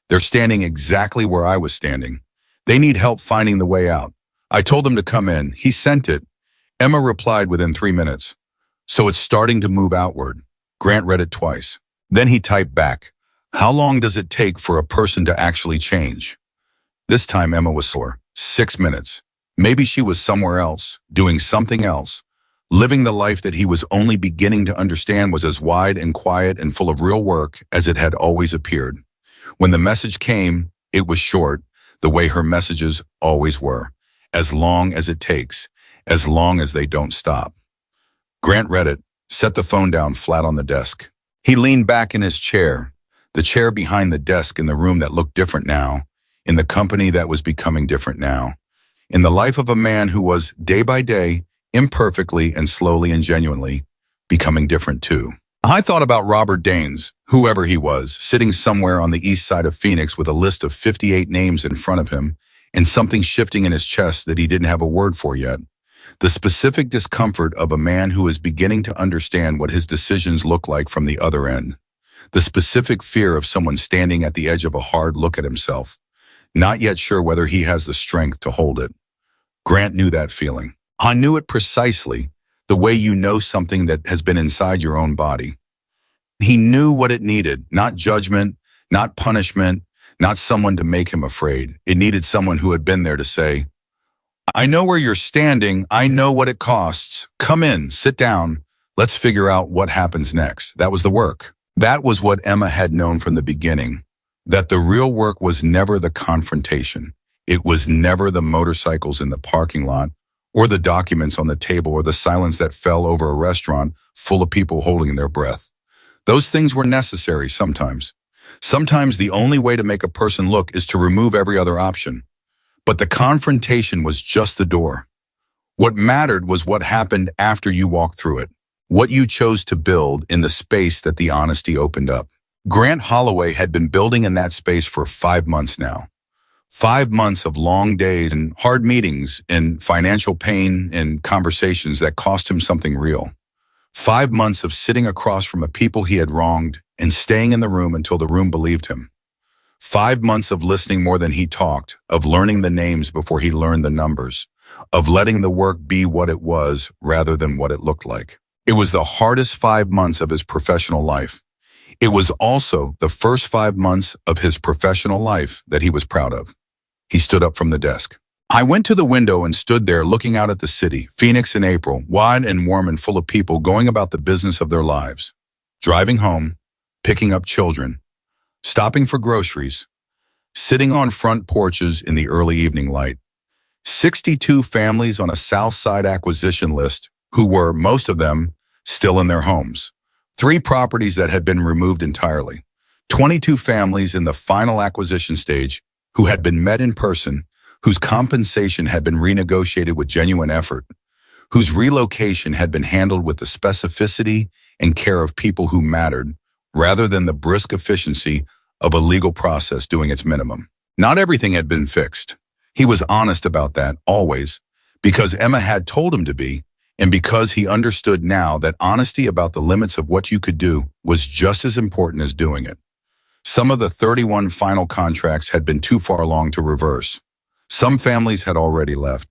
They're standing exactly where I was standing. They need help finding the way out. I told them to come in. He sent it. Emma replied within 3 minutes. So it's starting to move outward. Grant read it twice. Then he typed back. How long does it take for a person to actually change? This time Emma was sore. 6 minutes. Maybe she was somewhere else, doing something else. Living the life that he was only beginning to understand was as wide and quiet and full of real work as it had always appeared. When the message came, it was short, the way her messages always were. As long as it takes, as long as they don't stop. Grant read it, set the phone down flat on the desk. He leaned back in his chair, the chair behind the desk in the room that looked different now, in the company that was becoming different now, in the life of a man who was, day by day, imperfectly and slowly and genuinely, becoming different too. I thought about Robert Daines, whoever he was, sitting somewhere on the east side of Phoenix with a list of 58 names in front of him and something shifting in his chest that he didn't have a word for yet. The specific discomfort of a man who is beginning to understand what his decisions look like from the other end. The specific fear of someone standing at the edge of a hard look at himself, not yet sure whether he has the strength to hold it. Grant knew that feeling. I knew it precisely, the way you know something that has been inside your own body. He knew what it needed, not judgment, not punishment, not someone to make him afraid. It needed someone who had been there to say, I know where you're standing. I know what it costs. Come in, sit down. Let's figure out what happens next. That was the work. That was what Emma had known from the beginning, that the real work was never the confrontation. It was never the motorcycles in the parking lot, or the documents on the table, or the silence that fell over a restaurant full of people holding their breath. Those things were necessary sometimes. Sometimes the only way to make a person look is to remove every other option. But the confrontation was just the door. What mattered was what happened after you walked through it, what you chose to build in the space that the honesty opened up. Grant Holloway had been building in that space for 5 months now. 5 months of long days and hard meetings and financial pain and conversations that cost him something real. 5 months of sitting across from the people he had wronged and staying in the room until the room believed him. 5 months of listening more than he talked, of learning the names before he learned the numbers, of letting the work be what it was rather than what it looked like. It was the hardest 5 months of his professional life. It was also the first 5 months of his professional life that he was proud of. He stood up from the desk. I went to the window and stood there looking out at the city, Phoenix in April, wide and warm and full of people going about the business of their lives. Driving home, picking up children, stopping for groceries, sitting on front porches in the early evening light. 62 families on a South Side acquisition list who were, most of them, still in their homes. 3 properties that had been removed entirely. 22 families in the final acquisition stage who had been met in person, whose compensation had been renegotiated with genuine effort, whose relocation had been handled with the specificity and care of people who mattered, rather than the brisk efficiency of a legal process doing its minimum. Not everything had been fixed. He was honest about that, always, because Emma had told him to be, and because he understood now that honesty about the limits of what you could do was just as important as doing it. Some of the 31 final contracts had been too far along to reverse. Some families had already left.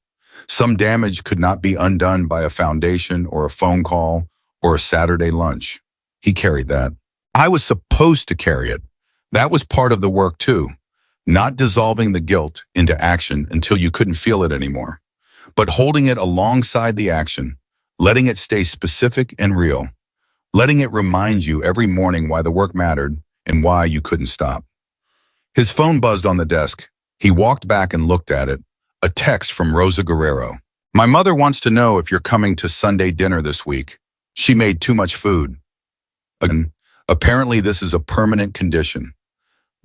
Some damage could not be undone by a foundation or a phone call or a Saturday lunch. He carried that. I was supposed to carry it. That was part of the work too. Not dissolving the guilt into action until you couldn't feel it anymore, but holding it alongside the action, letting it stay specific and real, letting it remind you every morning why the work mattered and why you couldn't stop. His phone buzzed on the desk. He walked back and looked at it. A text from Rosa Guerrero. My mother wants to know if you're coming to Sunday dinner this week. She made too much food. Again, apparently this is a permanent condition.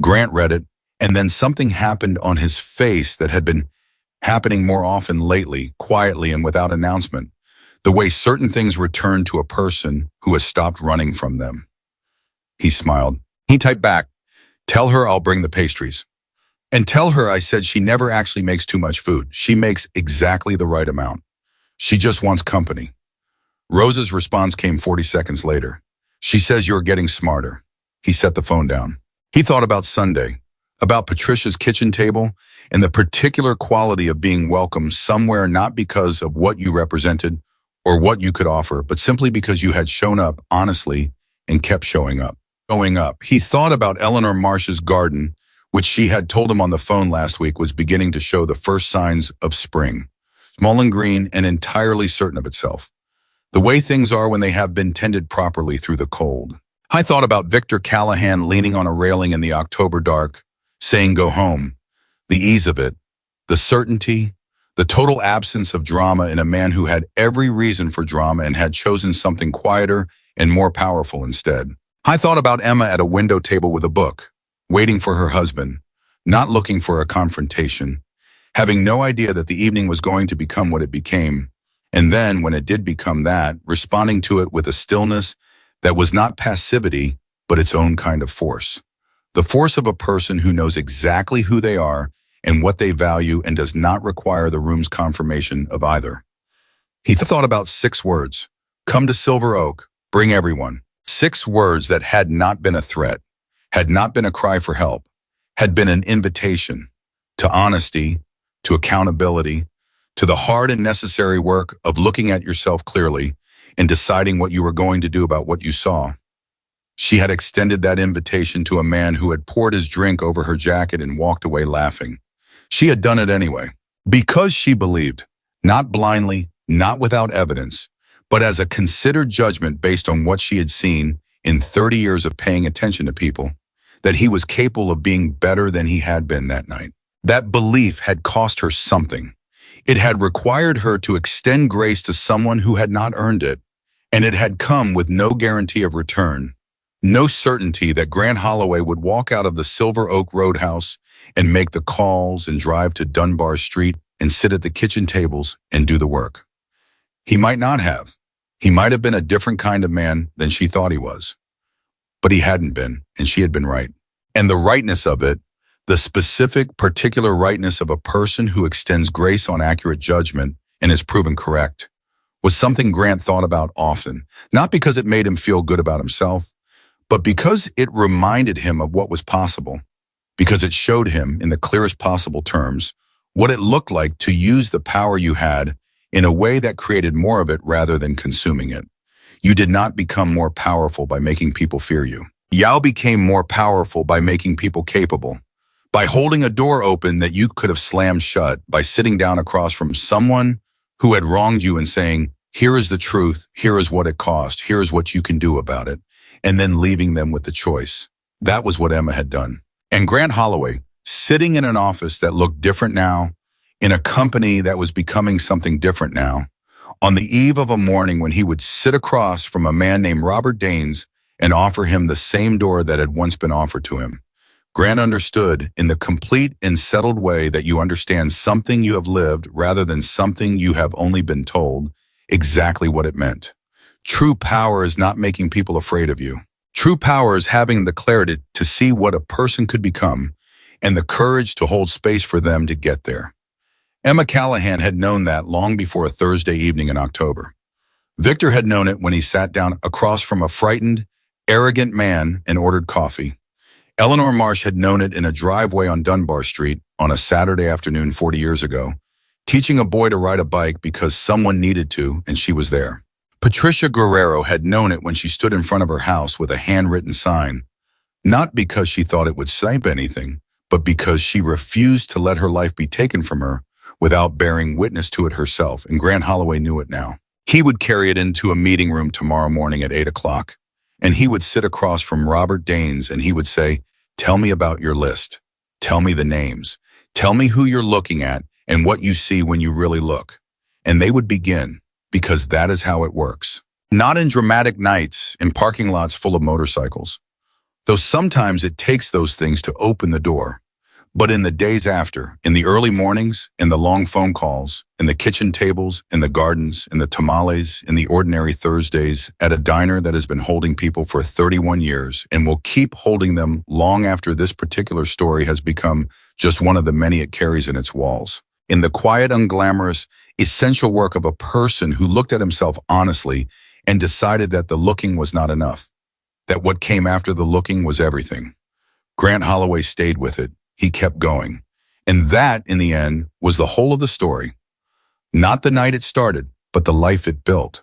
Grant read it, and then something happened on his face that had been happening more often lately, quietly and without announcement. The way certain things return to a person who has stopped running from them. He smiled. He typed back, tell her I'll bring the pastries. And tell her I said she never actually makes too much food. She makes exactly the right amount. She just wants company. Rosa's response came 40 seconds later. She says you're getting smarter. He set the phone down. He thought about Sunday, about Patricia's kitchen table, and the particular quality of being welcome somewhere not because of what you represented or what you could offer, but simply because you had shown up honestly and kept showing up. He thought about Eleanor Marsh's garden, which she had told him on the phone last week was beginning to show the first signs of spring. Small and green and entirely certain of itself. The way things are when they have been tended properly through the cold. I thought about Victor Callahan leaning on a railing in the October dark, saying go home. The ease of it, the certainty, the total absence of drama in a man who had every reason for drama and had chosen something quieter and more powerful instead. I thought about Emma at a window table with a book, waiting for her husband, not looking for a confrontation, having no idea that the evening was going to become what it became, and then, when it did become that, responding to it with a stillness that was not passivity, but its own kind of force. The force of a person who knows exactly who they are and what they value and does not require the room's confirmation of either. He thought about 6 words. Come to Silver Oak, bring everyone. 6 words that had not been a threat, had not been a cry for help, had been an invitation to honesty, to accountability, to the hard and necessary work of looking at yourself clearly and deciding what you were going to do about what you saw. She had extended that invitation to a man who had poured his drink over her jacket and walked away laughing. She had done it anyway, because she believed, not blindly, not without evidence, but as a considered judgment based on what she had seen in 30 years of paying attention to people, that he was capable of being better than he had been that night. That belief had cost her something. It had required her to extend grace to someone who had not earned it, and it had come with no guarantee of return, no certainty that Grant Holloway would walk out of the Silver Oak Roadhouse and make the calls and drive to Dunbar Street and sit at the kitchen tables and do the work. He might not have. He might have been a different kind of man than she thought he was. But he hadn't been, and she had been right. And the rightness of it, the specific, particular rightness of a person who extends grace on accurate judgment and is proven correct, was something Grant thought about often, not because it made him feel good about himself, but because it reminded him of what was possible, because it showed him, in the clearest possible terms, what it looked like to use the power you had in a way that created more of it rather than consuming it. You did not become more powerful by making people fear you. Yao became more powerful by making people capable, by holding a door open that you could have slammed shut, by sitting down across from someone who had wronged you and saying, here is the truth, here is what it cost, here is what you can do about it, and then leaving them with the choice. That was what Emma had done. And Grant Holloway, sitting in an office that looked different now, in a company that was becoming something different now, on the eve of a morning when he would sit across from a man named Robert Daines and offer him the same door that had once been offered to him, Grant understood, in the complete and settled way that you understand something you have lived rather than something you have only been told, exactly what it meant. True power is not making people afraid of you. True power is having the clarity to see what a person could become and the courage to hold space for them to get there. Emma Callahan had known that long before a Thursday evening in October. Victor had known it when he sat down across from a frightened, arrogant man and ordered coffee. Eleanor Marsh had known it in a driveway on Dunbar Street on a Saturday afternoon 40 years ago, teaching a boy to ride a bike because someone needed to and she was there. Patricia Guerrero had known it when she stood in front of her house with a handwritten sign, not because she thought it would say anything, but because she refused to let her life be taken from her without bearing witness to it herself, and Grant Holloway knew it now. He would carry it into a meeting room tomorrow morning at 8 o'clock, and he would sit across from Robert Daines and he would say, tell me about your list. Tell me the names. Tell me who you're looking at and what you see when you really look. And they would begin, because that is how it works. Not in dramatic nights in parking lots full of motorcycles, though sometimes it takes those things to open the door. But in the days after, in the early mornings, in the long phone calls, in the kitchen tables, in the gardens, in the tamales, in the ordinary Thursdays, at a diner that has been holding people for 31 years and will keep holding them long after this particular story has become just one of the many it carries in its walls. In the quiet, unglamorous, essential work of a person who looked at himself honestly and decided that the looking was not enough, that what came after the looking was everything. Grant Holloway stayed with it. He kept going. And that, in the end, was the whole of the story. Not the night it started, but the life it built.